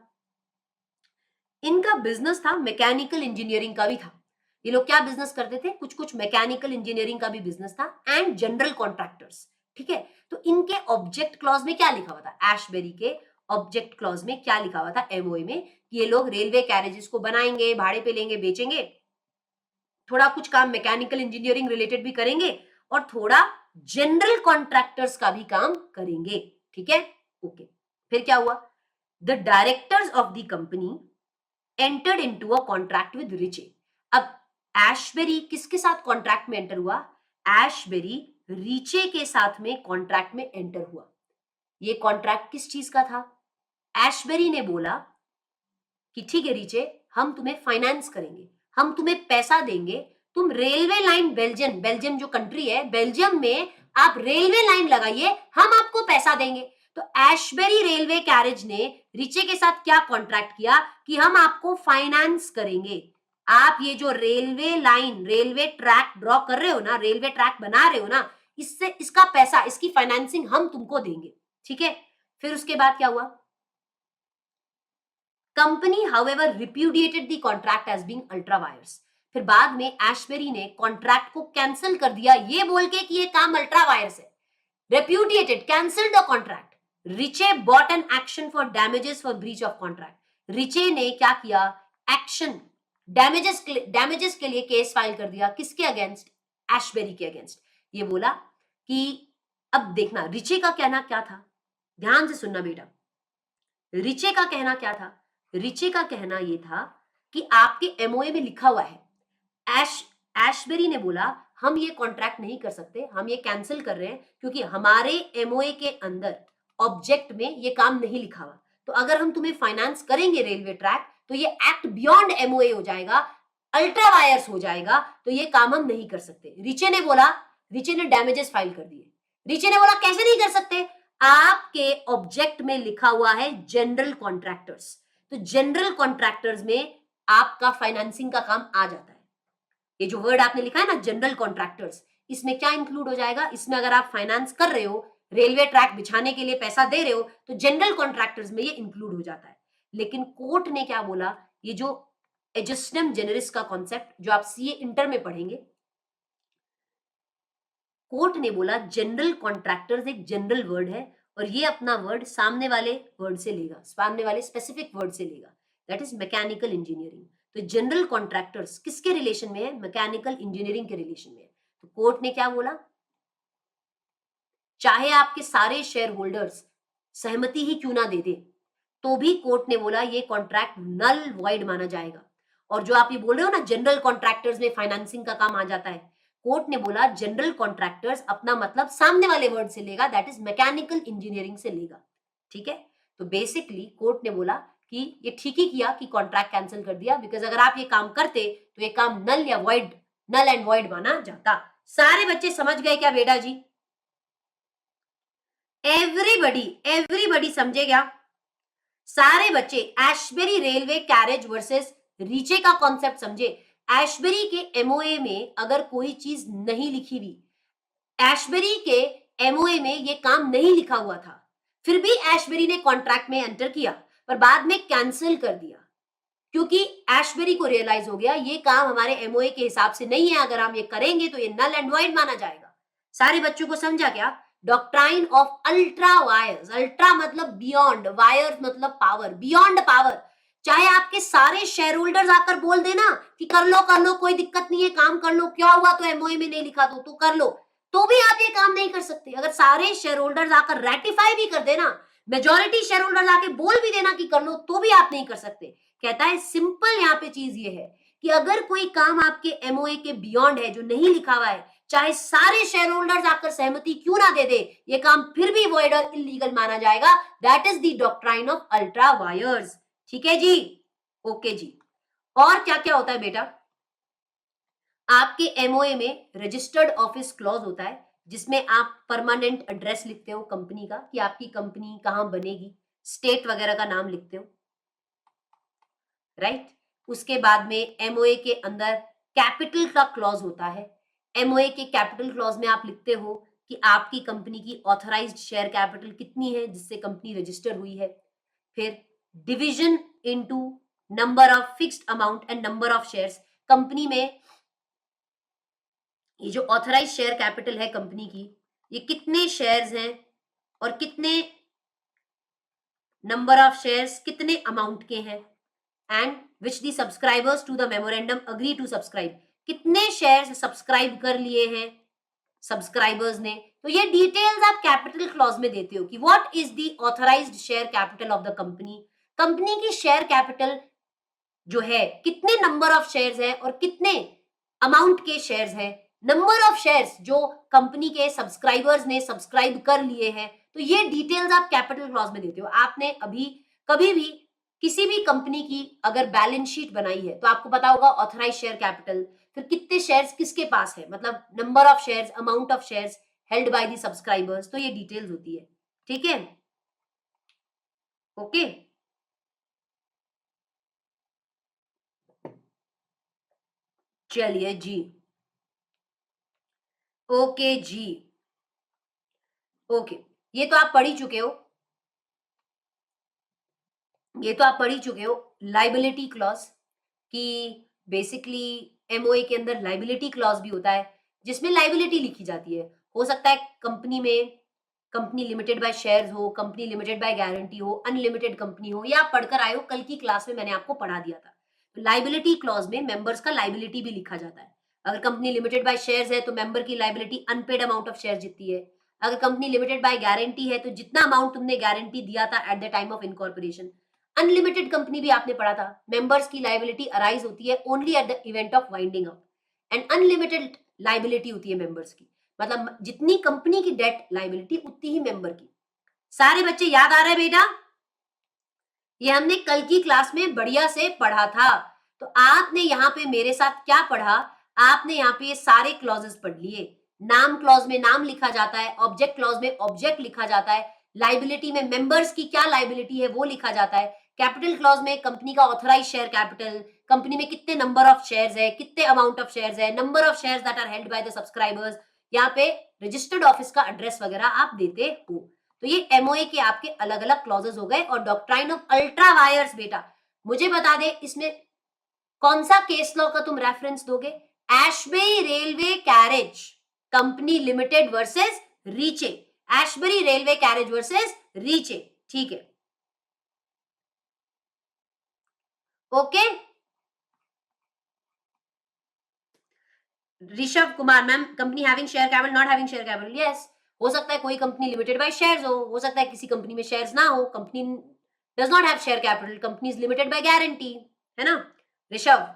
इनका बिजनेस था मैकेनिकल इंजीनियरिंग का भी था। ये लोग क्या बिजनेस करते थे? कुछ कुछ मैकेनिकल इंजीनियरिंग का भी बिजनेस था एंड जनरल कॉन्ट्रैक्टर्स। ठीक है, तो इनके ऑब्जेक्ट क्लॉज में क्या लिखा हुआ था? एशबेरी के ऑब्जेक्ट क्लॉज में क्या लिखा हुआ था एमओए में? कि ये लोग रेलवे कैरेजेस को बनाएंगे, भाड़े पे लेंगे, बेचेंगे, थोड़ा कुछ काम मैकेनिकल इंजीनियरिंग रिलेटेड भी करेंगे और थोड़ा जनरल कॉन्ट्रैक्टर्स का भी काम करेंगे। ठीक है, ओके। फिर क्या हुआ? The directors of the company entered into a contract with Riche. अब एशबेरी किसके साथ कॉन्ट्रैक्ट में एंटर हुआ? एशबेरी रीचे के साथ में कॉन्ट्रैक्ट में एंटर हुआ। ये कॉन्ट्रैक्ट किस चीज का था? एशबेरी ने बोला कि ठीक है रीचे, हम तुम्हें फाइनेंस करेंगे, हम तुम्हें पैसा देंगे, तुम रेलवे लाइन, बेल्जियम जो कंट्री है, बेल्जियम में आप रेलवे लाइन लगाइए, हम आपको पैसा देंगे। तो एशबेरी रेलवे कैरेज ने रीचे के साथ क्या कॉन्ट्रैक्ट किया कि हम आपको फाइनेंस करेंगे, आप ये जो railway line, railway track draw कर रहे हो ना, रेलवे ट्रैक बना रहे हो ना, इससे इसका पैसा, इसकी फाइनेंसिंग हम तुमको देंगे। ठीक है, फिर उसके बाद क्या हुआ? Company however repudiated the contract as being ultra vires. फिर बाद में एशबेरी ने कॉन्ट्रैक्ट को कैंसिल कर दिया, ये बोल के कि ये काम अल्ट्रा वायर्स है। Repudiated, cancel the contract. Riche bought an action for damages for breach of contract. Riche ने क्या किया? एक्शन, डैमेजेस के लिए केस फाइल कर दिया, किसके अगेंस्ट? एशबेरी के अगेंस्ट। ये बोला कि अब देखना रिचे का कहना क्या था, ध्यान से सुनना बेटा। रिचे का कहना क्या था? रिचे का कहना यह था कि आपके एमओए में लिखा हुआ है, एशबेरी ने बोला हम ये कॉन्ट्रैक्ट नहीं कर सकते, हम ये कैंसिल कर रहे हैं क्योंकि हमारे एमओए के अंदर ऑब्जेक्ट में ये काम नहीं लिखा हुआ। तो अगर हम तुम्हें फाइनेंस करेंगे रेलवे ट्रैक तो ये एक्ट बियॉन्ड एमओए हो जाएगा, अल्ट्रा वायर्स हो जाएगा, तो ये काम हम नहीं कर सकते। रिचे ने बोला, रिचे ने डैमेजेस फाइल कर दिए। रिचे ने बोला कैसे नहीं कर सकते? आपके ऑब्जेक्ट में लिखा हुआ है जनरल कॉन्ट्रैक्टर्स, तो जनरल कॉन्ट्रैक्टर्स में आपका फाइनेंसिंग का काम आ जाता है। ये जो वर्ड आपने लिखा है ना जनरल कॉन्ट्रैक्टर्स, इसमें क्या इंक्लूड हो जाएगा? इसमें अगर आप फाइनेंस कर रहे हो, रेलवे ट्रैक बिछाने के लिए पैसा दे रहे हो, तो जनरल कॉन्ट्रैक्टर्स में ये इंक्लूड हो जाता है। लेकिन कोर्ट ने क्या बोला, ये जो एडजस्टम जेनरिस का कॉन्सेप्ट जो आप सीए इंटर में पढ़ेंगे, कोर्ट ने बोला जनरल कॉन्ट्रैक्टर्स एक जनरल वर्ड है और ये अपना वर्ड सामने वाले वर्ड से लेगा, सामने वाले स्पेसिफिक वर्ड से लेगा, दैट इज मैकेनिकल इंजीनियरिंग। तो जनरल कॉन्ट्रैक्टर्स किसके रिलेशन में है? मैकेनिकल इंजीनियरिंग के रिलेशन में है। तो कोर्ट ने क्या बोला, चाहे आपके सारे शेयर होल्डर्स सहमति ही क्यों ना दे दे, तो भी कोर्ट ने बोला ये कॉन्ट्रैक्ट नल वॉइड माना जाएगा। और जो आप ये बोल रहे हो ना जनरल कॉन्ट्रैक्टर्स में फाइनेंसिंग का काम आ जाता है, कोर्ट ने बोला जनरल कॉन्ट्रैक्टर्स अपना मतलब सामने वाले वर्ड से लेगा, दैट इज मैकेनिकल इंजीनियरिंग से लेगा। ठीक है, तो बेसिकली कोर्ट ने बोला कि ये ठीक ही किया कि कॉन्ट्रैक्ट कैंसिल कर दिया, बिकॉज अगर आप ये काम करते तो ये काम नल एंड वॉइड माना जाता। सारे बच्चे समझ गए क्या बेटा जी? एवरीबडी समझे क्या? सारे बच्चे एशबेरी रेलवे कैरेज वर्सेस रीचे का कॉन्सेप्ट समझे। एशबेरी के एमओए में अगर कोई चीज नहीं लिखी हुई, एशबेरी के एमओए में ये काम नहीं लिखा हुआ था, फिर भी एशबेरी ने कॉन्ट्रैक्ट में एंटर किया पर बाद में कैंसिल कर दिया, क्योंकि एशबेरी को रियलाइज हो गया ये काम हमारे एमओए के हिसाब से नहीं है, अगर हम ये करेंगे तो ये नल एंड वॉइड माना जाएगा। सारे बच्चों को समझा क्या? Doctrine of ultra wires, ultra मतलब बियॉन्ड, वायर्स मतलब पावर, बियॉन्ड पावर। चाहे आपके सारे शेयर होल्डर्स आकर बोल देना कि कर लो कोई दिक्कत नहीं है, काम कर लो, क्या हुआ तो एमओए में नहीं लिखा तो कर लो, तो भी आप ये काम नहीं कर सकते। अगर सारे शेयर होल्डर्स आकर रेटिफाई भी कर देना, मेजॉरिटी शेयर होल्डर्स आके बोल भी देना कि कर लो, तो भी आप नहीं कर सकते। कहता है सिंपल यहाँ पे चीज ये है कि अगर कोई काम आपके एमओए के बियॉन्ड है, जो नहीं लिखा हुआ है, चाहे सारे शेयर होल्डर्स आकर सहमति क्यों ना दे दे, ये काम फिर भी वॉइड और इलीगल माना जाएगा। That is the doctrine of ultra wires. ठीक है जी? ओके जी। और क्या क्या होता है बेटा? आपके एमओए में रजिस्टर्ड ऑफिस क्लॉज होता है, जिसमें आप परमानेंट एड्रेस लिखते हो कंपनी का, कि आपकी कंपनी कहां बनेगी, स्टेट वगैरह का नाम लिखते हो, राइट? उसके बाद में एमओए के अंदर कैपिटल का क्लॉज होता है। एमओए के कैपिटल क्लॉज में आप लिखते हो कि आपकी कंपनी की ऑथराइज्ड शेयर कैपिटल कितनी है जिससे कंपनी रजिस्टर हुई है। फिर division into number of fixed amount and number of shares. Company में ये जो ऑथराइज शेयर कैपिटल है कंपनी की, ये कितने शेयर्स हैं और कितने नंबर ऑफ शेयर्स कितने अमाउंट के हैं, and which the subscribers to the memorandum agree to subscribe, कितने शेयर्स सब्सक्राइब कर लिए हैं सब्सक्राइबर्स ने। तो ये डिटेल्स आप कैपिटल क्लॉज में देते हो कि what is the authorised share capital of the company. Company की शेयर कैपिटल जो है, कितने नंबर ऑफ शेयर्स है और कितने अमाउंट के शेयर्स है, नंबर ऑफ शेयर्स जो कंपनी के सब्सक्राइबर्स ने सब्सक्राइब कर लिए हैं। तो ये डिटेल्स आप कैपिटल क्लॉज में देते हो। आपने अभी कभी भी किसी भी कंपनी की अगर बैलेंस शीट बनाई है तो आपको पता होगा ऑथराइज शेयर कैपिटल, फिर कितने शेयर्स किसके पास है, मतलब number of shares, amount of shares held by the subscribers, तो ये डिटेल्स होती है। ठीक है? ओके। चलिए जी, ओके जी, ओके। ये तो आप पढ़ ही चुके हो, ये तो आप पढ़ ही चुके हो लाइबिलिटी क्लॉज, कि बेसिकली एमओए के अंदर लाइबिलिटी क्लॉज भी होता है जिसमें लाइबिलिटी लिखी जाती है। हो सकता है कंपनी में कंपनी लिमिटेड बाय शेयर्स हो, कंपनी लिमिटेड बाय गारंटी हो, अनलिमिटेड कंपनी हो, या आप पढ़कर आए हो, कल की क्लास में मैंने आपको पढ़ा दिया था। तो लाइबिलिटी क्लॉज में मेंबर्स का लाइबिलिटी भी लिखा जाता है। अगर कंपनी लिमिटेड बाय शेयर्स है तो मेंबर की liability unpaid amount of share जितनी है। अगर कंपनी लिमिटेड बाय गारंटी है तो जितना अमाउंट तुमने गारंटी दिया था eight the time of incorporation. Unlimited company भी आपने पढ़ा था, मेंबर्स की लाइबिलिटी अराइज होती है only at the event of winding up, and unlimited liability होती है मेंबर्स की, मतलब जितनी कंपनी की डेट लाइबिलिटी उतनी ही मेंबर की। सारे बच्चे याद आ रहे हैं बेटा? ये हमने कल की क्लास में बढ़िया से पढ़ा था। तो आपने यहाँ पे मेरे साथ क्या पढ़ा, आपने यहाँ पे ये सारे क्लॉजेस पढ़ लिए। नाम क्लॉज में नाम लिखा जाता है, ऑब्जेक्ट क्लॉज में ऑब्जेक्ट लिखा जाता है, लाइबिलिटी में मेंबर्स की क्या लाइबिलिटी है वो लिखा जाता है, कैपिटल क्लॉज में कंपनी का ऑथराइज शेयर कैपिटल, कंपनी में कितने नंबर ऑफ शेयर्स है, कितने अमाउंट ऑफ शेयर्स है, number of shares that are held by the subscribers, यहाँ पे रजिस्टर्ड ऑफिस का एड्रेस वगैरह आप देते हो। तो ये एमओए के आपके अलग अलग क्लॉजेस हो गए। और डॉक्ट्राइन ऑफ अल्ट्रा वायर्स बेटा मुझे बता दे, इसमें कौन सा केस लॉ का तुम रेफरेंस दोगे? Ashbury Railway Carriage Company Limited versus Riche, Ashbury Railway Carriage versus Riche. ठीक है, okay. Rishabh Kumar ma'am, company having share capital, not having share capital, yes. हो सकता है कोई कंपनी लिमिटेड बाय शेयर्स हो सकता है किसी कंपनी में शेयर्स ना हो, company does not have share capital, company is limited by guarantee, है ना Rishabh?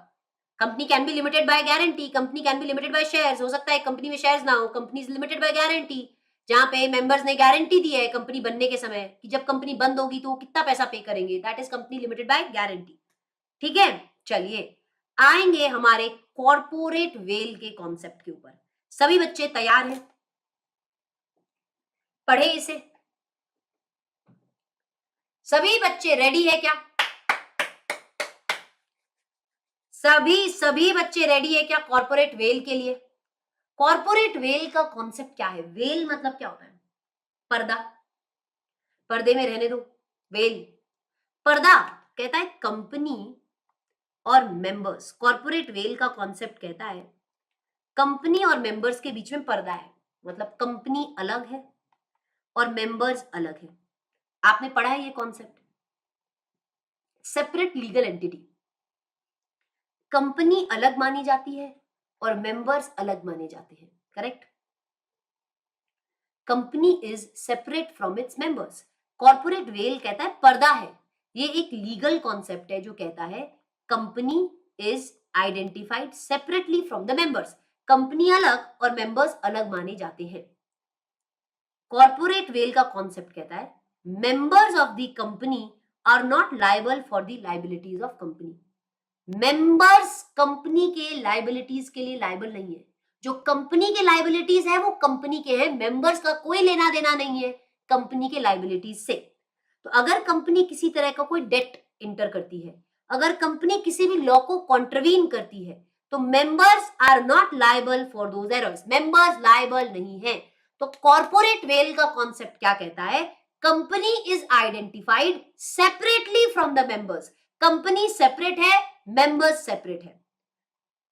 Company can be limited by guarantee, company can be limited by shares, हो सकता है कंपनी में शेयर्स ना हो, company is limited by guarantee, जहां पे मेंबर्स ने गारंटी दी है कंपनी बनने के समय कि जब कंपनी बंद होगी तो वो कितना पैसा पे करेंगे, that is company limited by guarantee. ठीक है, चलिए आएंगे हमारे कॉर्पोरेट वेल के कॉन्सेप्ट के ऊपर। सभी बच्चे तैयार हैं? पढ़े इसे? सभी बच्चे रेडी है क्या? सभी बच्चे रेडी है क्या कॉर्पोरेट वेल के लिए? कॉर्पोरेट वेल का कॉन्सेप्ट क्या है? वेल मतलब क्या होता है? पर्दा, पर्दे में रहने दो। वेल, पर्दा कहता है कंपनी और मेंबर्स। कॉर्पोरेट वेल का कॉन्सेप्ट कहता है कंपनी और मेंबर्स के बीच में पर्दा है, मतलब कंपनी अलग है और मेंबर्स अलग है। आपने पढ़ा है ये concept? Separate legal entity, company अलग मानी जाती है और मेंबर्स अलग माने जाते हैं, correct? Company is separate from its members. Corporate veil कहता है पर्दा है। ये एक लीगल कॉन्सेप्ट है जो कहता है company is identified separately from the members. Company अलग और मेंबर्स अलग माने जाते हैं। कॉर्पोरेट वेल का कॉन्सेप्ट कहता है members of the company are not liable for the liabilities of company. Members company के लाइबिलिटीज के लिए लायबल नहीं है। जो कंपनी के लाइबिलिटीज है वो कंपनी के हैं, मेंबर्स का कोई लेना देना नहीं है कंपनी के लाइबिलिटीज से। तो अगर कंपनी किसी तरह का कोई डेट इंटर करती है, अगर कंपनी किसी भी लॉ को कॉन्ट्रवीन करती है, तो members are not liable for those errors. Members liable नहीं है। तो कॉर्पोरेट वेल का कॉन्सेप्ट क्या कहता है? Company is identified separately from the members. Company separate है, मेंबर्स सेपरेट है।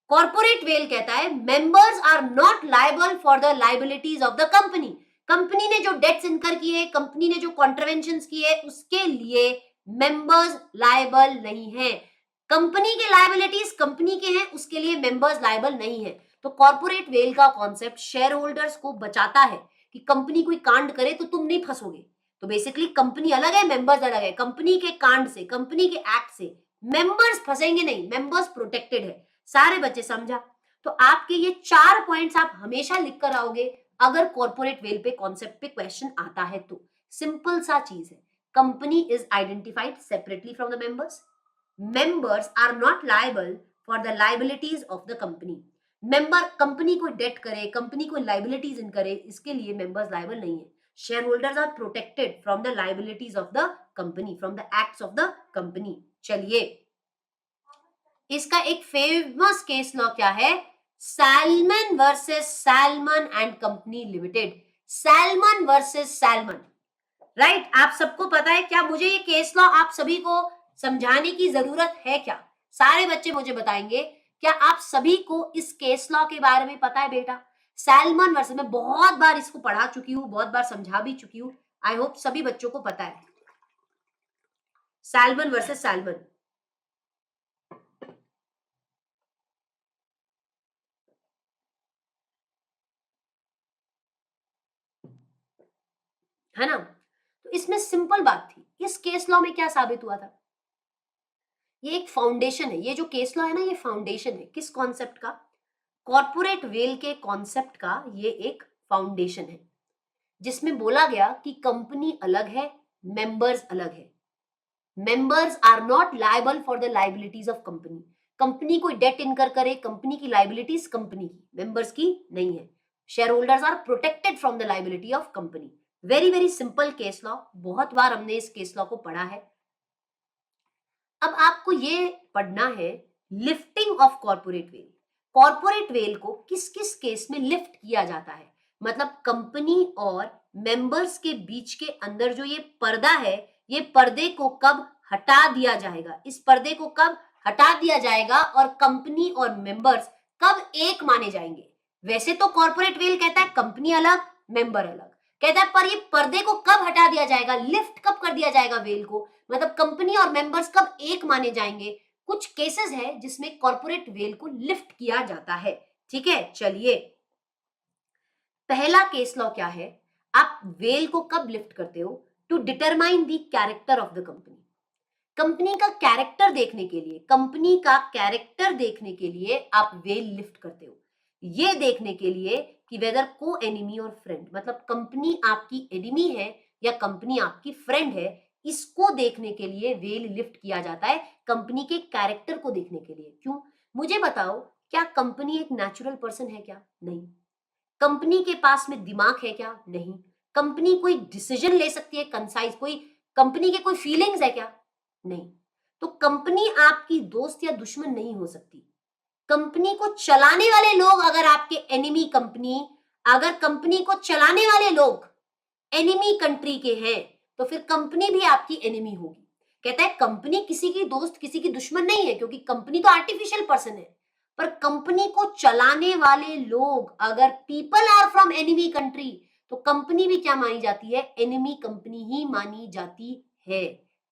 कॉर्पोरेट वेल कहता है members are not liable for the liabilities of the company. Company ने जो डेट्स इनकर किए, कंपनी ने जो कॉन्ट्रवेंशंस किए, उसके लिए मेंबर्स लायबल नहीं है। कंपनी के लायबिलिटीज कंपनी के हैं, उसके लिए मेंबर्स लायबल नहीं है। तो कॉर्पोरेट वेल का कॉन्सेप्ट शेयर होल्डर्स को बचाता है कि कंपनी कोई कांड करे तो तुम नहीं फंसोगे। तो बेसिकली कंपनी अलग है, मेंबर्स अलग है। कंपनी के कांड से, कंपनी के एक्ट से मेंबर्स फंसेंगे नहीं, मेंबर्स प्रोटेक्टेड है। सारे बच्चे समझा? तो आपके ये 4 पॉइंट्स आप हमेशा लिख कर आओगे अगर कॉर्पोरेट वेल पे कॉन्सेप्ट पे क्वेश्चन आता है तो। सिंपल सा चीज है, company is identified separately from the members. Members are not liable for the liabilities of the company. Member company को डेट करे, कंपनी को लाइबिलिटीज इन करे, इसके लिए मेंबर्स लायबल नहीं है। Share holders are protected from the liabilities of the company, from the acts of the company. चलिए, इसका एक फेमस केस लॉ क्या है? Salmon versus salmon and company limited. Salmon versus salmon, right? आप सबको पता है क्या? मुझे ये केस लॉ आप सभी को समझाने की जरूरत है क्या? सारे बच्चे मुझे बताएंगे, क्या आप सभी को इस केस लॉ के बारे में पता है बेटा? सैलमन वर्सेस, मैं बहुत बार इसको पढ़ा चुकी हूँ, बहुत बार समझा भी चुकी हूँ। आई होप सभी बच्चों को पता है सैलमन वर्सेस सैलमन। है ना? तो इसमें सिंपल बात थी, इस केस लॉ में क्या साबित हुआ था? ये एक फाउंडेशन है, ये जो केस लॉ है ना, ये फाउंडेशन है किस कॉन्सेप्ट का? कॉर्पोरेट वेल के कॉन्सेप्ट का ये एक फाउंडेशन है, जिसमें बोला गया कि कंपनी अलग है, मेंबर्स अलग है। Members are not liable for the liabilities of company. Company कोई डेट इनकर करे, कंपनी की लाइबिलिटीज कंपनी की, मेंबर्स की नहीं है। Share holders are protected from the liability of company. Very very simple case law, बहुत बार हमने इस केस लॉ को पढ़ा है। अब आपको ये पढ़ना है lifting of corporate veil. Corporate veil को किस किस केस में लिफ्ट किया जाता है, मतलब कंपनी और मेंबर्स के बीच के अंदर जो ये पर्दा है, ये पर्दे को कब हटा दिया जाएगा, इस पर्दे को कब हटा दिया जाएगा और कंपनी और मेंबर्स कब एक माने जाएंगे। वैसे तो कॉर्पोरेट वेल कहता है कंपनी अलग, मेंबर अलग, कहता है पर ये पर्दे को कब हटा दिया जाएगा, लिफ्ट कब कर दिया जाएगा वेल को, मतलब कंपनी और मेंबर्स कब एक माने जाएंगे। कुछ केसेस है जिसमें कॉर्पोरेट वेल को लिफ्ट किया जाता है। ठीक है, चलिए पहला केस लॉ क्या है? आप वेल को कब लिफ्ट करते हो? To determine the character of the company. Company का कैरेक्टर देखने के लिए, कंपनी का कैरेक्टर देखने के लिए आप वेल लिफ्ट करते हो, ये देखने के लिए कि वेदर को एनिमी और फ्रेंड, मतलब कंपनी आपकी एनिमी है या कंपनी आपकी फ्रेंड है, इसको देखने के लिए वेल लिफ्ट किया जाता है, कंपनी के कैरेक्टर को देखने के लिए। क्यों? मुझे बताओ, क्या कंपनी एक नेचुरल पर्सन है क्या? नहीं। कंपनी के पास में दिमाग है क्या? नहीं। कंपनी कोई डिसीजन ले सकती है कंसाइज? कोई कंपनी के कोई फीलिंग्स है क्या? नहीं। तो कंपनी आपकी दोस्त या दुश्मन नहीं हो सकती। कंपनी को चलाने वाले लोग अगर आपके एनिमी कंपनी, अगर कंपनी को चलाने वाले लोग एनिमी कंट्री के हैं, तो फिर कंपनी भी आपकी एनिमी होगी। कहता है कंपनी किसी की दोस्त किसी की दुश्मन नहीं है, क्योंकि कंपनी तो आर्टिफिशियल पर्सन है। पर कंपनी को चलाने वाले लोग अगर people are from enemy country, तो कंपनी भी क्या मानी जाती है? एनिमी कंपनी ही मानी जाती है।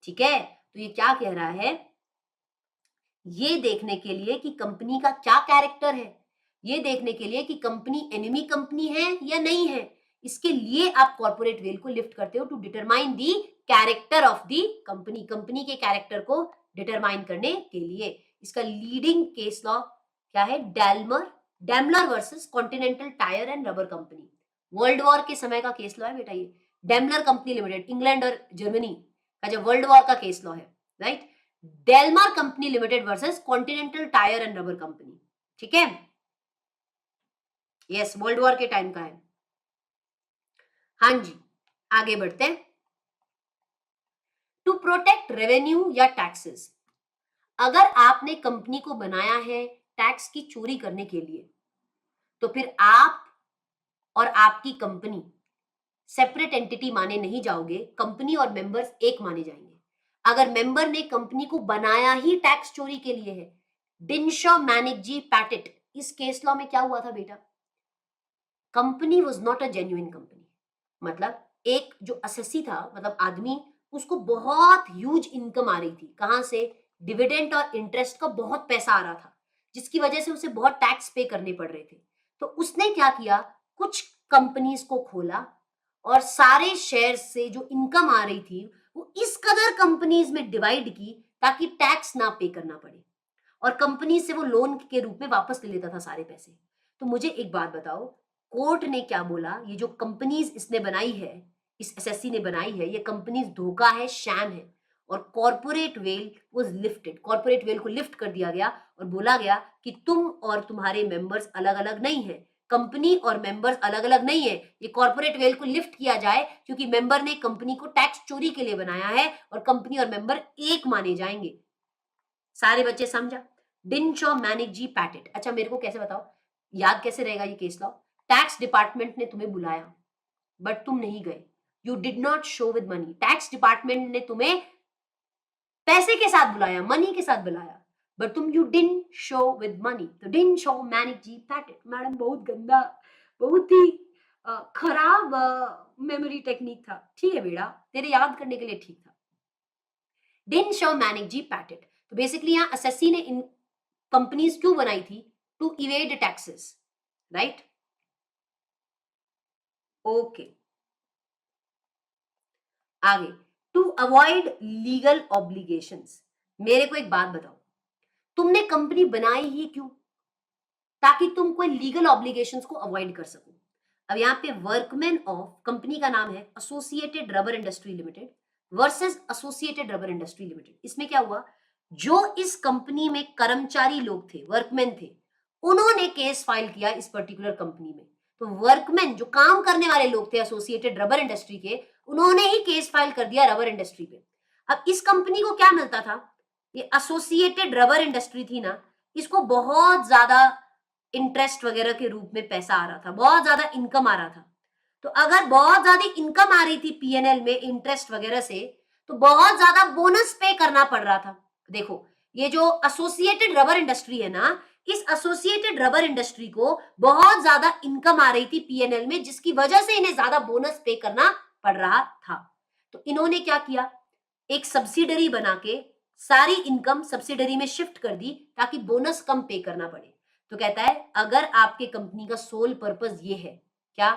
ठीक है, तो ये क्या कह रहा है? ये देखने के लिए कि कंपनी का क्या कैरेक्टर है, ये देखने के लिए कि कंपनी एनिमी कंपनी है या नहीं है, इसके लिए आप कॉर्पोरेट वेल को लिफ्ट करते हो to determine the character of the company, company के कैरेक्टर को डिटरमाइन करने के लिए। इसका लीडिंग केस लॉ क्या है? Daimler versus Continental Tyre and Rubber Company. World war के समय का केस लॉ है बेटा ये। डैमलर कंपनी लिमिटेड, इंग्लैंड और जर्मनी का जब वर्ल्ड वॉर का केस लॉ है, right? Daimler Company Limited versus Continental Tyre and Rubber Company. ठीक है, यस, वर्ल्ड वॉर के टाइम का है। हाँ जी, आगे बढ़ते हैं। टू प्रोटेक्ट रेवेन्यू या टैक्सेस, अगर आपने कंपनी को बनाया है टैक्स की चोरी करने के लिए, तो फिर आप और आपकी कंपनी सेपरेट एंटिटी माने नहीं जाओगे, कंपनी और मेंबर्स एक माने जाएंगे। अगर मेंबर ने कंपनी को बनाया ही टैक्स चोरी के लिए है, डिनशॉ मैनेजी पैटेट, इस केस लॉ में क्या हुआ था बेटा? Company was not a genuine company, मतलब एक जो असेसी था, मतलब आदमी, उसको बहुत ह्यूज इनकम आ रही थी। कहां से? डिविडेंड और इंटरेस्ट का बहुत पैसा आ रहा था, जिसकी वजह से उसे बहुत टैक्स पे करने पड़ रहे थे। तो उसने क्या किया? कुछ कंपनीज को खोला और सारे शेयर से जो इनकम आ रही थी वो इस कदर कंपनीज में डिवाइड की ताकि टैक्स ना पे करना पड़े, और कंपनी से वो लोन के रूप में वापस ले लेता था सारे पैसे। तो मुझे एक बात बताओ, कोर्ट ने क्या बोला? ये जो कंपनीज इसने बनाई है, इस एसएससी ने बनाई है, ये कंपनीज धोखा है, शैम है, और corporate veil was lifted, corporate veil को लिफ्ट कर दिया गया और बोला गया कि तुम और तुम्हारे मेंबर्स अलग अलग नहीं है, कंपनी और मेंबर्स अलग अलग नहीं है, ये कॉर्पोरेट वेल को लिफ्ट किया जाए, क्योंकि मेंबर ने कंपनी को टैक्स चोरी के लिए बनाया है और कंपनी और मेंबर एक माने जाएंगे। सारे बच्चे समझा? डिनशॉ मैनेजी पैटेट। अच्छा मेरे को कैसे बताओ, याद कैसे रहेगा ये केस लॉ? टैक्स डिपार्टमेंट ने तुम्हें बुलाया बट तुम नहीं गए, you did not show with money. Tax department ने तुम्हें पैसे के साथ बुलाया, मनी के साथ बुलाया, बट तुम you didn't show with money, तो डिडंट शो मैनेजी पैटेट। मैडम बहुत गंदा, बहुत ही खराब मेमोरी टेक्निक था। ठीक है बेटा, तेरे याद करने के लिए ठीक था। डिडंट शो मैनेजी पैटेट। तो बेसिकली यहां असेसी ने इन कंपनीज क्यों बनाई थी? To evade taxes, right? Okay, आगे, टू अवॉइड लीगल ऑब्लिगेशंस। मेरे को एक बात बताओ, तुमने कंपनी बनाई ही क्यों? ताकि तुम कोई लीगल ऑब्लिगेशंस को अवॉइड कर सको। अब यहाँ पे वर्कमैन ऑफ, कंपनी का नाम है associated rubber industry limited versus associated rubber industry limited. इसमें क्या हुआ? जो इस कंपनी में कर्मचारी लोग थे, वर्कमैन थे, उन्होंने केस फाइल किया इस पर्टिकुलर कंपनी में। तो वर्कमैन, जो काम करने वाले लोग थे एसोसिएटेड रबर इंडस्ट्री के, उन्होंने ही केस फाइल कर दिया रबर इंडस्ट्री पे। अब इस कंपनी को क्या मिलता था? ये एसोसिएटेड रबर इंडस्ट्री थी ना, इसको बहुत ज्यादा इंटरेस्ट वगैरह के रूप में पैसा आ रहा था, बहुत ज्यादा इनकम आ रहा था। तो अगर बहुत ज्यादा इनकम आ रही थी पीएनएल में इंटरेस्ट वगैरह से, तो बहुत ज्यादा बोनस पे करना पड़ रहा था। देखो, ये जो एसोसिएटेड रबर इंडस्ट्री है ना, इस एसोसिएटेड रबर इंडस्ट्री को बहुत ज्यादा इनकम आ रही थी पीएनएल में, जिसकी वजह से इन्हें ज्यादा बोनस पे करना पड़ रहा था। तो इन्होंने क्या किया? एक सब्सिडरी बना के सारी इनकम सब्सिडरी में शिफ्ट कर दी ताकि बोनस कम पे करना पड़े। तो कहता है अगर आपके कंपनी का सोल पर्पस ये है क्या,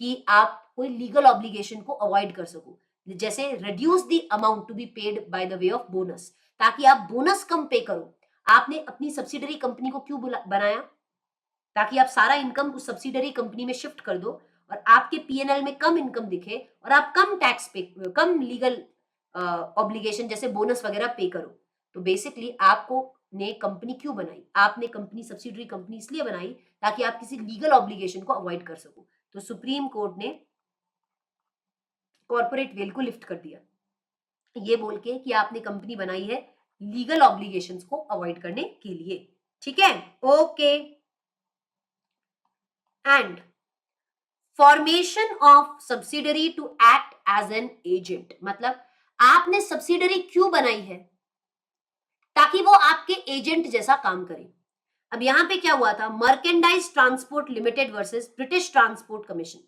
कि आप कोई लीगल ऑब्लिगेशन को अवॉइड कर सको, जैसे reduce the amount to be paid by the way of bonus, ताकि आप बोनस कम पे करो। आपने अपनी सब्सिडरी कंपनी को क्यों बनाया? ताकि आप सारा इनकम उस सब्सिडरी कंपनी में शिफ्ट कर दो और आपके पीएनएल में कम इनकम दिखे और आप कम टैक्स पे, कम लीगल ऑब्लिगेशन जैसे बोनस वगैरह पे करो। तो बेसिकली आपको ने कंपनी क्यों बनाई? आपने कंपनी सब्सिडरी कंपनी इसलिए बनाई ताकि आप किसी लीगल ऑब्लिगेशन को अवॉइड कर सको। तो सुप्रीम कोर्ट ने कॉर्पोरेट वेल को लिफ्ट कर दिया ये बोल के कि आपने कंपनी बनाई है लीगल ऑब्लिगेशंस को अवॉइड करने के लिए। ठीक है, okay. And formation of subsidiary to act as an agent, मतलब आपने सब्सिडरी क्यों बनाई है? ताकि वो आपके एजेंट जैसा काम करे। अब यहां पे क्या हुआ था? Merchandise transport limited versus British transport commission.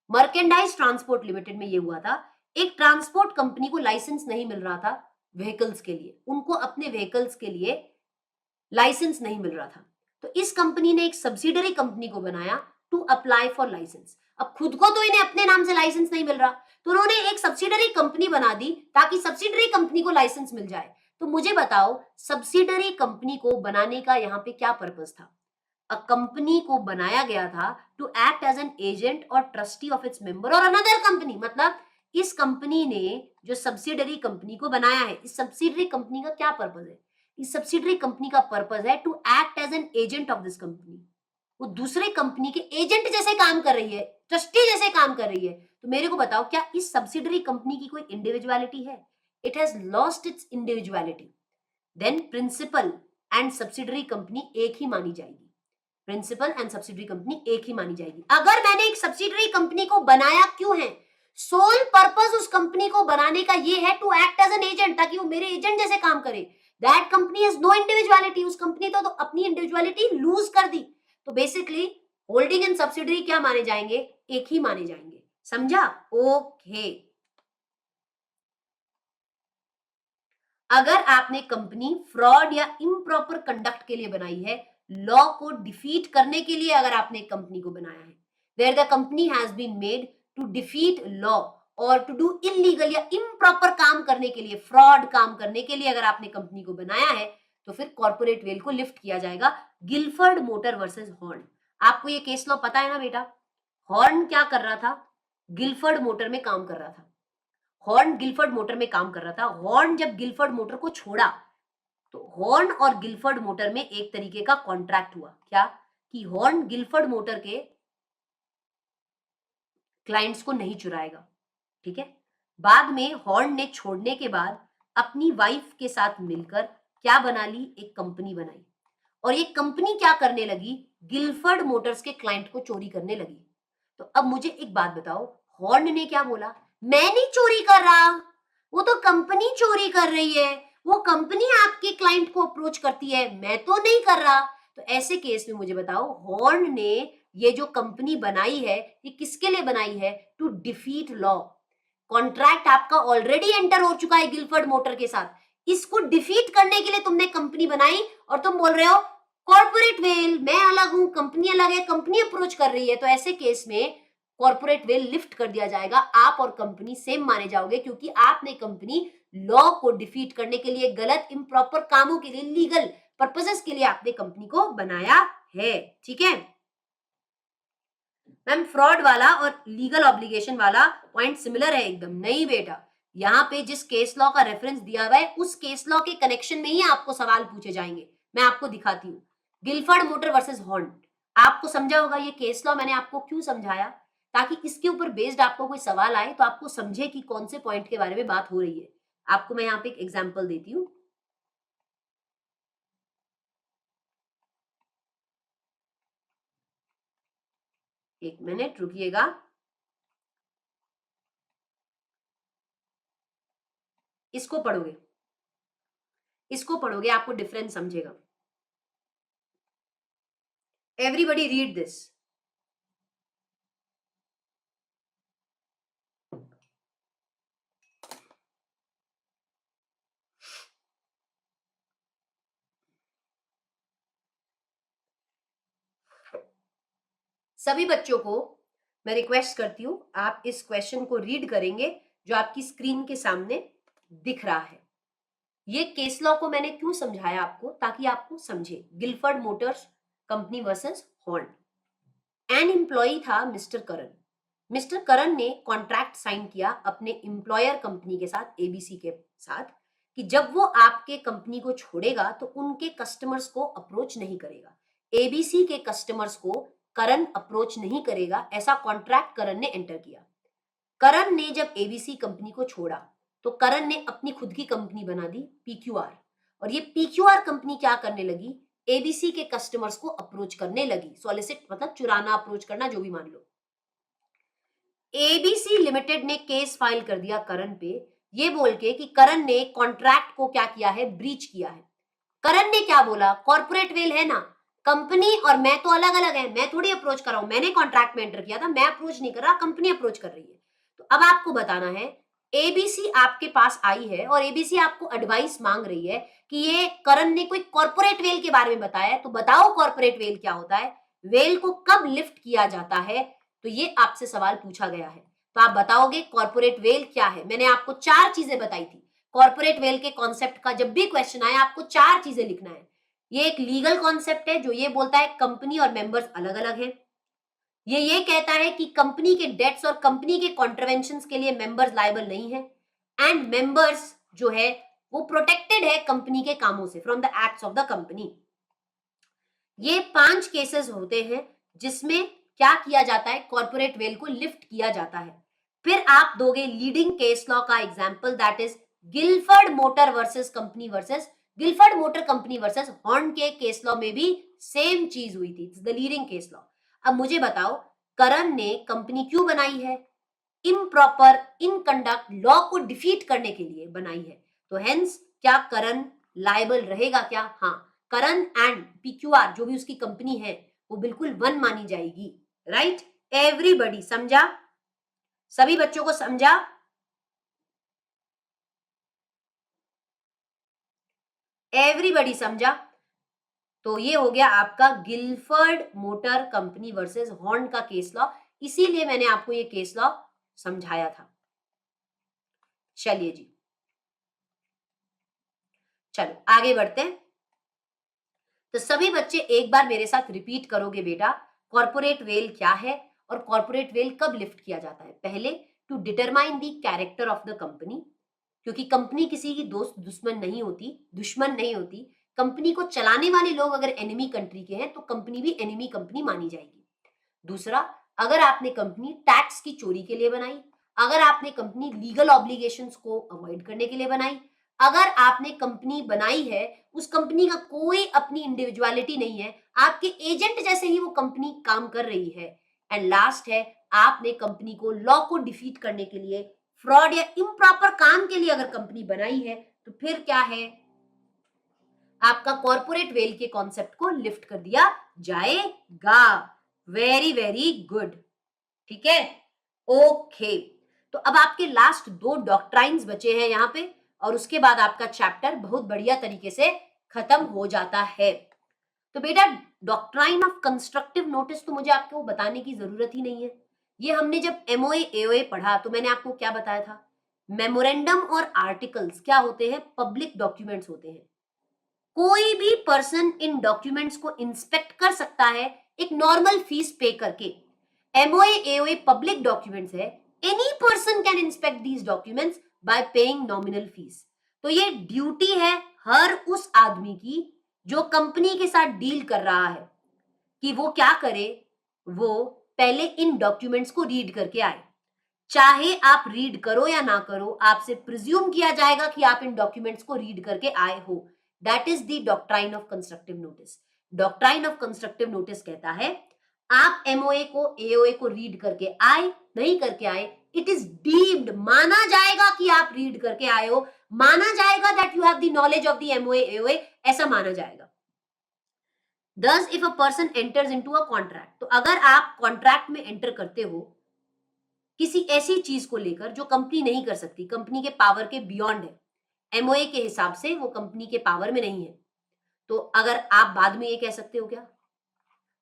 Merchandise transport limited में ये हुआ था, एक ट्रांसपोर्ट कंपनी को लाइसेंस नहीं मिल रहा था व्हीकल्स के लिए, उनको अपने व्हीकल्स के लिए लाइसेंस नहीं मिल रहा था। तो इस कंपनी ने एक सब्सिडरी कंपनी को बनाया टू अप्लाई फॉर लाइसेंस। अब खुद को तो इन्हें अपने नाम से लाइसेंस नहीं मिल रहा, तो उन्होंने एक सब्सिडरी कंपनी बना दी ताकि सब्सिडरी कंपनी को लाइसेंस मिल जाए। तो मुझे बताओ सब्सिडरी कंपनी को बनाने का यहाँ पे क्या पर्पस था? अ कंपनी को बनाया गया था to act as an agent और ट्रस्टी ऑफ इट्स मेंबर और अनदर कंपनी। मतलब इस कंपनी ने जो सब्सिडरी कंपनी को बनाया है, इस सब्सिडरी कंपनी का क्या पर्पस है? इस सब्सिडरी कंपनी का पर्पस है to act as an agent of this company. वो दूसरे कंपनी के एजेंट जैसे काम कर रही है, ट्रस्टी जैसे काम कर रही है। तो मेरे को बताओ क्या इस सब्सिडरी कंपनी की कोई इंडिविजुअलिटी है? It has lost its individuality. Then principal and subsidiary company एक ही मानी जाएगी। प्रिंसिपल एंड सब्सिडरी कंपनी एक ही मानी जाएगी। अगर मैंने एक सब्सिडरी कंपनी को बनाया क्यों है? सोल पर्पस उस कंपनी को बनाने का ये है to act as an agent, ताकि वो मेरे एजेंट जैसे काम करे। That company has no individuality. उस कंपनी तो अपनी इंडिविजुअलिटी लूज कर दी। तो बेसिकली होल्डिंग एंड सब्सिडरी क्या माने जाएंगे? एक ही माने जाएंगे। समझा? ओके। अगर आपने कंपनी फ्रॉड या इम्प्रॉपर कंडक्ट के लिए बनाई है, लॉ को डिफीट करने के लिए अगर आपने एक कंपनी को बनाया है, where the company has been made to defeat law और टू डू इलीगल या इम्प्रॉपर काम करने के लिए, फ्रॉड काम करने के लिए अगर आपने कंपनी को बनाया है, तो फिर कॉर्पोरेट वेल को लिफ्ट किया जाएगा। Gilford motor versus horn. आपको ये केस लॉ पता है ना बेटा? हॉर्न क्या कर रहा था? गिलफर्ड मोटर में काम कर रहा था। हॉर्न गिलफर्ड मोटर में काम कर रहा था। हॉर्न जब गिलफर्ड मोटर को छोड़ा तो हॉर्न और गिलफर्ड मोटर में एक तरीके का कॉन्ट्रैक्ट हुआ। क्या? कि हॉर्न गिलफर्ड मोटर के क्लाइंट्स को नहीं चुराएगा। ठीक है। बाद में हॉर्न ने छोड़ने के बाद अपनी वाइफ के साथ मिलकर क्या बना ली? एक कंपनी बनाई। और ये कंपनी क्या करने लगी? गिलफर्ड मोटर्स के क्लाइंट को चोरी करने लगी। तो अब मुझे एक बात बताओ, हॉर्न ने क्या बोला? मैं नहीं चोरी कर रहा, वो तो कंपनी चोरी कर रही है, वो कंपनी आपके क्लाइंट को अप्रोच करती है, मैं तो नहीं कर रहा। तो ऐसे केस में मुझे बताओ हॉर्न ने ये जो कंपनी बनाई है ये किसके लिए बनाई है? To defeat law. कॉन्ट्रैक्ट आपका ऑलरेडी एंटर हो चुका है गिलफर्ड मोटर के साथ, इसको डिफीट करने के लिए तुमने कंपनी बनाई और तुम बोल रहे हो कॉर्पोरेट वेल, मैं अलग हूं, कंपनी अलग है, कंपनी अप्रोच कर रही है। तो ऐसे केस में कॉर्पोरेट वेल लिफ्ट कर दिया जाएगा। आप और कंपनी सेम माने जाओगे क्योंकि आपने कंपनी लॉ को डिफीट करने के लिए, गलत इम्प्रॉपर कामों के लिए, लीगल पर्पसेस के लिए आपने कंपनी को बनाया है। ठीक है मैम, फ्रॉड वाला और लीगल ऑब्लिगेशन वाला पॉइंट सिमिलर है एकदम। नहीं बेटा, यहाँ पे जिस केस लॉ का रेफरेंस दिया हुआ है उस केस लॉ के कनेक्शन में ही आपको सवाल पूछे जाएंगे। मैं आपको दिखाती हूँ। गिलफर्ड मोटर वर्सेस हॉर्न, आपको समझा होगा ये केस लॉ मैंने आपको क्यों समझाया? ताकि इसके ऊपर बेस्ड आपको कोई सवाल आए तो आपको समझे कि कौन से पॉइंट के बारे में बात हो रही है। आपको मैं यहाँ पे एक एग्जाम्पल देती हूँ। एक मिनट रुकिएगा। इसको पढ़ोगे, इसको पढ़ोगे आपको डिफरेंस समझेगा। Everybody read this. सभी बच्चों को मैं रिक्वेस्ट करती हूं आप इस क्वेश्चन को रीड करेंगे जो आपकी स्क्रीन के सामने दिख रहा है। ये केस लॉ को मैंने क्यों समझाया आपको? ताकि आपको समझे Gilford Motors company versus horn. An employee था मिस्टर करण। मिस्टर करण ने कॉन्ट्रैक्ट साइन किया अपने एम्प्लॉयर कंपनी के साथ, एबीसी के साथ, कि जब वो आपके कंपनी को छोड़ेगा तो उनके कस्टमर्स को अप्रोच नहीं करेगा, एबीसी के कस्टमर्स को करण अप्रोच नहीं करेगा, ऐसा कॉन्ट्रैक्ट करण ने एंटर किया। करण ने जब एबीसी कंपनी को छोड़ा तो करण ने अपनी खुद की कंपनी बना दी पीक्यूआर, और ये पीक्यूआर कंपनी क्या करने लगी, एबीसी के कस्टमर्स को अप्रोच करने लगी, सॉलिसिट मतलब चुराना, अप्रोच करना, जो भी मान लो। एबीसी लिमिटेड ने केस फाइल कर दिया करण पे, ये बोल के कि करण ने कॉन्ट्रैक्ट को क्या किया है, ब्रीच किया है। करण ने क्या बोला, कॉर्पोरेट वेल है ना, कंपनी और मैं तो अलग अलग है, मैं थोड़ी अप्रोच कर रहा हूं, मैंने कॉन्ट्रैक्ट में एंटर किया था, मैं अप्रोच नहीं कर रहा, कंपनी अप्रोच कर रही है। तो अब आपको बताना है, एबीसी आपके पास आई है और एबीसी आपको एडवाइस मांग रही है कि ये करण ने कोई कॉर्पोरेट वेल के बारे में बताया है, तो बताओ कॉर्पोरेट वेल क्या होता है, वेल को कब लिफ्ट किया जाता है, तो ये आपसे सवाल पूछा गया है। तो आप बताओगे कॉर्पोरेट वेल क्या है। मैंने आपको 4 चीजें बताई थी कॉर्पोरेट वेल के कॉन्सेप्ट का, जब भी क्वेश्चन आए आपको 4 चीजें लिखना है। ये एक लीगल कॉन्सेप्ट है जो ये बोलता है कंपनी और मेंबर्स अलग अलग हैं। ये कहता है कि कंपनी के डेट्स और कंपनी के कॉन्ट्रवेंशंस के लिए मेंबर्स लायबल नहीं है, एंड मेंबर्स जो है वो प्रोटेक्टेड है कंपनी के कामों से, from the acts of the company. ये 5 केसेस होते हैं जिसमें क्या किया जाता है, कॉर्पोरेट वेल को लिफ्ट किया जाता है। फिर आप दोगे लीडिंग केस लॉ का example, that is Gilford motor versus company versus Gilford motor company versus horn के केस लॉ में भी सेम चीज हुई थी, it's the leading case law. अब मुझे बताओ करण ने कंपनी क्यों बनाई है, इम्प्रॉपर इन कंडक्ट लॉ को डिफीट करने के लिए बनाई है, तो हेंस क्या करण लायबल रहेगा क्या, हाँ, करण एंड पीक्यूआर जो भी उसकी कंपनी है वो बिल्कुल वन मानी जाएगी, राइट। एवरीबडी समझा, सभी बच्चों को समझा, एवरीबडी समझा। तो ये हो गया आपका Gilford motor company versus horn का केस लॉ, इसीलिए मैंने आपको ये केस लॉ समझाया था। चलिए जी, चलो आगे बढ़ते हैं। तो सभी बच्चे एक बार मेरे साथ रिपीट करोगे बेटा, कॉर्पोरेट वेल क्या है और कॉर्पोरेट वेल कब लिफ्ट किया जाता है। पहले, to determine the character of the company, क्योंकि कंपनी किसी की दोस्त दुश्मन नहीं होती। कंपनी को चलाने वाले लोग अगर एनिमी कंट्री के हैं तो कंपनी भी एनिमी कंपनी मानी जाएगी। दूसरा, अगर आपने कंपनी टैक्स की चोरी के लिए बनाई, अगर आपने कंपनी लीगल ऑब्लिगेशंस को अवॉइड करने के लिए बनाई, अगर आपने कंपनी बनाई है उस कंपनी का कोई अपनी इंडिविजुअलिटी नहीं है, आपके एजेंट जैसे ही वो कंपनी काम कर रही है, एंड लास्ट है, आपने कंपनी को लॉ को डिफीट करने के लिए, फ्रॉड या इम्प्रॉपर काम के लिए अगर कंपनी बनाई है, तो फिर क्या है, आपका कॉर्पोरेट वेल के कॉन्सेप्ट को लिफ्ट कर दिया जाएगा। वेरी वेरी गुड, ठीक है, ओके। तो अब आपके लास्ट 2 डॉक्ट्राइन्स बचे हैं यहां पे, और उसके बाद आपका चैप्टर बहुत बढ़िया तरीके से खत्म हो जाता है। तो बेटा, डॉक्ट्राइन ऑफ कंस्ट्रक्टिव नोटिस तो मुझे आपको बताने की जरूरत ही नहीं है। ये हमने जब एमओए एओए पढ़ा तो मैंने आपको क्या बताया था, मेमोरेंडम और आर्टिकल्स क्या होते हैं, पब्लिक डॉक्यूमेंट्स होते हैं। कोई भी पर्सन इन डॉक्यूमेंट्स को इंस्पेक्ट कर सकता है एक नॉर्मल फीस पे करके। एमओए एओए पब्लिक डॉक्यूमेंट्स है, any person can inspect these documents bye paying nominal fees. तो ये ड्यूटी है हर उस आदमी की जो कंपनी के साथ डील कर रहा है कि वो क्या करे, वो पहले इन डॉक्यूमेंट्स को रीड करके आए। चाहे आप रीड करो या ना करो, आपसे प्रिज्यूम किया जाएगा कि आप इन डॉक्यूमेंट्स को रीड करके आए हो। That is the doctrine of constructive notice. Doctrine of constructive notice कहता है आप एमओए को एओए को रीड करके आए, नहीं करके आए, इट इज डीम्ड, माना जाएगा कि आप रीड करके आए हो, माना जाएगा that you have the knowledge of the MOA AOA, ऐसा माना जाएगा। Thus, if a person enters into a contract, तो अगर आप कॉन्ट्रैक्ट में एंटर करते हो किसी ऐसी चीज को लेकर जो कंपनी नहीं कर सकती, कंपनी के पावर के बियॉन्ड है, एमओए के हिसाब से वो कंपनी के पावर में नहीं है, तो अगर आप बाद में ये कह सकते हो क्या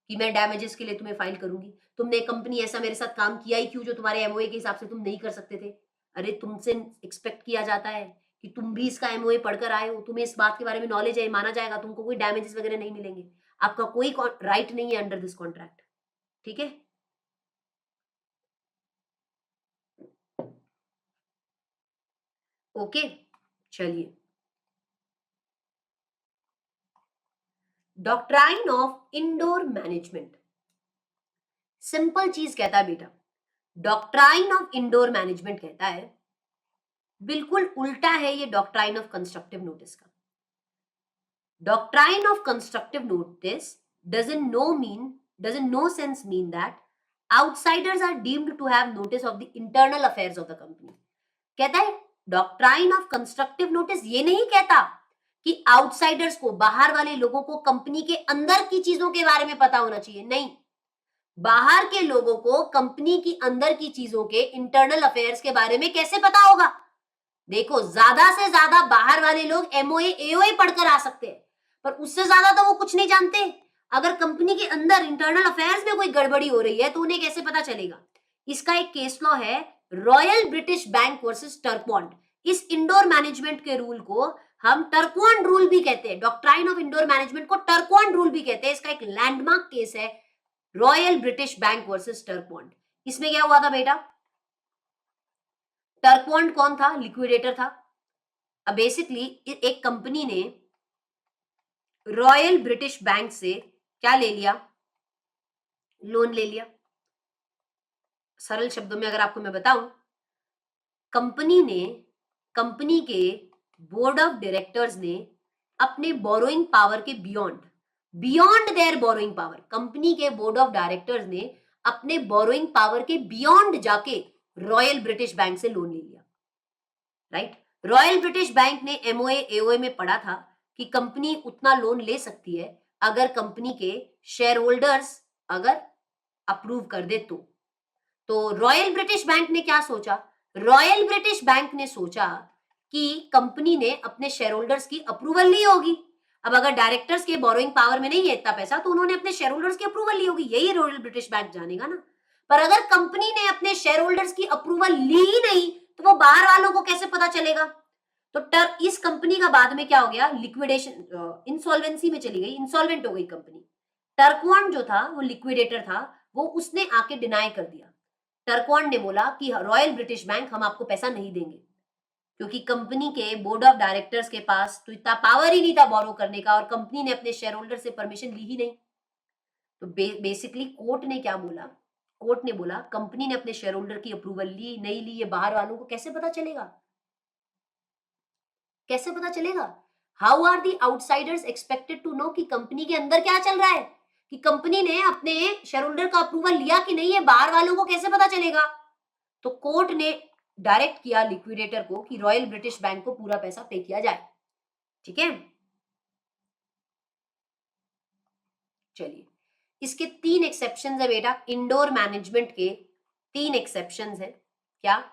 कि मैं डैमेजेस के लिए तुम्हें फाइल करूंगी, तुमने कंपनी ऐसा मेरे साथ काम किया ही क्यों जो तुम्हारे एमओए के हिसाब से तुम नहीं कर सकते थे। अरे तुमसे एक्सपेक्ट किया जाता है कि तुम भी इसका एमओए पढ़कर आए हो, तुम्हें इस बात के बारे में नॉलेज है, माना जाएगा, तुमको कोई डैमेजेस वगैरह नहीं मिलेंगे। आपका कोई राइट नहीं है अंडर दिस कॉन्ट्रैक्ट, ठीक है। ओके, चलिए, doctrine of indoor management, simple चीज कहता है बेटा, डॉक्ट्राइन ऑफ इंडोर मैनेजमेंट कहता है बिल्कुल उल्टा है ये डॉक्ट्राइन ऑफ कंस्ट्रक्टिव नोटिस का। Doctrine of constructive notice doesn't no sense mean that outsiders are deemed to have notice of the internal affairs of the company। कहता है डॉक्ट्राइन ऑफ कंस्ट्रक्टिव नोटिस ये नहीं कहता कि आउटसाइडर्स को, बाहर वाले लोगों को कंपनी के अंदर की चीजों के बारे में पता होना चाहिए, नहीं, बाहर के लोगों को कंपनी की अंदर की चीजों के इंटरनल अफेयर्स के बारे में कैसे पता होगा। देखो, ज्यादा से ज्यादा बाहर वाले लोग एमओए एओए पढ़कर आ सकते हैं, पर उससे ज्यादा तो वो कुछ नहीं जानते। अगर कंपनी के अंदर इंटरनल अफेयर्स में कोई गड़बड़ी हो रही है तो उन्हें कैसे पता चलेगा। इसका एक केस लॉ है, रॉयल ब्रिटिश बैंक वर्सेस टर्कवॉन्ड। इस इंडोर मैनेजमेंट के रूल को हम टर्कवॉन्ड रूल भी कहते हैं, डॉक्ट्राइन ऑफ इंडोर मैनेजमेंट को टर्कवॉन्ड रूल भी कहते हैं। इसका एक लैंडमार्क केस है रॉयल ब्रिटिश बैंक वर्सेस टर्कवॉन्ड। इसमें क्या हुआ था बेटा, टर्कवॉन्ड कौन था, लिक्विडेटर था। अब बेसिकली एक कंपनी ने रॉयल ब्रिटिश बैंक से क्या ले लिया, लोन ले लिया। सरल शब्दों में अगर आपको मैं बताऊं, कंपनी के बोर्ड ऑफ डायरेक्टर्स ने अपने बोरोइंग पावर के beyond their borrowing power, company के बोर्ड ऑफ डायरेक्टर्स ने अपने बोरोइंग पावर के बियॉन्ड जाके रॉयल ब्रिटिश बैंक से लोन ले लिया, राइट। रॉयल ब्रिटिश बैंक ने एमओए एओए में पढ़ा था कि कंपनी उतना लोन ले सकती है अगर कंपनी के शेयर होल्डर्स अगर अप्रूव कर दे तो रॉयल ब्रिटिश बैंक ने क्या सोचा, रॉयल ब्रिटिश बैंक ने सोचा कि कंपनी ने अपने शेयर होल्डर्स की अप्रूवल ली होगी। अब अगर डायरेक्टर्स के बोरोइंग पावर में नहीं है इतना पैसा तो उन्होंने अपने शेयर होल्डर्स की अप्रूवल ली होगी, यही रॉयल ब्रिटिश बैंक जानेगा ना। पर अगर कंपनी ने अपने शेयर होल्डर्स की अप्रूवल ली ही नहीं तो वो बाहर वालों को कैसे पता चलेगा। तो इस कंपनी का बाद में क्या हो गया, लिक्विडेशन, इंसॉल्वेंसी में चली गई, इंसॉल्वेंट हो गई कंपनी। टर्कवॉन्ड जो था वो लिक्विडेटर था, वो उसने आके डिनाई कर दिया। टर्कवॉन्ड ने बोला कि रॉयल ब्रिटिश बैंक हम आपको पैसा नहीं देंगे, क्योंकि कंपनी के बोर्ड ऑफ डायरेक्टर्स के पास तो इतना पावर ही नहीं था बोरो करने का और कंपनी ने अपने शेयर होल्डर से परमिशन ली ही नहीं। तो बेसिकली कोर्ट ने क्या बोला, कोर्ट ने बोला कंपनी ने अपने शेयर होल्डर की अप्रूवल ली नहीं ली ये बाहर वालों को कैसे पता चलेगा, कैसे पता चलेगा। How are the outsiders expected to know कि कंपनी के अंदर क्या चल रहा है, कि कंपनी ने अपने शेयर होल्डर का अप्रूवल लिया कि नहीं है बाहर वालों को कैसे पता चलेगा। तो कोर्ट ने डायरेक्ट किया लिक्विडेटर को कि रॉयल ब्रिटिश बैंक को पूरा पैसा पे किया जाए, ठीक है। चलिए, इसके 3 एक्सेप्शंस है बेटा, इंडोर मैनेजमेंट के 3 एक्सेप्शंस है। क्या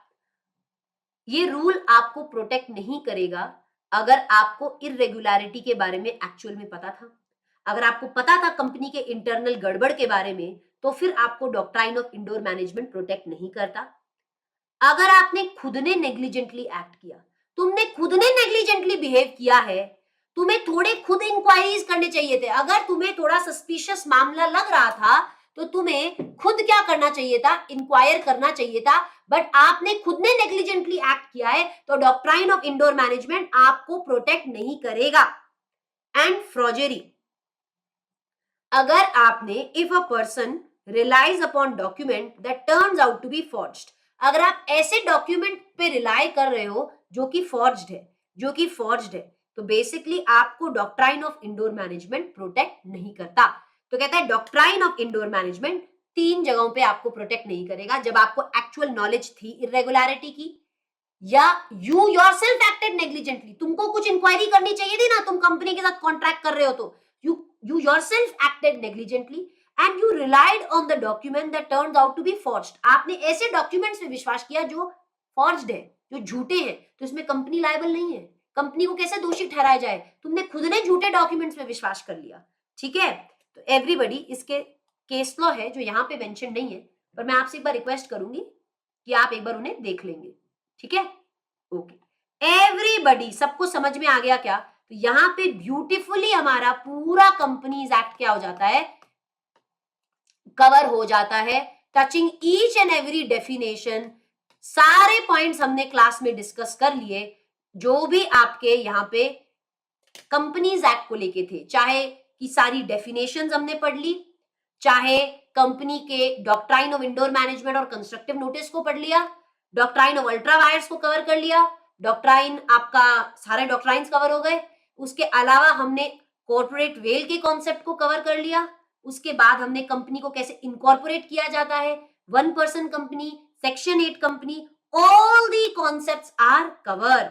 ये रूल आपको प्रोटेक्ट नहीं करेगा अगर आपको इरेगुलरिटी के बारे में एक्चुअल में पता था। अगर आपको पता था कंपनी के इंटरनल गड़बड़ के बारे में तो फिर आपको doctrine of indoor management protect नहीं करता। अगर आपने खुद ने नेग्लिजेंटली एक्ट किया, तुमने खुद ने नेग्लिजेंटली बिहेव किया है, तुम्हें थोड़े खुद इंक्वायरीज करने चाहिए थे। अगर तुम्हें थोड़ा सस्पिशियस मामला लग रहा था तो तुम्हें खुद क्या करना चाहिए था, इंक्वायर करना चाहिए था। बट आपने खुद ने नेग्लिजेंटली एक्ट किया है तो डॉक्ट्राइन ऑफ इंडोर मैनेजमेंट आपको प्रोटेक्ट नहीं करेगा। एंड फ्रॉजरी, अगर आपने if a person relies upon document that turns out to be forged, अगर आप ऐसे डॉक्यूमेंट पे रिलाई कर रहे हो जो कि फॉर्ज्ड है तो बेसिकली आपको doctrine of indoor management protect नहीं करता। तो कहता है डॉक्ट्राइन ऑफ इंडोर मैनेजमेंट 3 जगहों पे आपको प्रोटेक्ट नहीं करेगा, जब आपको एक्चुअल नॉलेज थी इरेगुलरिटी की, या यू योरसेल्फ एक्टेड नेग्लिजेंटली, तुमको कुछ इंक्वायरी करनी चाहिए थी ना, तुम कंपनी के साथ कॉन्ट्रैक्ट कर रहे हो तो you yourself acted negligently and you relied on the document that turns out to be forged। आपने ऐसे डॉक्यूमेंट्स पे विश्वास किया जो फॉर्ज्ड है, जो झूठे हैं, तो इसमें कंपनी लायबल नहीं है। कंपनी को कैसे दोषी ठहराया जाए, तुमने खुद ने झूठे डॉक्यूमेंट्स पे विश्वास कर लिया, ठीक है। तो एवरीबडी, इसके केस लॉ है जो यहाँ पे मेंशन नहीं है, पर मैं आपसे एक बार रिक्वेस्ट करूंगी कि आप एक बार उन्हें देख लेंगे, ठीक है। ओके एवरीबडी, सबको समझ में आ गया क्या। तो यहां पे ब्यूटीफुली हमारा पूरा कंपनीज एक्ट क्या हो जाता है, कवर हो जाता है, touching each and every definition. सारे पॉइंट्स हमने क्लास में डिस्कस कर लिए, जो भी आपके यहाँ पे कंपनीज एक्ट को लेके थे, चाहे कि सारी डेफिनेशंस हमने पढ़ ली, चाहे कंपनी के डॉक्ट्राइन ऑफ इंडोर मैनेजमेंट और कंस्ट्रक्टिव नोटिस को पढ़ लिया, डॉक्ट्राइन ऑफ अल्ट्रा वायर्स को कवर कर लिया, डॉक्ट्राइन आपका सारे डॉक्ट्राइंस कवर हो गए। उसके अलावा हमने कॉर्पोरेट वेल के कॉन्सेप्ट को कवर कर लिया। उसके बाद हमने कंपनी को कैसे इनकॉर्पोरेट किया जाता है, 1% company, section 8 company, all the concepts are cover.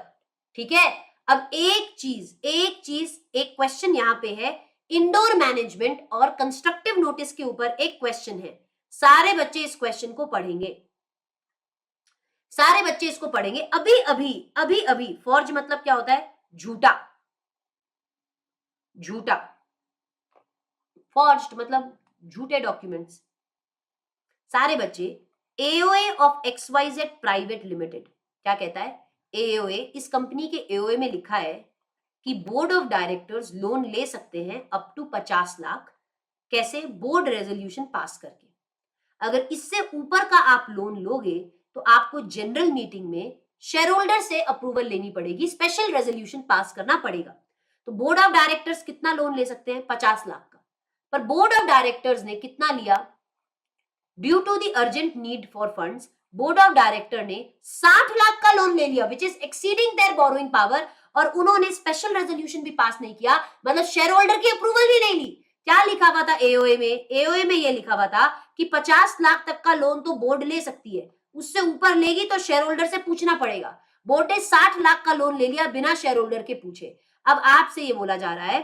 ठीक है, अब एक चीज एक क्वेश्चन यहां पे है, इंडोर मैनेजमेंट और कंस्ट्रक्टिव नोटिस के ऊपर एक क्वेश्चन है। सारे बच्चे इस क्वेश्चन को पढ़ेंगे, सारे बच्चे इसको पढ़ेंगे अभी अभी। फॉर्ज मतलब क्या होता है, झूठा, झूठा। फॉर्ज्ड मतलब झूठे डॉक्यूमेंट्स। सारे बच्चे, AOA of XYZ private limited क्या कहता है, एओए, इस कंपनी के एओए में लिखा है कि बोर्ड ऑफ डायरेक्टर्स लोन ले सकते हैं अप टू 50 लाख। कैसे, बोर्ड रेजोल्यूशन पास करके। अगर इससे ऊपर का आप लोन लोगे तो आपको जनरल मीटिंग में शेयर होल्डर से अप्रूवल लेनी पड़ेगी, स्पेशल रेजोल्यूशन पास करना पड़ेगा। तो बोर्ड ऑफ डायरेक्टर्स कितना लोन ले सकते हैं, 50 लाख का। पर बोर्ड ऑफ डायरेक्टर्स ने कितना लिया, due to the urgent need for funds, board of director ने 60 लाख का लोन ले लिया, which is exceeding their borrowing power. और उन्होंने स्पेशल रेजोल्यूशन भी पास नहीं किया, मतलब शेयर होल्डर की अप्रूवल भी नहीं ली। क्या लिखा हुआ था एओए में, एओए में यह लिखा हुआ था कि 50 लाख तक का लोन तो बोर्ड ले सकती है, उससे ऊपर लेगी तो शेयर होल्डर से पूछना पड़ेगा। बोर्ड ने 60 लाख का लोन ले लिया बिना शेयर होल्डर के पूछे। अब आपसे ये बोला जा रहा है,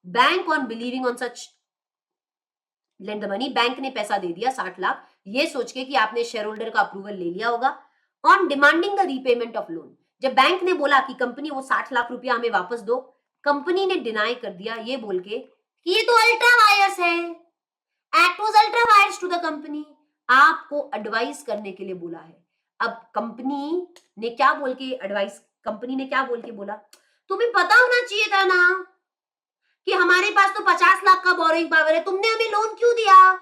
bank on believing on such lend the money, bank ने पैसा दे दिया 60 लाख, ये सोच के कि आपने शेयर होल्डर का अप्रूवल ले लिया होगा। On demanding the repayment of loan, जब बैंक ने बोला कि कंपनी वो 60 लाख रुपया हमें वापस दो, कंपनी ने डिनाई कर दिया ये बोल के कि ये तो अल्ट्रा वायर्स है, act was ultra vires to the company. आपको एडवाइस करने के लिए बोला है। अब कंपनी ने क्या बोल के एडवाइस, कंपनी ने क्या बोल के बोला, तुम्हें पता होना चाहिए था ना कि हमारे पास तो 50 लाख का बोरोइंग पावर है, तुमने हमें लोन क्यों दिया,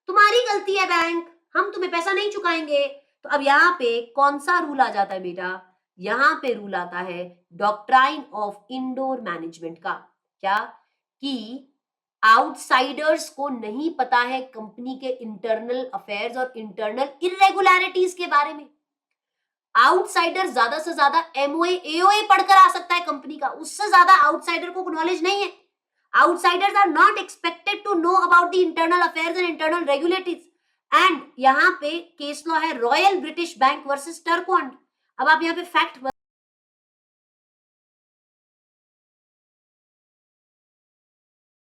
तुम्हारी गलती है बैंक, हम तुम्हें पैसा नहीं चुकाएंगे। तो अब यहाँ पे कौन सा रूल आ जाता है बेटा, यहाँ पे रूल आता है डॉक्ट्राइन ऑफ इंडोर मैनेजमेंट का। क्या कि आउटसाइडर्स को नहीं पता है कंपनी के इंटरनल अफेयर्स और इंटरनल इरेगुलरिटीज के बारे में। आउटसाइडर ज्यादा से ज्यादा एमओए एओए पढ़कर आ सकता है कंपनी का, उससे ज्यादा आउटसाइडर को नॉलेज नहीं है। Outsiders are not expected to know about the internal affairs and internal regulatories. And यहाँ पे केस लॉ है Royal British Bank versus Turquand. अब आप यहाँ पे फैक्ट